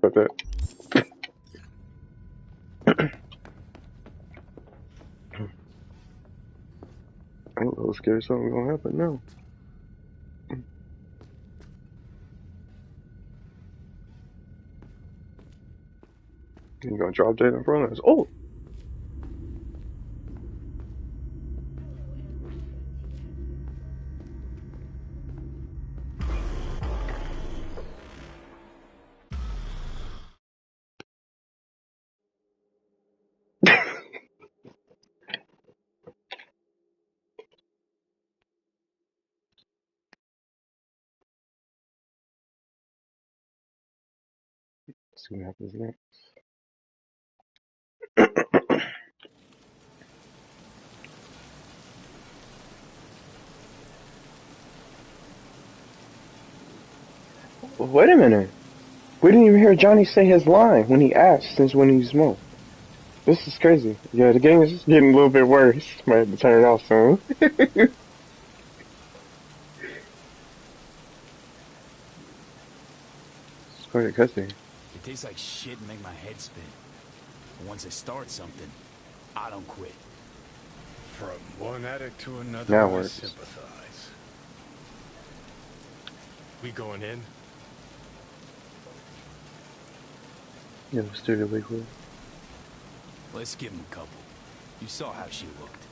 But that... I'm a little scared something's gonna happen now. You gonna drop dead in front of us? Oh! Let's see what happens next. Wait a minute. We didn't even hear Johnny say his line when he asked since when he smoked. This is crazy. Yeah, the game is just getting a little bit worse. Might have to turn it off soon. It's quite a cutscene. It tastes like shit and make my head spin. But once I start something, I don't quit. From one addict to another, Now I works. sympathize. We going in? Yeah, let's do the liquid. Let's give him a couple. You saw how she looked.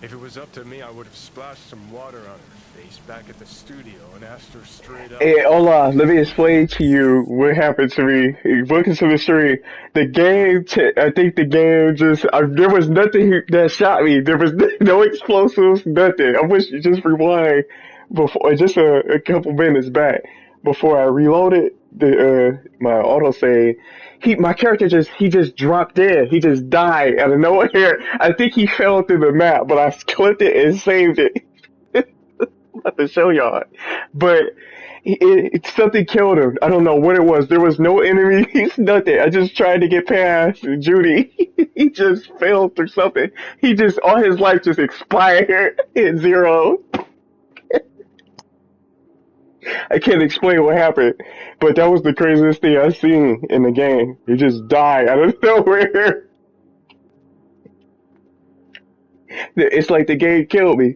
If it was up to me, I would have splashed some water on her face back at the studio and asked her straight up. Hey, Ola, let me explain to you what happened to me. Welcome to the stream. The game, I think the game just, there was nothing that shot me. There was no explosives, nothing. I wish you just rewind before, just a couple minutes back before I reloaded my autosave. My character he just dropped dead. He just died out of nowhere. I think he fell through the map, but I clipped it and saved it. I'm about to show y'all. But something killed him. I don't know what it was. There was no enemies, nothing. I just tried to get past Judy. He just fell through something. All his life just expired at 0. I can't explain what happened, but that was the craziest thing I've seen in the game. He just died out of nowhere. It's like the game killed me.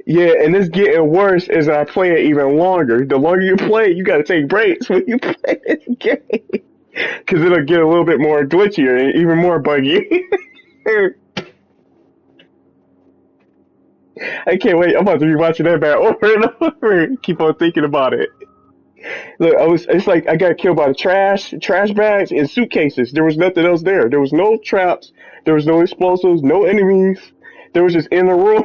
Yeah, and it's getting worse as I play it even longer. The longer you play it, you gotta take breaks when you play this game. Because it'll get a little bit more glitchier and even more buggy. I can't wait. I'm about to be watching that back over and over. Keep on thinking about it. Look, it's like I got killed by the trash bags, and suitcases. There was nothing else there. There was no traps. There was no explosives, no enemies. There was just in the room.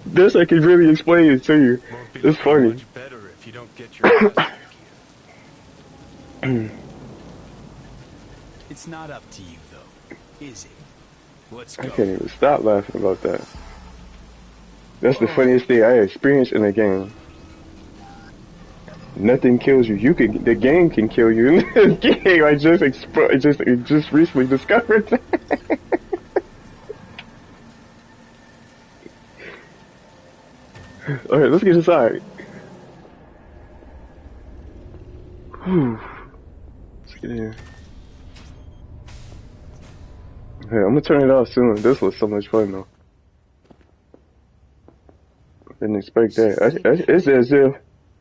This I can really explain it to you. It's funny. Much better if you don't get your ass back here. It's not up to you, though, is it? Let's go. I can't even stop laughing about that. That's the funniest thing I experienced in a game. Nothing kills you. The game can kill you. In this game, I just recently discovered that. Alright, let's get inside. Whew. Let's get in. Okay, I'm gonna turn it off soon. This was so much fun though. Didn't expect that. It's as if,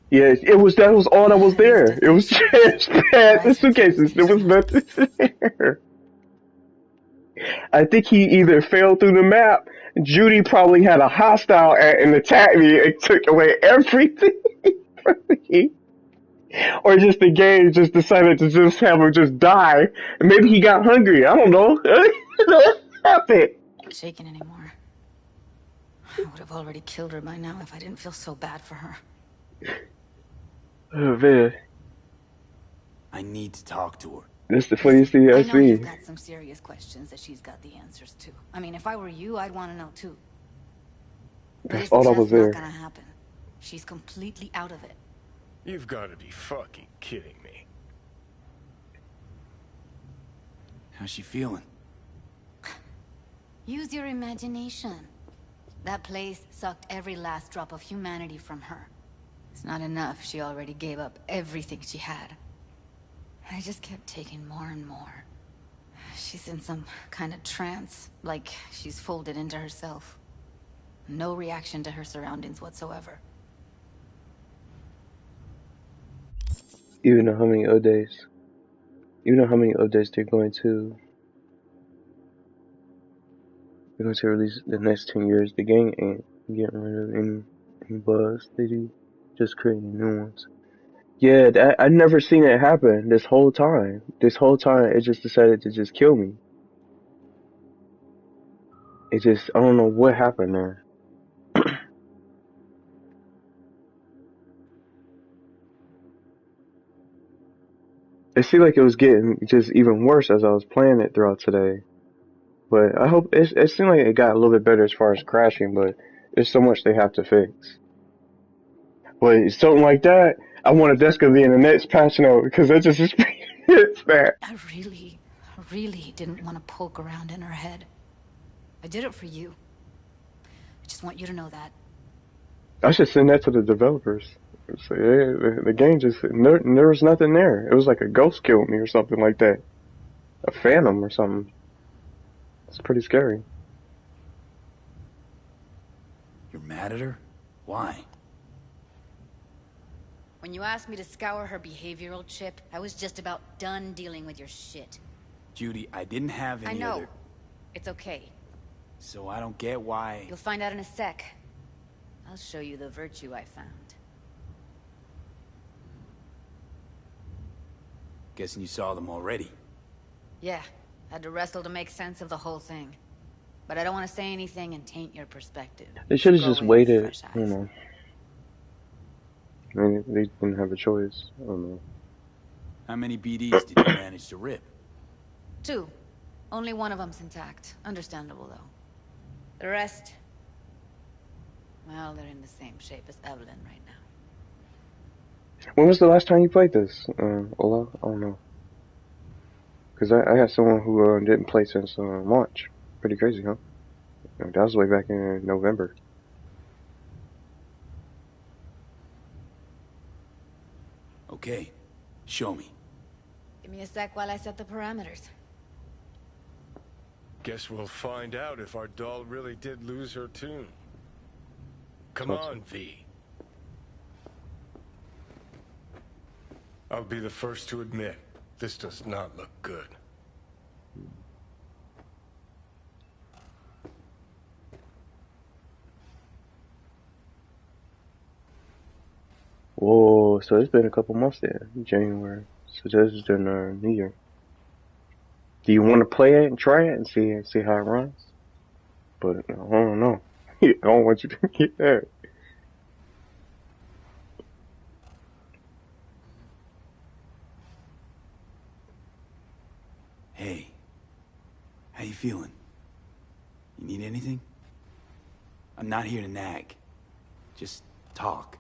yeah, that was all that was there. It was trash bags and suitcases. There was nothing there. I think he either fell through the map. Judy probably had a hostile and attacked me and took away everything from me. Or just the game just decided to just have him just die. And maybe he got hungry. I don't know. What happened? Not shaking anymore. I would have already killed her by now if I didn't feel so bad for her. Oh man. I need to talk to her. That's the funniest thing I've I know you've seen. got some serious questions that she's got the answers to. I mean, if I were you, I'd want to know too. But That's it's all that just was not there. gonna happen. She's completely out of it. You've got to be fucking kidding me. How's she feeling? Use your imagination. That place sucked every last drop of humanity from her. It's not enough. She already gave up everything she had. I just kept taking more and more. She's in some kind of trance, like she's folded into herself. No reaction to her surroundings whatsoever. You know how many updates? You know how many updates they're going to? They're going to release the next 10 years. The game ain't getting rid of any bugs. They do just creating new ones. Yeah, I never seen it happen this whole time. This whole time, it just decided to just kill me. It just, I don't know what happened there. It seemed like it was getting just even worse as I was playing it throughout today. But I hope, it seemed like it got a little bit better as far as crashing, but there's so much they have to fix. But something like that, I wanted that's gonna be in the next patch note, because that just it's bad. I really didn't want to poke around in her head. I did it for you. I just want you to know that. I should send that to the developers. So, yeah, the game just, there was nothing there. It was like a ghost killed me or something like that. A phantom or something. It's pretty scary. You're mad at her? Why? When you asked me to scour her behavioral chip, I was just about done dealing with your shit. Judy, I didn't have any I know. other... It's okay. So I don't get why... You'll find out in a sec. I'll show you the virtue I found. Guessing you saw them already. Yeah, had to wrestle to make sense of the whole thing. But I don't want to say anything and taint your perspective. They should have Go just away with waited, fresh eyes. you know. I mean, they didn't have a choice. I don't know. How many BDs did you manage to rip? 2. Only one of them's intact. Understandable, though. The rest... well, they're in the same shape as Evelyn right now. When was the last time you played this, Ola? I don't know. Because I had someone who didn't play since March. Pretty crazy, huh? That was way back in November. Okay, show me. Give me a sec while I set the parameters. Guess we'll find out if our doll really did lose her tune. Come on, V. I'll be the first to admit, this does not look good. Whoa, so it's been a couple months there. January. So this is the New Year. Do you want to play it and try it and see how it runs? But I don't know. I don't want you to get that. Hey, how you feeling? You need anything? I'm not here to nag. Just talk.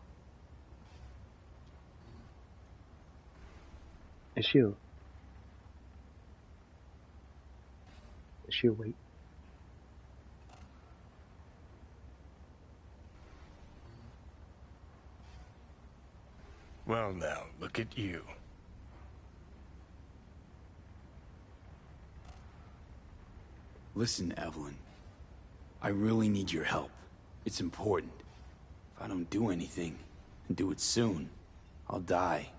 Is she awake? Well now, look at you. Listen, Evelyn. I really need your help. It's important. If I don't do anything, and do it soon, I'll die.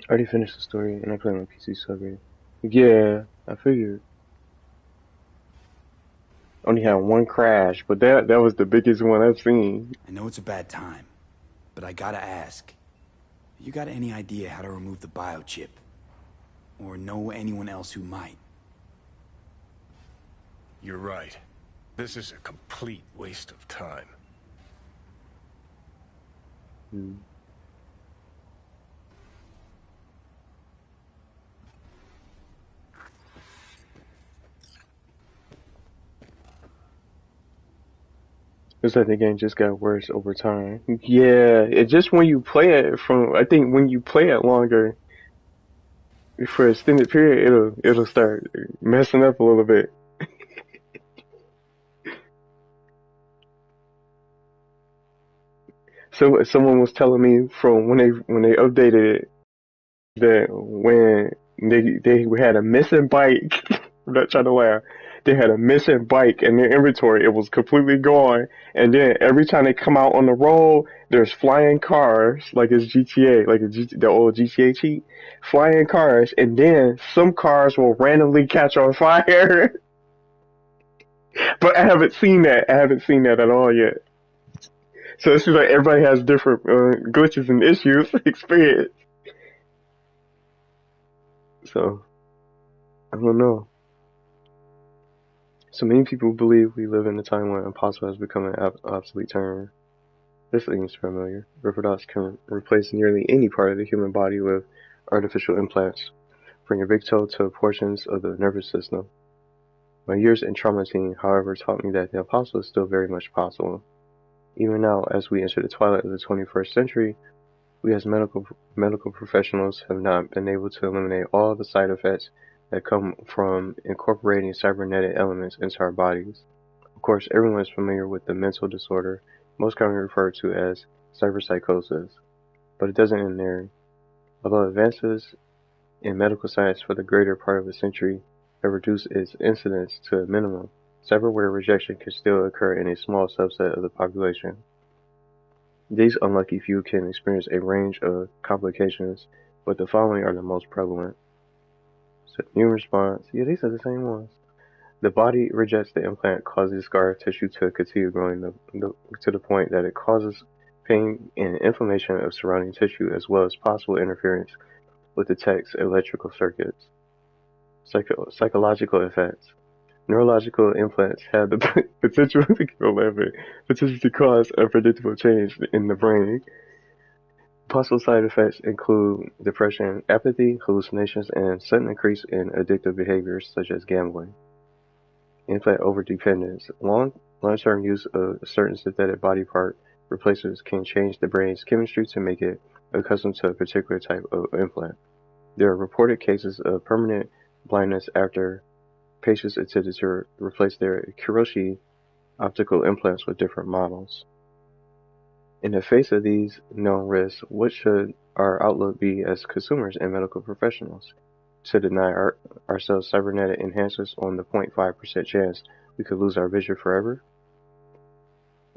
I already finished the story and I played my PC sucker. Yeah, I figured. Only had one crash, but that was the biggest one I've seen. I know it's a bad time, but I gotta ask. You got any idea how to remove the biochip? Or know anyone else who might? You're right. This is a complete waste of time. It's like the game just got worse over time. Yeah, it just when you play it I think when you play it longer, for an extended period, it'll start messing up a little bit. So someone was telling me from when they updated it that when they had a missing bike, I'm not trying to laugh. They had a missing bike in their inventory. It was completely gone. And then every time they come out on the road, there's flying cars, like it's GTA, like the old GTA cheat, flying cars. And then some cars will randomly catch on fire. But I haven't seen that. I haven't seen that at all yet. So it seems like everybody has different glitches and issues experience. So I don't know. So many people believe we live in a time when impossible has become an obsolete term. This seems familiar. Robots can replace nearly any part of the human body with artificial implants, from your big toe to portions of the nervous system. My years in trauma team, however, taught me that the impossible is still very much possible. Even now, as we enter the twilight of the 21st century, we as medical professionals have not been able to eliminate all the side effects that come from incorporating cybernetic elements into our bodies. Of course, everyone is familiar with the mental disorder, most commonly referred to as cyberpsychosis, but it doesn't end there. Although advances in medical science for the greater part of a century have reduced its incidence to a minimum, cyberware rejection can still occur in a small subset of the population. These unlucky few can experience a range of complications, but the following are the most prevalent. So, immune response. Yeah, these are the same ones. The body rejects the implant, causing scar tissue to continue growing to the point that it causes pain and inflammation of surrounding tissue, as well as possible interference with the tech's electrical circuits. Psychological effects. Neurological implants have the potential to cause unpredictable change in the brain. Possible side effects include depression, apathy, hallucinations, and sudden increase in addictive behaviors such as gambling. Implant overdependence. Long-term use of a certain synthetic body part replacements can change the brain's chemistry to make it accustomed to a particular type of implant. There are reported cases of permanent blindness after patients attempted to replace their Kiroshi optical implants with different models. In the face of these known risks, what should our outlook be as consumers and medical professionals? to deny ourselves cybernetic enhancements on the 0.5% chance we could lose our vision forever?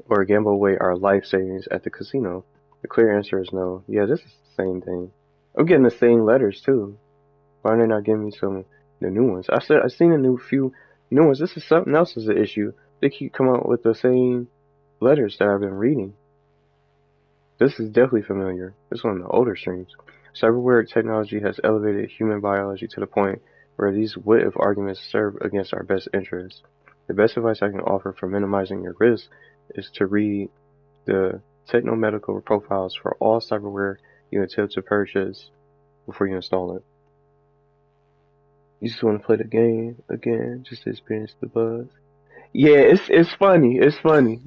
Or gamble away our life savings at the casino? The clear answer is no. Yeah, this is the same thing. I'm getting the same letters too. Why are they not giving me the new ones? I've seen a few new ones. This is something else is an issue. They keep coming out with the same letters that I've been reading. This is definitely familiar. This is one of the older streams. Cyberware technology has elevated human biology to the point where these what-if arguments serve against our best interests. The best advice I can offer for minimizing your risk is to read the technomedical profiles for all cyberware you attempt to purchase before you install it. You just want to play the game again, just to experience the buzz. Yeah, it's funny. It's funny.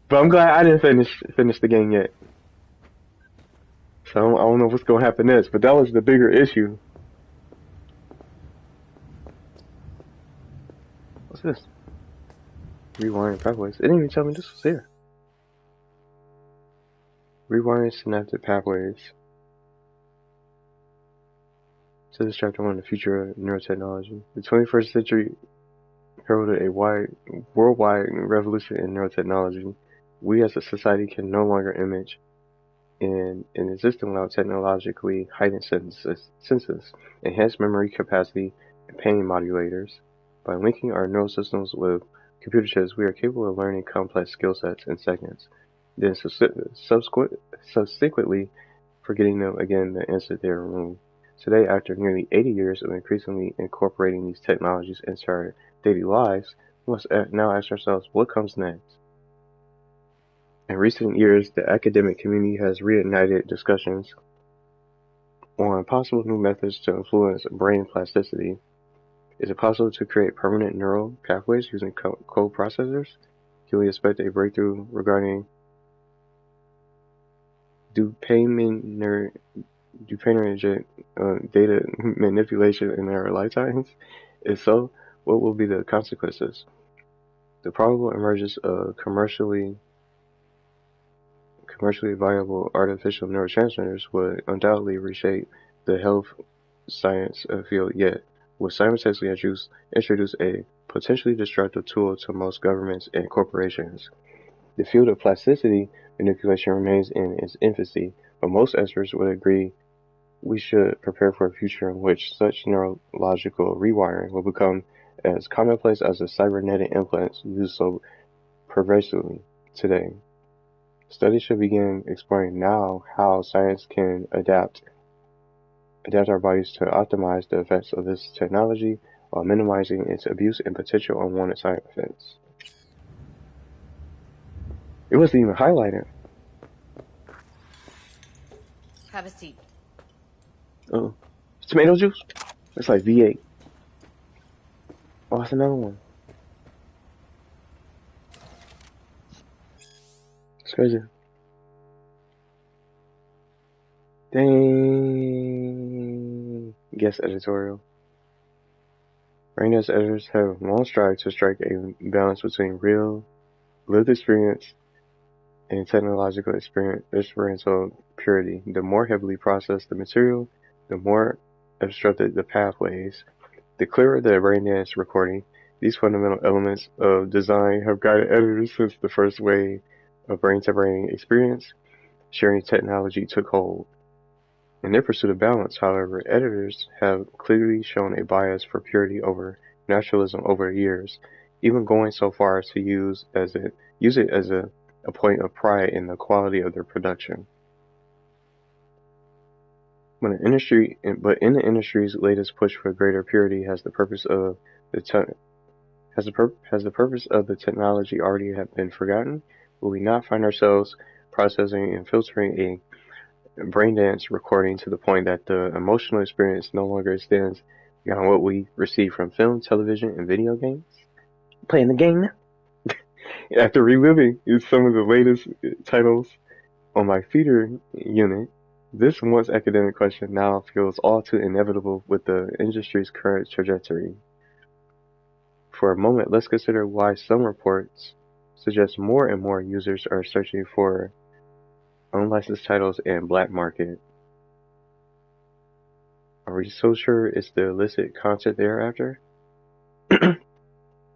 But I'm glad I didn't finish the game yet. So I don't know what's gonna happen next. But that was the bigger issue. What's this? Rewiring pathways. It didn't even tell me this was here. Rewiring synaptic pathways. So this chapter 1, the future of neurotechnology. The 21st century heralded a worldwide revolution in neurotechnology. We as a society can no longer image in an existence without technologically heightened senses, enhanced memory capacity, and pain modulators. By linking our neural systems with computer chips, we are capable of learning complex skill sets in seconds, then subsequently forgetting them again the instant they are removed. Today, after nearly 80 years of increasingly incorporating these technologies into our daily lives, we must now ask ourselves, what comes next? In recent years, the academic community has reignited discussions on possible new methods to influence brain plasticity. Is it possible to create permanent neural pathways using code processors? Can we expect a breakthrough regarding dopaminergic data manipulation in our lifetimes? If so, what will be the consequences? The probable emergence of commercially viable artificial neurotransmitters would undoubtedly reshape the health science field, yet would simultaneously introduce a potentially destructive tool to most governments and corporations. The field of plasticity manipulation remains in its infancy, but most experts would agree we should prepare for a future in which such neurological rewiring will become as commonplace as the cybernetic implants used so pervasively today. Studies should begin exploring now how science can adapt our bodies to optimize the effects of this technology while minimizing its abuse and potential unwanted side effects. It wasn't even highlighted. Have a seat. Oh, tomato juice? It's like V8. Oh, that's another one. It's crazy. Dang. Guest editorial. Braindead editors have long strived to strike a balance between real, lived experience and technological experiential purity. The more heavily processed the material, the more obstructed the pathways. The clearer the braindance recording, these fundamental elements of design have guided editors since the first wave of brain-to-brain experience sharing technology took hold. In their pursuit of balance, however, editors have clearly shown a bias for purity over naturalism over years, even going so far as to use it as a point of pride in the quality of their production. But in the industry's latest push for greater purity, has the purpose of the technology already have been forgotten? Will we not find ourselves processing and filtering a braindance recording to the point that the emotional experience no longer extends beyond what we receive from film, television, and video games? Playing the game now? After reliving some of the latest titles on my feeder unit, this once academic question now feels all too inevitable with the industry's current trajectory. For a moment, let's consider why some reports suggest more and more users are searching for unlicensed titles and black market. Are we so sure it's the illicit content they're after?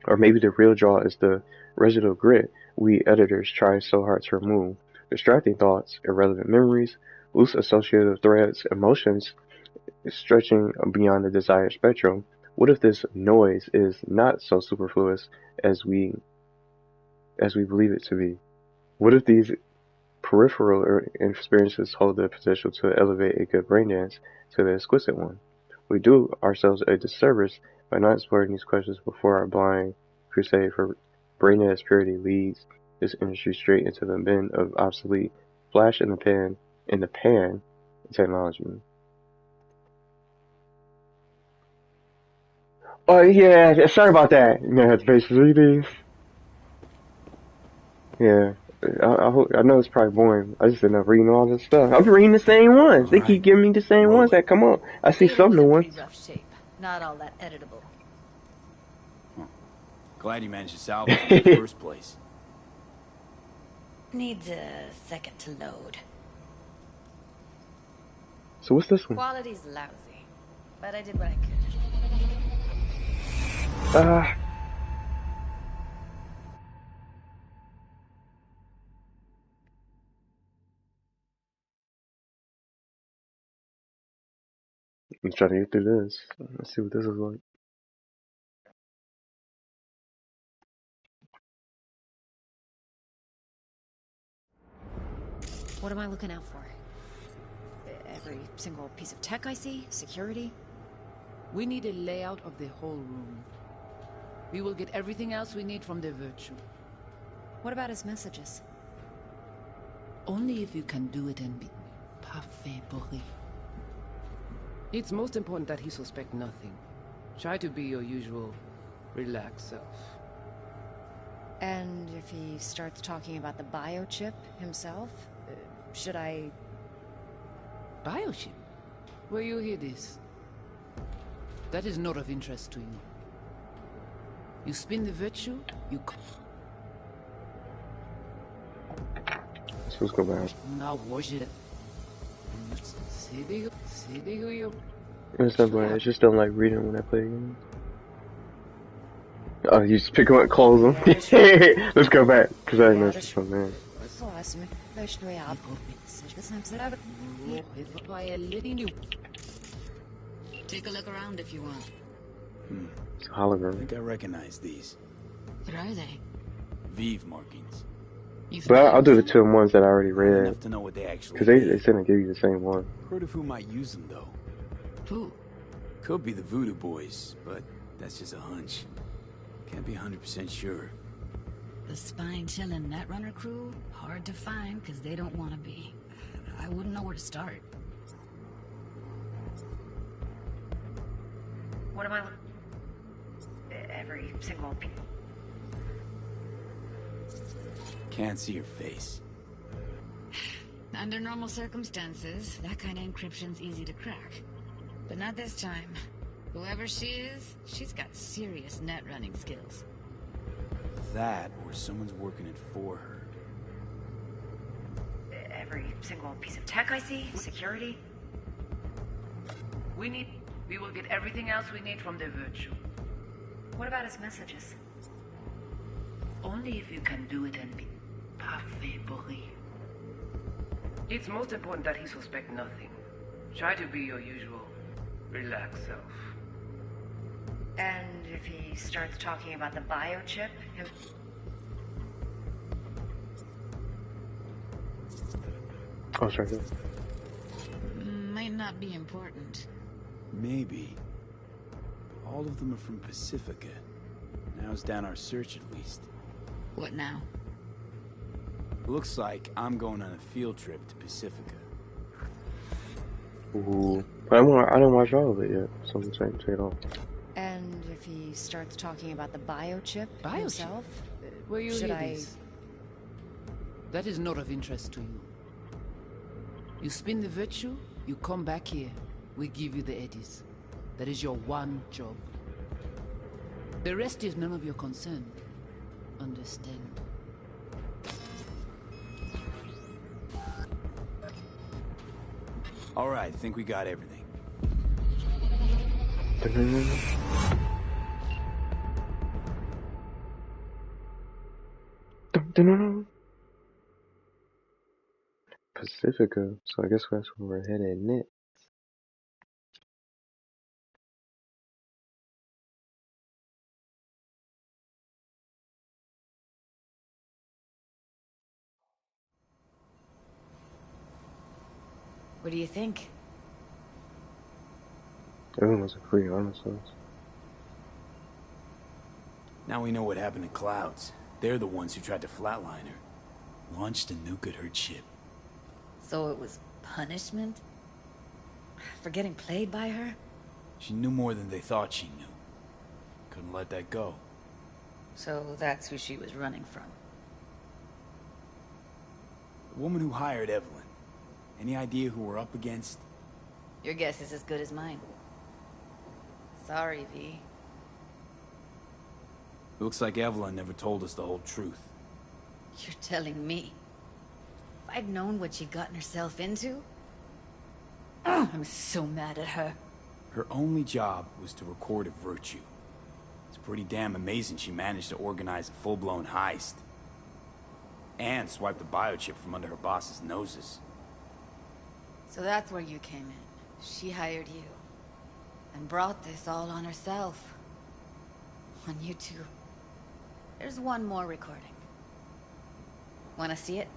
Or maybe the real draw is the residual grit we editors try so hard to remove. Distracting thoughts, irrelevant memories, loose associative threads, emotions stretching beyond the desired spectrum. What if this noise is not so superfluous as we believe it to be? What if these peripheral experiences hold the potential to elevate a good brain dance to the exquisite one? We do ourselves a disservice by not exploring these questions before our blind crusade for brain dance purity leads this industry straight into the bin of obsolete flash in the pan technology. Oh yeah, sorry about that. You know, I have to face these. Yeah, I know it's probably boring. I just end up reading all this stuff. I'm reading the same ones. They keep giving me the same ones that come up. I see some new ones. Pretty rough shape. Not all that editable. Glad you managed to salvage it in the first place. Needs a second to load. So what's this one? Quality's lousy, but I did what I could. I'm trying to get through this. Let's see what this is like. What am I looking out for? Every single piece of tech I see? Security? We need a layout of the whole room. We will get everything else we need from the virtue. What about his messages? Only if you can do it and be parfait bourré. It's most important that he suspect nothing. Try to be your usual, relaxed self. And if he starts talking about the biochip himself, should I... Biochip? Where you hear this? That is not of interest to you. You spin the virtue, you... So let's go back. Now watch it. It's not bad. I just don't like reading when I play games. Oh, you just pick them up, close them. Let's go back, because I know this one, man. Take a look around if you want. It's a hologram. I think I recognize these. What are they? Vive markings. But I'll do the two ones that I already read. Enough to know what they actually because they said to give you the same one. Heard of who might use them, though. Who? Could be the Voodoo Boys, but that's just a hunch. Can't be 100% sure. The spine-chilling Netrunner crew? Hard to find, because they don't want to be. I wouldn't know where to start. What am I... Every single... Can't see your face. Under normal circumstances, that kind of encryption's easy to crack. But not this time. Whoever she is, she's got serious net running skills. That, or someone's working it for her. Every single piece of tech I see? Security? We will get everything else we need from the virtue. What about his messages? Only if you can do it and be parfait bourré. It's most important that he suspect nothing. Try to be your usual, relaxed self. And if he starts talking about the biochip, Oh, sorry. Might not be important. Maybe. All of them are from Pacifica. Narrows down our search at least. What now? Looks like I'm going on a field trip to Pacifica. Ooh. But I don't watch all of it yet, so I'm saying take it off. and if he starts talking about the biochip himself, Where you should hear I... this? That is not of interest to you. You spin the virtue, you come back here. We give you the eddies. That is your one job. The rest is none of your concern. Understand? All right, think we got everything. Pacifica, so I guess that's where we're headed next. What do you think? Evelyn was a free armor source. Now we know what happened to Clouds. They're the ones who tried to flatline her. Launched a nuke at her ship. So it was punishment? For getting played by her? She knew more than they thought she knew. Couldn't let that go. So that's who she was running from. The woman who hired Evelyn. Any idea who we're up against? Your guess is as good as mine. Sorry, V. Looks like Evelyn never told us the whole truth. You're telling me? If I'd known what she'd gotten herself into? I'm so mad at her. Her only job was to record a virtue. It's pretty damn amazing she managed to organize a full-blown heist. And swipe the biochip from under her boss's noses. So that's where you came in. She hired you. And brought this all on herself. On you two. There's one more recording. Wanna see it?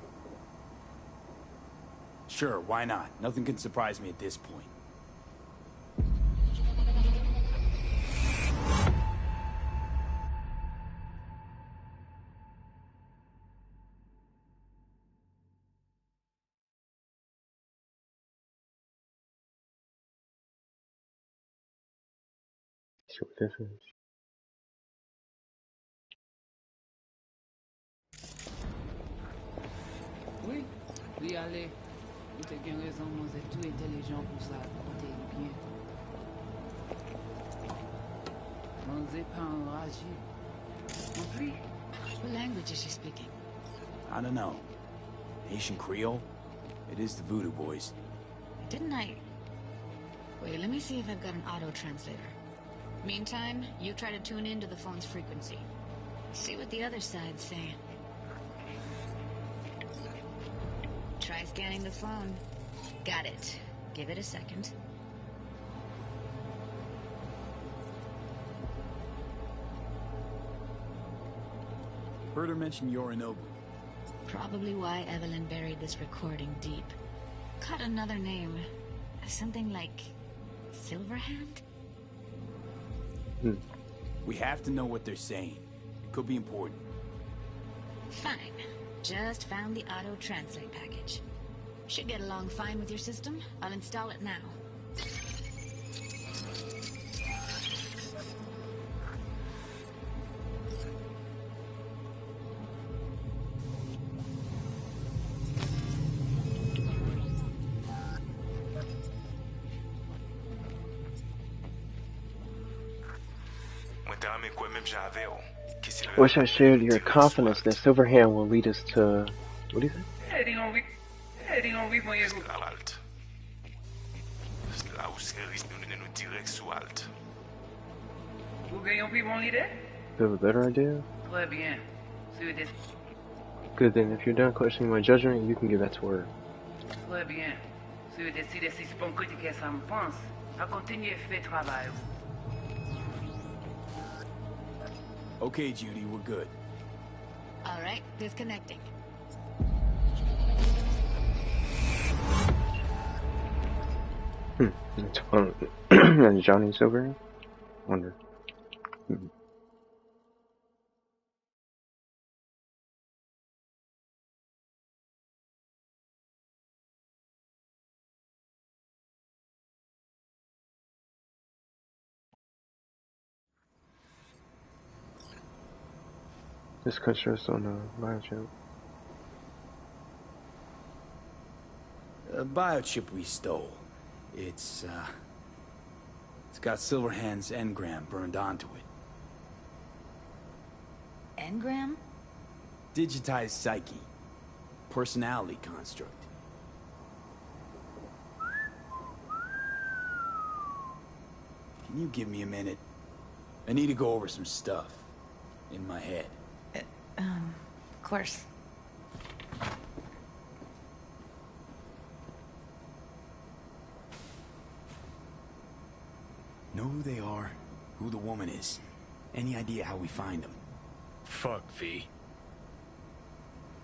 Sure, why not? Nothing can surprise me at this point. See what this is. Oui, oui, allez. Vous avez raison, vous êtes tout intelligent pour ça. Comptez bien. Vous n'êtes pas enragé. Non plus. What language is she speaking? I don't know. Haitian Creole? It is the Voodoo Boys. Didn't I... Wait, let me see if I've got an auto-translator. Meantime, you try to tune into the phone's frequency. See what the other side's saying. Try scanning the phone. Got it. Give it a second. Heard her mention Yorinobu. Probably why Evelyn buried this recording deep. Caught another name. Something like... Silverhand? We have to know what they're saying. It could be important. Fine. Just found the auto-translate package. Should get along fine with your system. I'll install it now. Wish I shared your confidence that Silverhand will lead us to... What do you think? You have a better idea? Good then, if you're done questioning my judgment, you can get back to work. Okay, Judy, we're good. All right, disconnecting. It's fun. Johnny Silverhand? Wonder. Just cut stress on the biochip. The biochip we stole. It's got Silverhand's engram burned onto it. Engram? Digitized psyche. Personality construct. Can you give me a minute? I need to go over some stuff. In my head. Of course. Know who they are, who the woman is. Any idea how we find them? Fuck, V.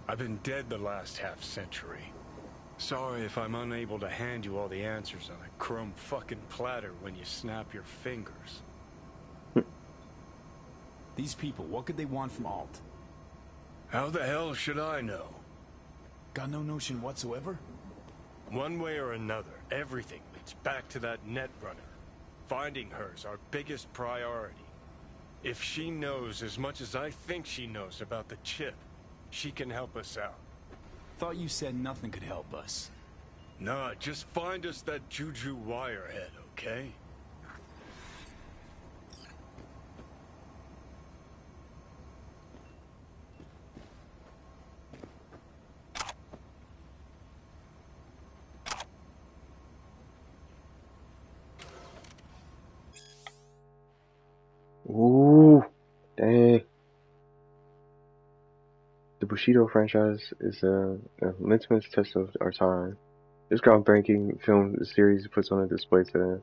I've been dead the last half-century. Sorry if I'm unable to hand you all the answers on a chrome fucking platter when you snap your fingers. These people, what could they want from ALT? How the hell should I know? Got no notion whatsoever? One way or another, everything leads back to that Netrunner. Finding her's our biggest priority. If she knows as much as I think she knows about the chip, she can help us out. Thought you said nothing could help us. Nah, just find us that Juju wirehead, okay? Ooh, dang. The Bushido franchise is a litmus test of our time. This groundbreaking film series puts on a display the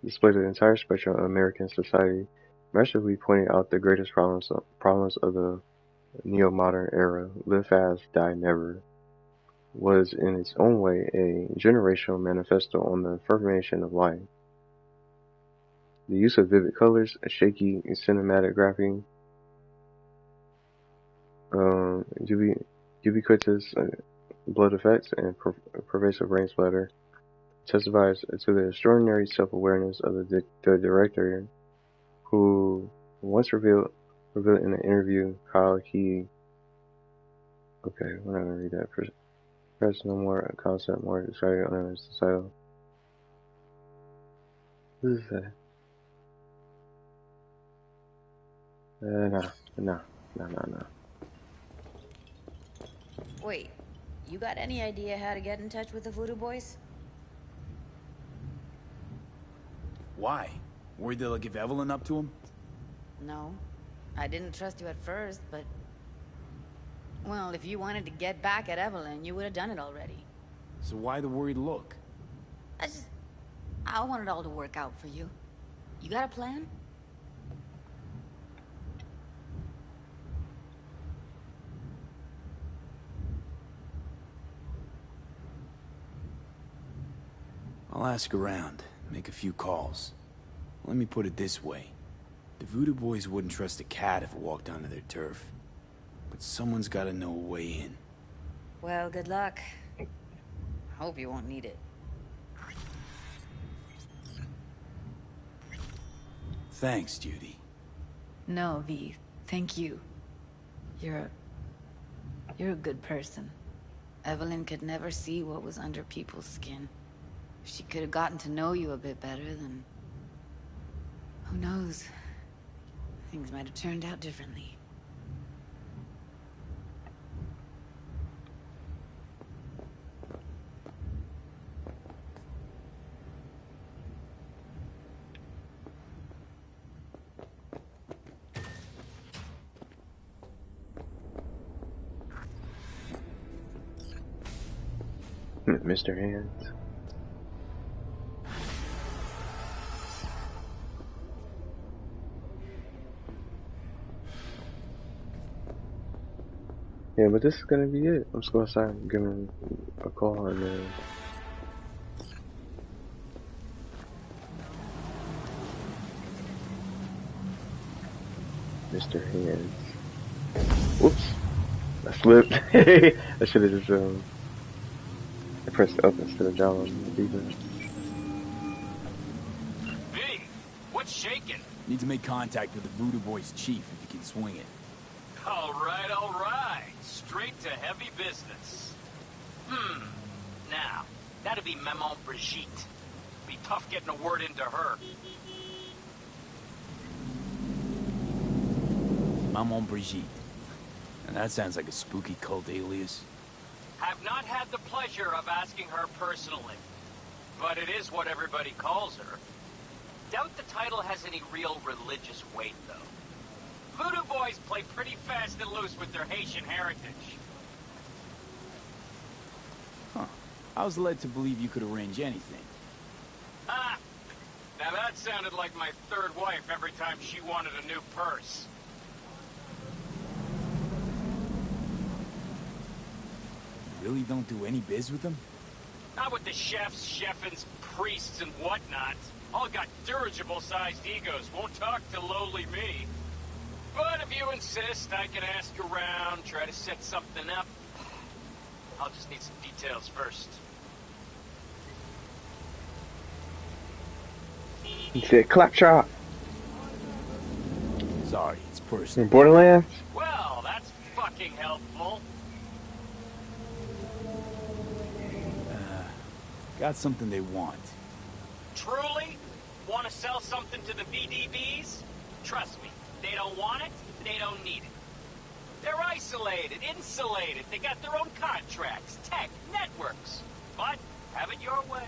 entire spectrum of American society, masterfully pointing out the greatest problems of the neo-modern era. Live fast, die never was in its own way a generational manifesto on the formation of life. The use of vivid colors, a shaky cinematic graphing, ubiquitous blood effects, and pervasive rain splatter testifies to the extraordinary self-awareness of the director, who once revealed in an interview how he... Okay, we're not going to read that. Press no more concept, more exciting on his title. What is that? No. Wait, you got any idea how to get in touch with the Voodoo Boys? Why? Worried they'll give Evelyn up to him? No. I didn't trust you at first, but... Well, if you wanted to get back at Evelyn, you would have done it already. So why the worried look? I want it all to work out for you. You got a plan? I'll ask around, make a few calls. Let me put it this way. The Voodoo Boys wouldn't trust a cat if it walked onto their turf. But someone's gotta know a way in. Well, good luck. Hope you won't need it. Thanks, Judy. No, V. Thank you. You're a good person. Evelyn could never see what was under people's skin. If she could have gotten to know you a bit better, then... Who knows? Things might have turned out differently. Mr. Hands. Yeah, but this is gonna be it. I'm just gonna start giving a call and then... Mr. Hands. Whoops. I slipped. I should have just I pressed up instead of down on the keyboard. V, what's shaking? Need to make contact with the Voodoo Boys chief if you can swing it. All right. Straight to heavy business. Now, that'd be Maman Brigitte. Be tough getting a word into her. Maman Brigitte. And that sounds like a spooky cult alias. Have not had the pleasure of asking her personally. But it is what everybody calls her. Doubt the title has any real religious weight, though. Voodoo boys play pretty fast and loose with their Haitian heritage. Huh. I was led to believe you could arrange anything. Ah! Now that sounded like my third wife every time she wanted a new purse. You really don't do any biz with them? Not with the chefs, cheffins, priests, and whatnot. All got dirigible-sized egos, won't talk to lowly me. But if you insist, I can ask around, try to set something up. I'll just need some details first. He said, claptrap. Sorry, it's personal. In Borderlands? Well, that's fucking helpful. Got something they want. Truly? Want to sell something to the VDBs? Trust me, they don't want it, they don't need it. They're isolated, insulated, they got their own contracts, tech, networks. But, have it your way.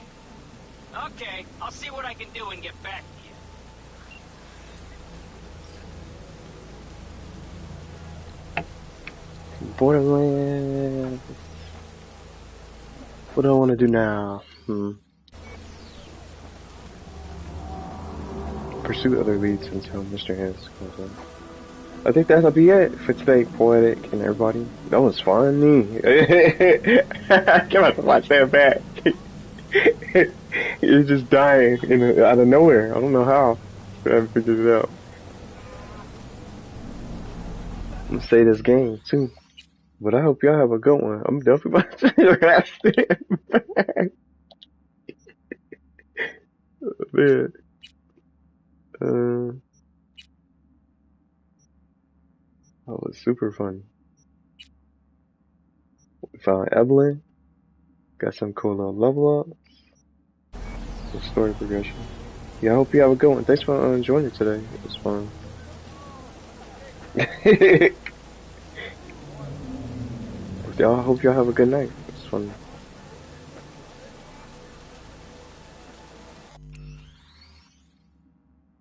Okay, I'll see what I can do and get back to you. Borderlands. What do I want to do now? Pursue other leads until Mr. Hands comes in. I think that'll be it for today, Poetic and everybody. That was funny. I can't have to watch that back. You're just dying out of nowhere. I don't know how. But I haven't figured it out. I'm gonna say this game too. But I hope y'all have a good one. I'm definitely about to rest it. Man. That was super funny. We found Evelyn. Got some cool little level ups. Some story progression. Yeah, I hope you have a good one. Thanks for joining today. It was fun. Y'all, I hope y'all have a good night. It's fun.